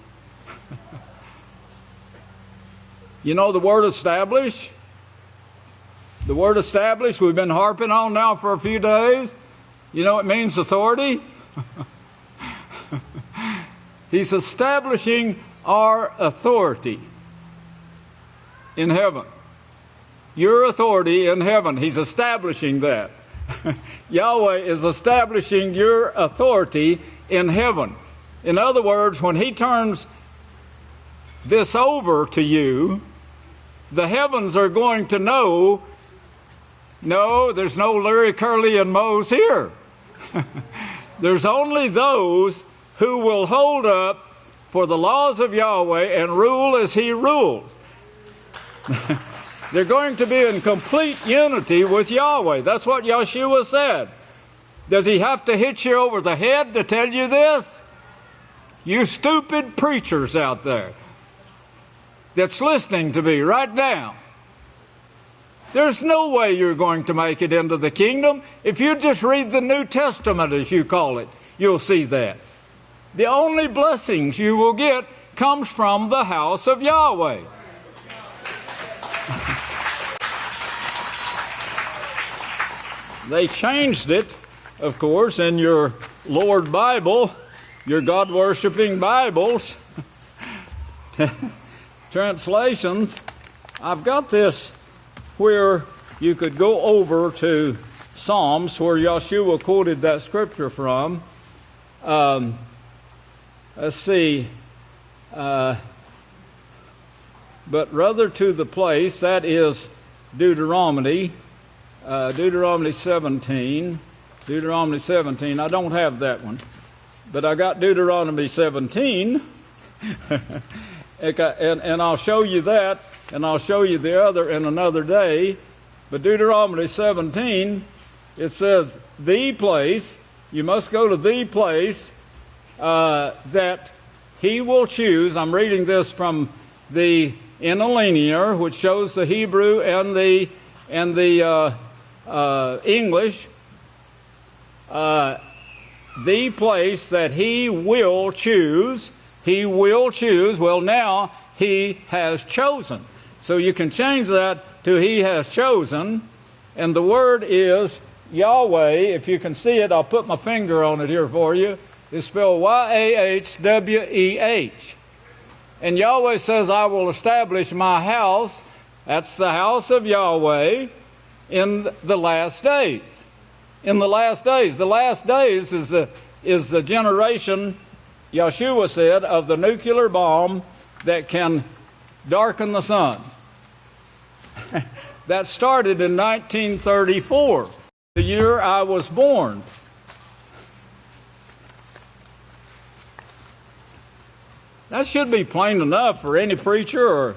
You know the word establish? The word establish we've been harping on now for a few days. You know it means authority? He's establishing our authority in heaven. Your authority in heaven. He's establishing that. Yahweh is establishing your authority in heaven. In other words, when he turns this over to you, the heavens are going to know, no, there's no Larry, Curly, and Mose here. There's only those who will hold up for the laws of Yahweh and rule as he rules. They're going to be in complete unity with Yahweh. That's what Yeshua said. Does he have to hit you over the head to tell you this? You stupid preachers out there that's listening to me right now. There's no way you're going to make it into the kingdom. If you just read the New Testament, as you call it, you'll see that. The only blessings you will get comes from the house of Yahweh. They changed it, of course, in your Lord Bible, your God-worshiping Bibles, translations. I've got this where you could go over to Psalms, where Yeshua quoted that scripture from. Let's see. But rather to the place, that is Deuteronomy 17. Deuteronomy 17. I don't have that one, but I got Deuteronomy 17. And I'll show you that, and I'll show you the other in another day. But Deuteronomy 17, it says, the place, you must go to the place that he will choose. I'm reading this from the interlinear, which shows the Hebrew and the English. The place that he will choose. He will choose. Well, now he has chosen. So you can change that to he has chosen. And the word is Yahweh. If you can see it, I'll put my finger on it here for you. It's spelled Y-A-H-W-E-H. And Yahweh says, I will establish my house. That's the house of Yahweh in the last days. In the last days. The last days is the generation, Yeshua said, of the nuclear bomb that can darken the sun. That started in 1934, the year I was born. That should be plain enough for any preacher or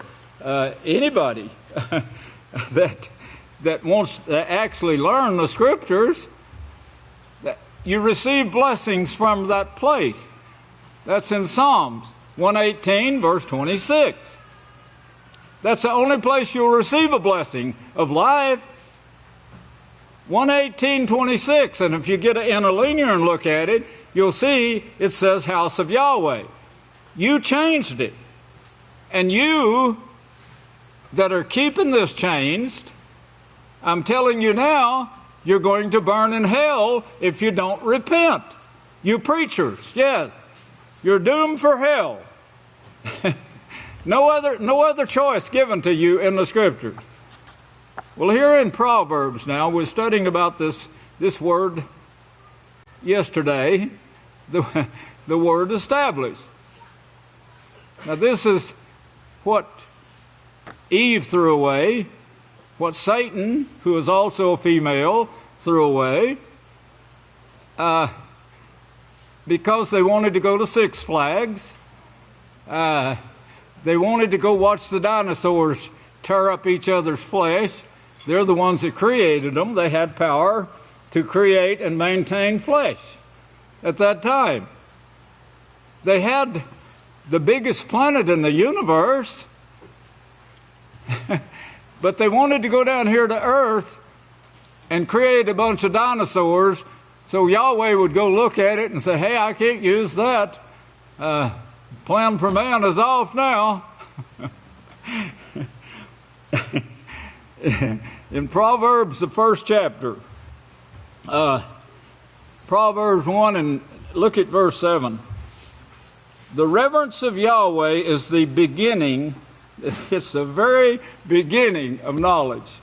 anybody that wants to actually learn the Scriptures. That you receive blessings from that place. That's in Psalms 118, verse 26. That's the only place you'll receive a blessing of life. 118:26. And if you get an interlinear and look at it, you'll see it says House of Yahweh. You changed it. And you that are keeping this changed, I'm telling you now, you're going to burn in hell if you don't repent. You preachers, yes. You're doomed for hell. No other choice given to you in the Scriptures. Well, here in Proverbs now, we're studying about this word yesterday, the word established. Now this is what Eve threw away, what Satan, who is also a female, threw away, because they wanted to go to Six Flags. They wanted to go watch the dinosaurs tear up each other's flesh. They're the ones that created them. They had power to create and maintain flesh at that time. They had the biggest planet in the universe, but they wanted to go down here to Earth and create a bunch of dinosaurs so Yahweh would go look at it and say, hey, I can't use that. Plan for man is off now. In Proverbs, the first chapter, Proverbs 1, and look at verse 7. The reverence of Yahweh is the beginning, it's the very beginning of knowledge.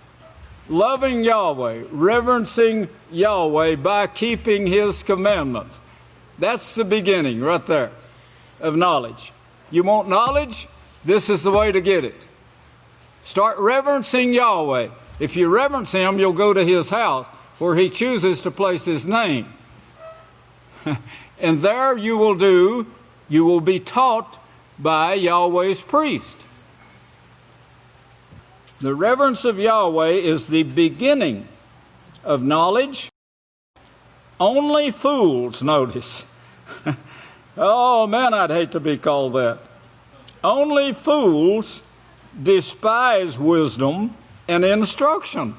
loving Yahweh, reverencing Yahweh by keeping His commandments. That's the beginning right there of knowledge. You want knowledge? This is the way to get it. Start reverencing Yahweh. If you reverence Him, you'll go to His house where He chooses to place His name. And there you will be taught by Yahweh's priest. The reverence of Yahweh is the beginning of knowledge. Only fools, notice. Oh man, I'd hate to be called that. Only fools despise wisdom and instruction.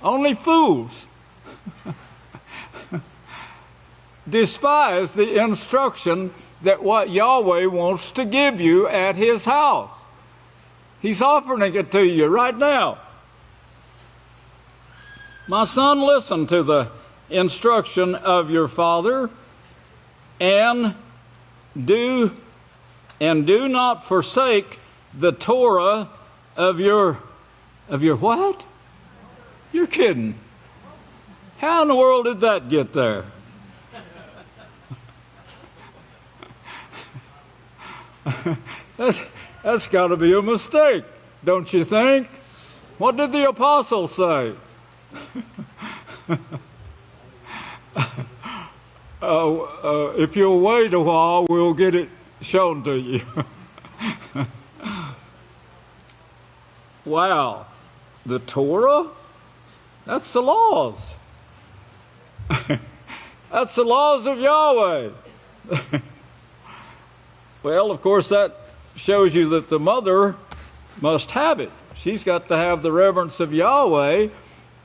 Only fools despise the instruction that what Yahweh wants to give you at His house. He's offering it to you right now. My son, listen to the instruction of your father, and do not forsake the Torah of your what? You're kidding. How in the world did that get there? That's got to be a mistake, don't you think? What did the apostle say? If you'll wait a while, we'll get it shown to you. Wow. The Torah? That's the laws. That's the laws of Yahweh. Well, of course, that shows you that the mother must have it. She's got to have the reverence of Yahweh,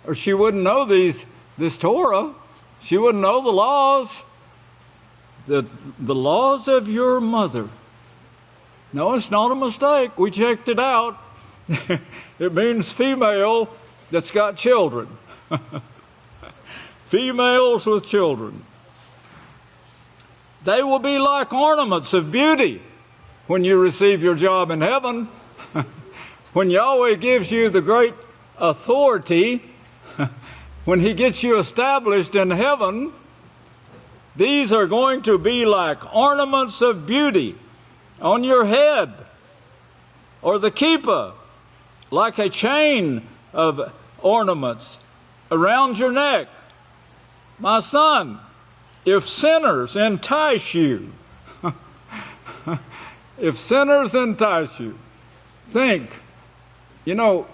or she wouldn't know this Torah. She wouldn't know the laws. The laws of your mother. No, it's not a mistake. We checked it out. It means female that's got children. Females with children. They will be like ornaments of beauty when you receive your job in heaven. When Yahweh gives you the great authority, when He gets you established in heaven, these are going to be like ornaments of beauty on your head, or the kippah, like a chain of ornaments around your neck. My son, if sinners entice you, if sinners entice you, think,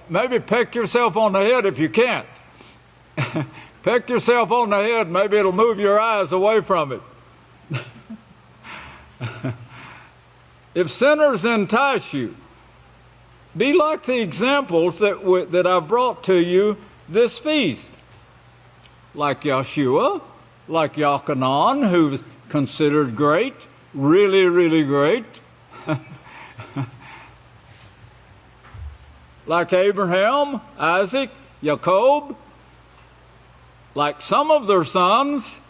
maybe peck yourself on the head if you can't. Peck yourself on the head, maybe it'll move your eyes away from it. If sinners entice you, be like the examples that I've brought to you this feast. Like Yeshua, like Yochanan, who's considered great, really, really great. Like Abraham, Isaac, Jacob, like some of their sons,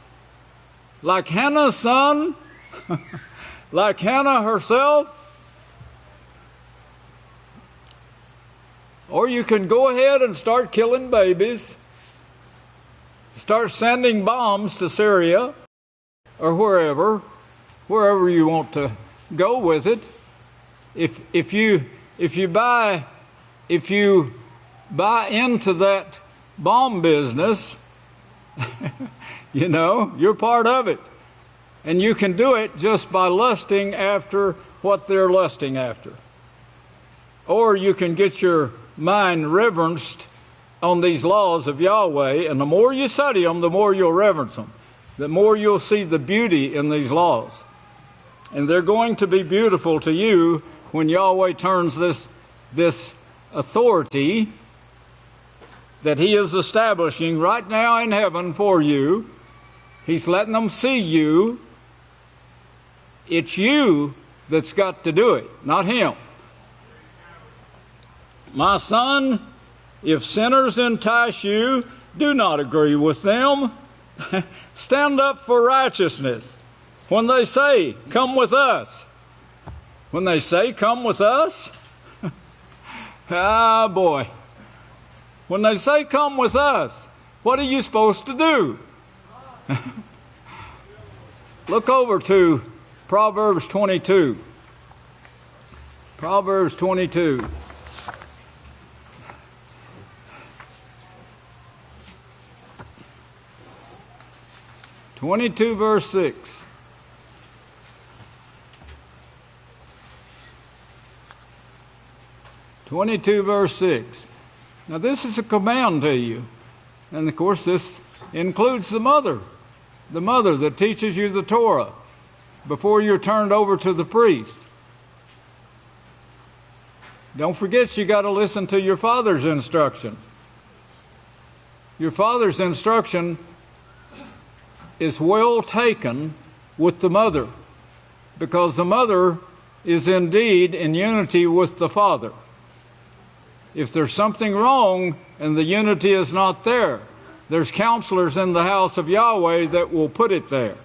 like Hannah's son, like Hannah herself. Or you can go ahead and start killing babies, start sending bombs to Syria, or wherever you want to go with it. If you buy into that bomb business, you're part of it. And you can do it just by lusting after what they're lusting after. Or you can get your mind reverenced on these laws of Yahweh, and the more you study them, the more you'll reverence them. The more you'll see the beauty in these laws. And they're going to be beautiful to you when Yahweh turns this authority that He is establishing right now in heaven for you. He's letting them see you. It's you that's got to do it, not Him. My son, if sinners entice you, do not agree with them. Stand up for righteousness. When they say, come with us. When they say, come with us, ah, boy. When they say, come with us, what are you supposed to do? Look over to Proverbs 22. Proverbs 22. Verse 6. Verse 6. Now this is a command to you. And of course this includes the mother that teaches you the Torah before you're turned over to the priest. Don't forget you got to listen to your father's instruction. Your father's instruction is well taken with the mother, because the mother is indeed in unity with the father. If there's something wrong and the unity is not there, there's counselors in the house of Yahweh that will put it there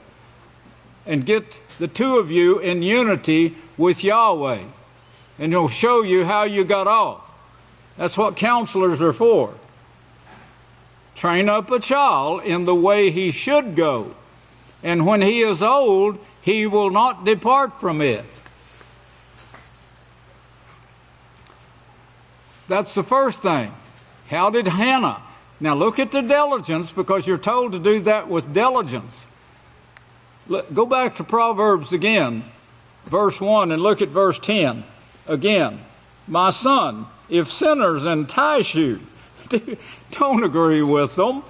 and get the two of you in unity with Yahweh, and he'll show you how you got off. That's what counselors are for. Train up a child in the way he should go, and when he is old, he will not depart from it. That's the first thing. How did Hannah? Now look at the diligence, because you're told to do that with diligence. Go back to Proverbs again, verse 1, and look at verse 10 again. My son, if sinners entice you, don't agree with them.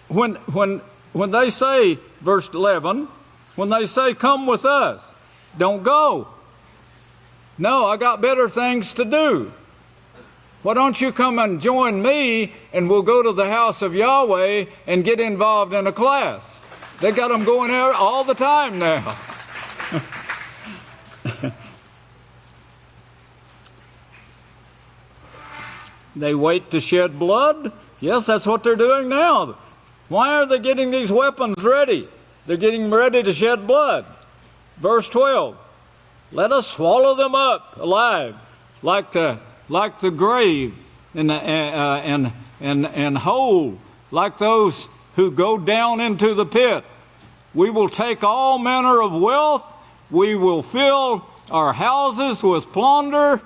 When they say, verse 11, when they say, come with us, don't go. No, I got better things to do. Why don't you come and join me, and we'll go to the house of Yahweh and get involved in a class? They got them going there all the time now. They wait to shed blood? Yes, that's what they're doing now. Why are they getting these weapons ready? They're getting ready to shed blood. Verse 12, let us swallow them up alive, like the grave, and whole, like those who go down into the pit. We will take all manner of wealth. We will fill our houses with plunder.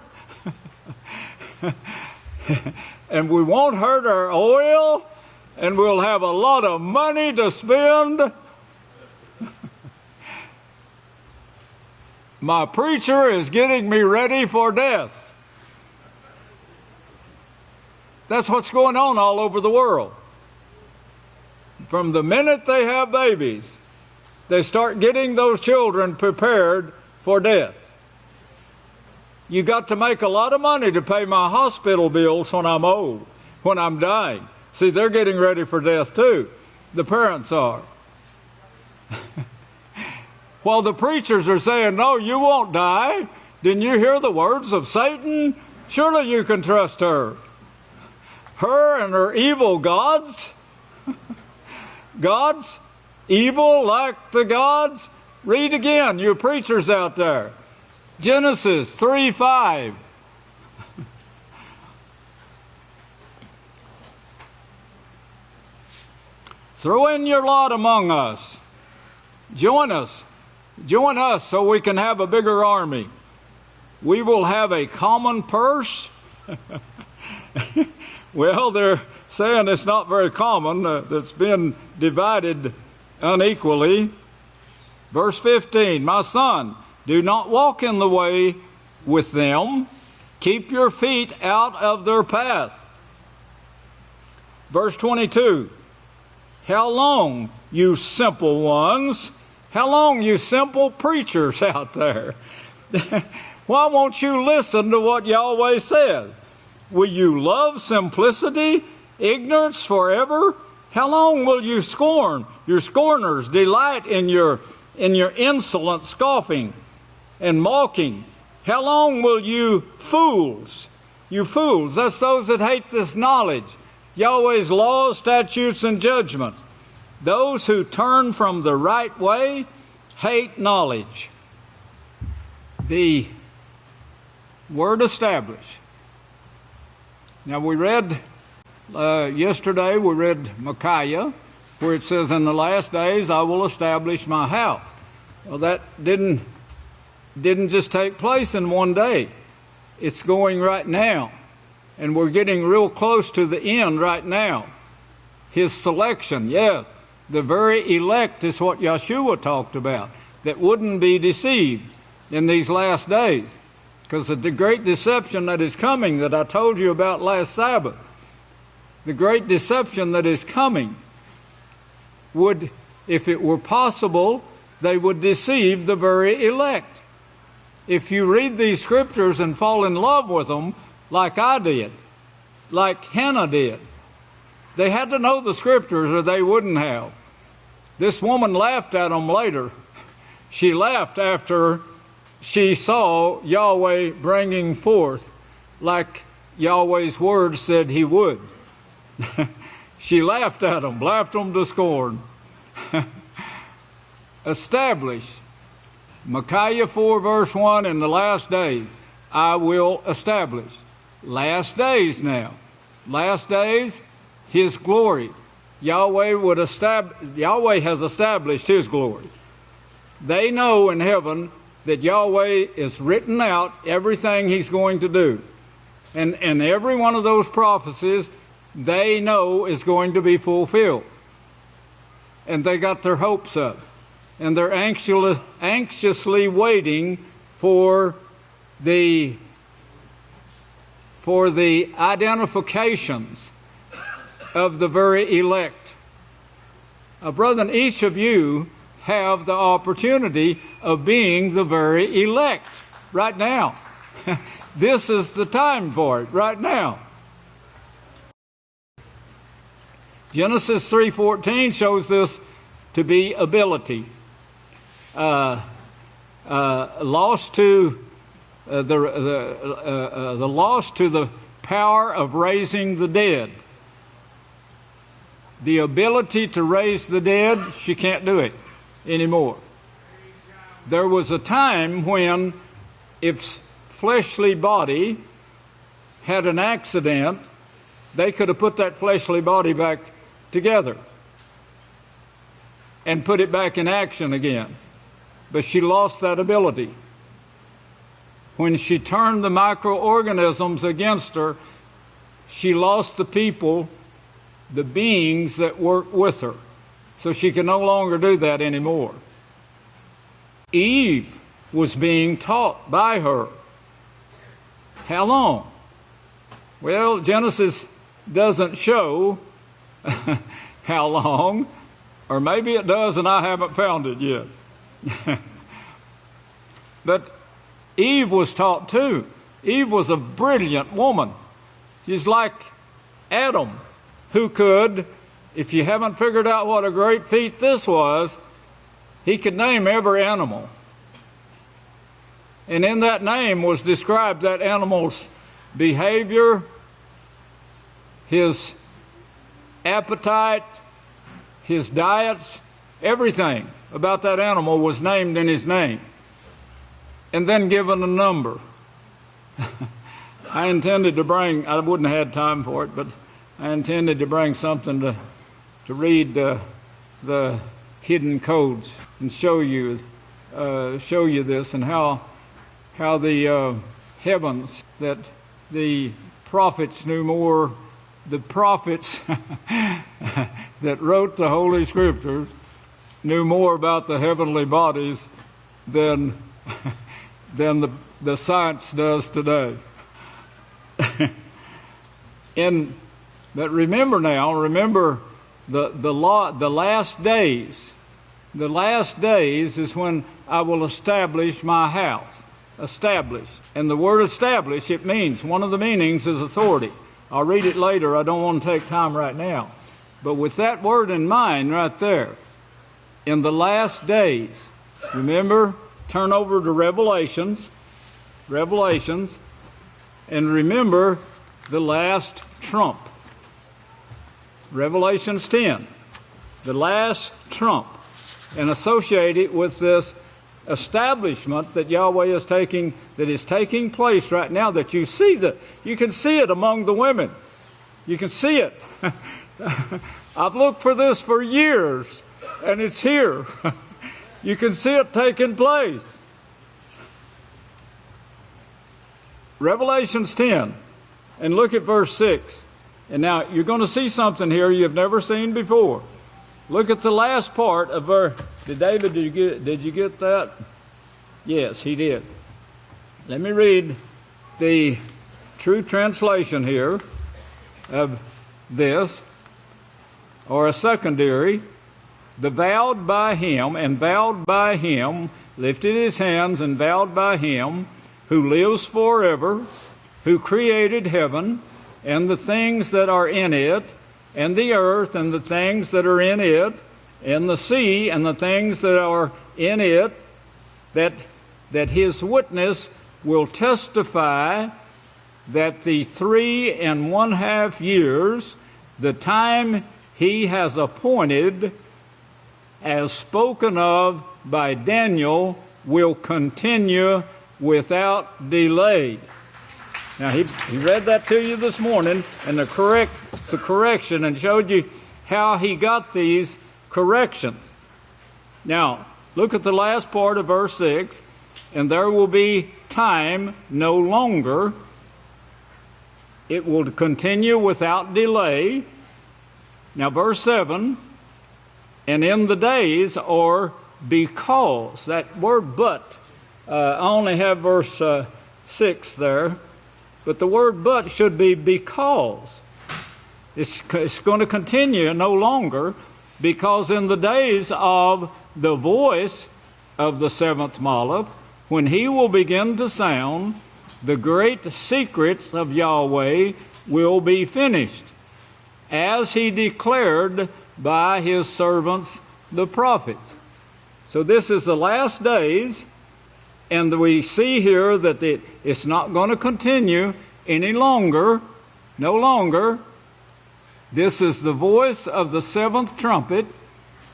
And we won't hurt our oil, and we'll have a lot of money to spend. My preacher is getting me ready for death. That's what's going on all over the world. From the minute they have babies, they start getting those children prepared for death. You got to make a lot of money to pay my hospital bills when I'm old, when I'm dying. See, they're getting ready for death too. The parents are. While the preachers are saying, no, you won't die. Didn't you hear the words of Satan? Surely you can trust her. Her and her evil gods. Gods? Evil like the gods? Read again, you preachers out there. Genesis 3:5. Throw in your lot among us. Join us. Join us so we can have a bigger army. We will have a common purse. Well, they're saying it's not very common. That's been divided unequally. Verse 15, my son, do not walk in the way with them. Keep your feet out of their path. Verse 22, how long, you simple ones? How long, you simple preachers out there? Why won't you listen to what Yahweh says? Will you love simplicity, ignorance forever? How long will you scorn? Your scorners delight in your insolent scoffing and mocking. How long will you fools, that's those that hate this knowledge, Yahweh's laws, statutes, and judgments. Those who turn from the right way hate knowledge. The word establish. Now we read Yesterday we read Micaiah, where it says, "In the last days I will establish my house." Well, that didn't just take place in one day. It's going right now. And we're getting real close to the end right now. His selection, yes. The very elect is what Yeshua talked about, that wouldn't be deceived in these last days. Because of the great deception that is coming that I told you about last Sabbath, the great deception that is coming would, if it were possible, they would deceive the very elect. If you read these scriptures and fall in love with them, like I did, like Hannah did, they had to know the scriptures or they wouldn't have. This woman laughed at them later. She laughed after she saw Yahweh bringing forth like Yahweh's word said he would. She laughed at them, laughed them to scorn. Establish. Micaiah 4 verse 1, "In the last days I will establish." Last days now. Last days, His glory. Yahweh has established His glory. They know in heaven that Yahweh is written out everything He's going to do. And every one of those prophecies they know is going to be fulfilled. And they got their hopes up. And they're anxiously waiting for the identifications of the very elect. Brethren, each of you have the opportunity of being the very elect right now. This is the time for it right now. Genesis 3:14 shows this to be ability. Lost to the lost to the power of raising the dead. The ability to raise the dead, she can't do it anymore. There was a time when if fleshly body had an accident, they could have put that fleshly body back together and put it back in action again. But she lost that ability. When she turned the microorganisms against her, she lost the people, the beings that worked with her. So she can no longer do that anymore. Eve was being taught by her. How long? Well, Genesis doesn't show how long, or maybe it does and I haven't found it yet. But Eve was taught too. Eve was a brilliant woman. She's like Adam, who could, if you haven't figured out what a great feat this was, he could name every animal. And in that name was described that animal's behavior, his appetite, his diets, everything about that animal was named in his name. And then given a number. I intended to bring, I wouldn't have had time for it, but I intended to bring something to read the hidden codes and show you this and how the heavens, that the prophets knew more, the prophets that wrote the Holy Scriptures knew more about the heavenly bodies than the science does today. But remember the last days. The last days is when I will establish my house. Establish. And the word establish, it means, one of the meanings is authority. I'll read it later. I don't want to take time right now. But with that word in mind right there, in the last days, remember, turn over to Revelations, and remember the last trump. Revelations 10, the last trump, and associate it with this establishment that Yahweh is taking, that is taking place right now, that you can see it among the women. You can see it. I've looked for this for years, and it's here. You can see it taking place. Revelations 10, and look at verse 6. And now you're going to see something here you've never seen before. Look at the last part of verse. Did you get that? Yes, he did. Let me read the true translation here of this, or a secondary. The vowed by him, lifted his hands and vowed by him who lives forever, who created heaven and the things that are in it, and the earth and the things that are in it, and the sea and the things that are in it, that his witness will testify that the 3.5 years, the time he has appointed, as spoken of by Daniel, will continue without delay. Now, he read that to you this morning, and the correction, and showed you how he got these corrections. Now, look at the last part of verse 6. And there will be time no longer. It will continue without delay. Now, verse 7, and in the days, or because, that word but, I only have verse 6 there, but the word but should be because. It's going to continue no longer, because in the days of the voice of the seventh Malach, when he will begin to sound, the great secrets of Yahweh will be finished, as he declared by his servants the prophets. So this is the last days, and we see here that it's not going to continue any longer, no longer. This is the voice of the seventh trumpet.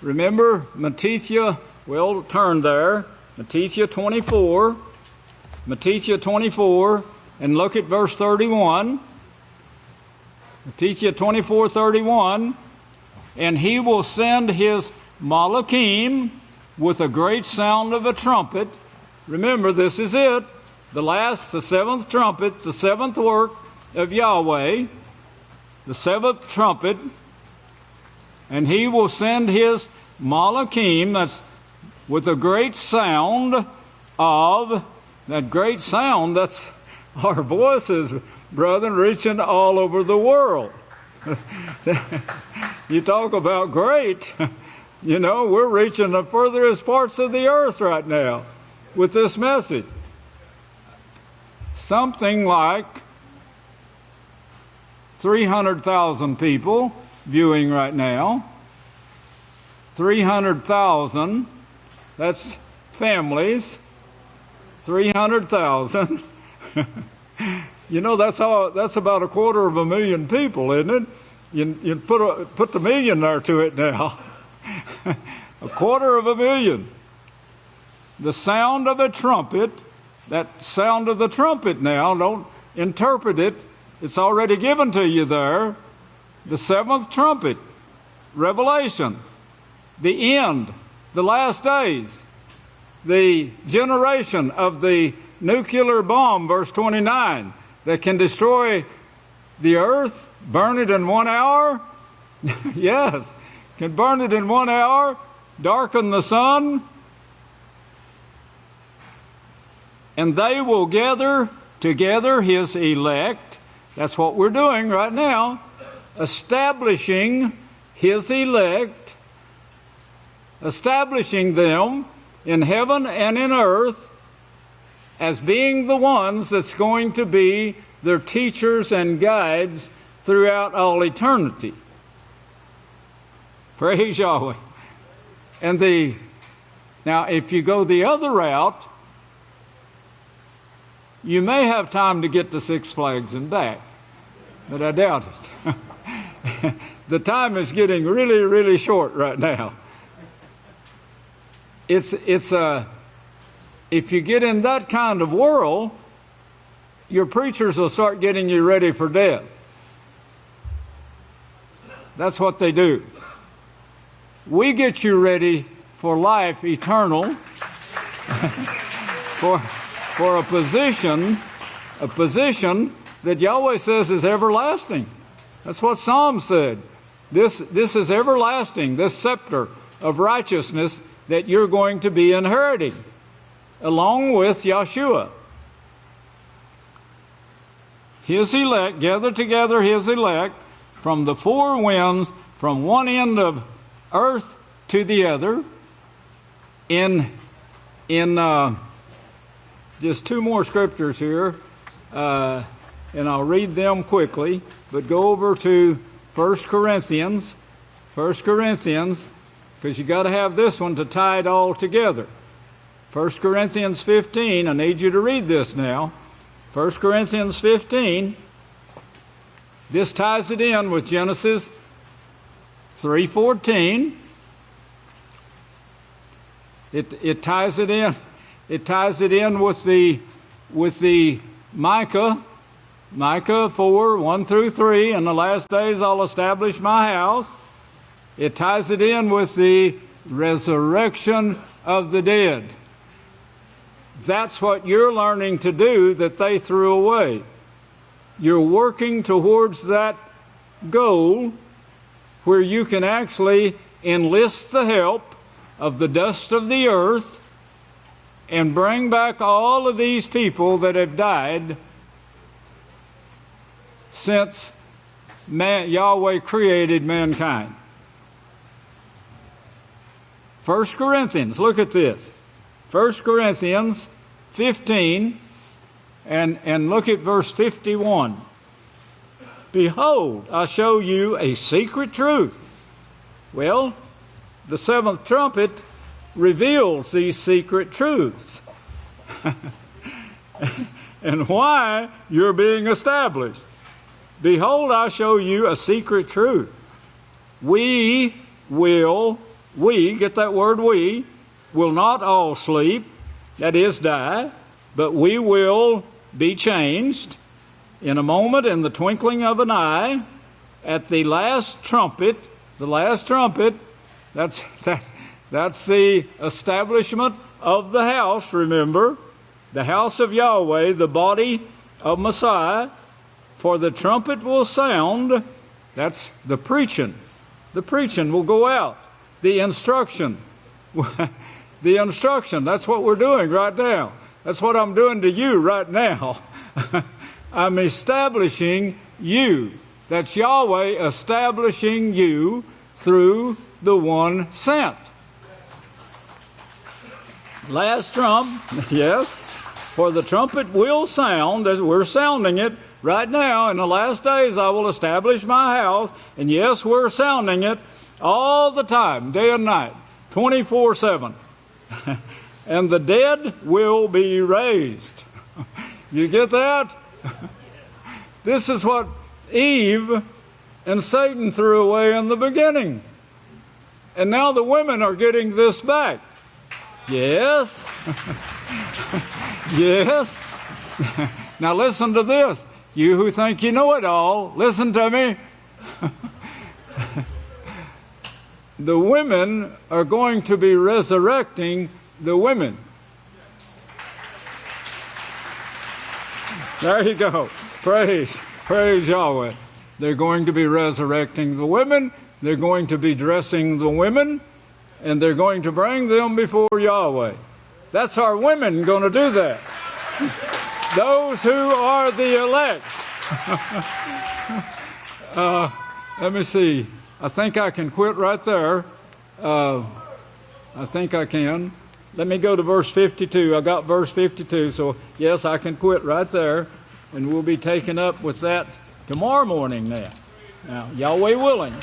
Remember Matthew, we'll turn there, Matthew 24, and look at verse 31. Matthew 24:31, and he will send his Malachim with a great sound of a trumpet. Remember, this is it. The seventh trumpet, the seventh work of Yahweh, the seventh trumpet, and he will send his Malachim, that's with a great sound of, that great sound, that's our voices, brethren, reaching all over the world. You talk about great. You know, we're reaching the furthest parts of the earth right now with this message. Something like 300,000 people viewing right now. 300,000, that's families. 300,000. You know, that's about 250,000 people, isn't it? You put the million there to it now. 250,000. The sound of a trumpet, that sound of the trumpet now, don't interpret it. It's already given to you there. The seventh trumpet, Revelation, the end, the last days, the generation of the nuclear bomb, verse 29, that can destroy the earth, burn it in 1 hour. Yes, can burn it in 1 hour, darken the sun. And they will gather together his elect. That's what we're doing right now. Establishing his elect. Establishing them in heaven and in earth as being the ones that's going to be their teachers and guides throughout all eternity. Praise Yahweh. And now if you go the other route, you may have time to get to Six Flags and back, but I doubt it. The time is getting really, really short right now. If you get in that kind of world, your preachers will start getting you ready for death. That's what they do. We get you ready for life eternal, for a position that Yahweh says is everlasting. That's what Psalm said. This is everlasting, this scepter of righteousness that you're going to be inheriting, along with Yeshua. His elect, gather together his elect from the four winds, from one end of earth to the other, in just two more scriptures here, and I'll read them quickly, but go over to 1 Corinthians, because you got to have this one to tie it all together. 1 Corinthians 15, I need you to read this now. 1 Corinthians 15, this ties it in with Genesis 3:14. It ties it in. It ties it in with the Micah 4:1-3. In the last days I'll establish my house. It ties it in with the resurrection of the dead. That's what you're learning to do that they threw away. You're working towards that goal where you can actually enlist the help of the dust of the earth and bring back all of these people that have died since Yahweh created mankind. 1 Corinthians, look at this. 1 Corinthians 15, and look at verse 51. Behold, I show you a secret truth. Well, the seventh trumpet reveals these secret truths and why you're being established. Behold, I show you a secret truth. We, get that word we, will not all sleep, that is die, but we will be changed in a moment, in the twinkling of an eye, at the last trumpet. The last trumpet, that's the establishment of the house, remember, the house of Yahweh, the body of Messiah. For the trumpet will sound, that's the preaching. The preaching will go out. The instruction. The instruction, that's what we're doing right now. That's what I'm doing to you right now. I'm establishing you. That's Yahweh establishing you through the one sent. Last trump, yes. For the trumpet will sound, as we're sounding it right now. In the last days I will establish my house. And yes, we're sounding it all the time, day and night, 24/7. And the dead will be raised. You get that? This is what Eve and Satan threw away in the beginning. And now the women are getting this back. Yes. Yes. Now listen to this. You who think you know it all, listen to me. The women are going to be resurrecting the women. There you go. Praise Yahweh. They're going to be resurrecting the women. They're going to be dressing the women. And they're going to bring them before Yahweh. That's our women going to do that. Those who are the elect. Let me see. I think I can quit right there. I think I can. Let me go to verse 52. I got verse 52, so yes, I can quit right there. And we'll be taking up with that tomorrow morning now. Now, Yahweh willing,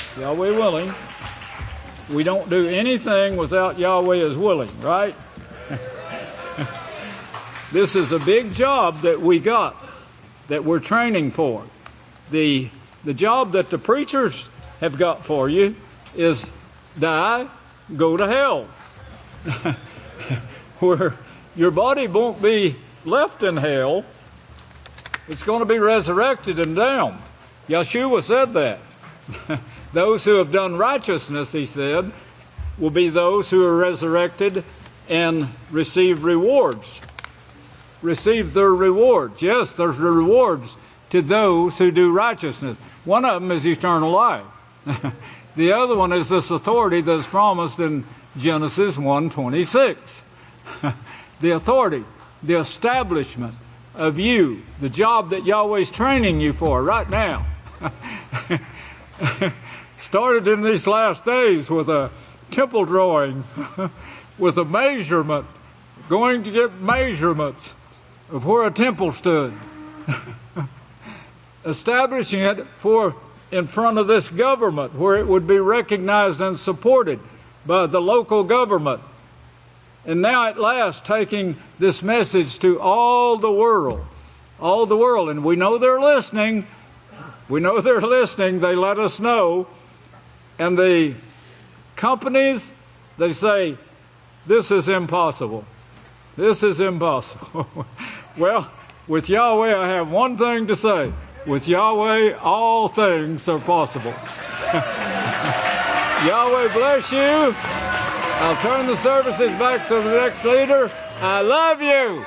we don't do anything without Yahweh is willing, right? This is a big job that we got, that we're training for. The job that the preachers have got for you is die, go to hell. Where your body won't be left in hell, it's going to be resurrected and damned. Yeshua said that. Those who have done righteousness, he said, will be those who are resurrected and receive rewards. Receive their rewards. Yes, there's rewards to those who do righteousness. One of them is eternal life. The other one is this authority that's promised in Genesis 1:26. The authority, the establishment of you, the job that Yahweh's training you for right now. Started in these last days with a temple drawing, with a measurement, going to get measurements of where a temple stood. Establishing it for in front of this government where it would be recognized and supported by the local government. And now at last taking this message to all the world. All the world. And we know they're listening. We know they're listening. They let us know. And the companies, they say, this is impossible. This is impossible. Well, with Yahweh, I have one thing to say. With Yahweh, all things are possible. Yahweh bless you. I'll turn the services back to the next leader. I love you.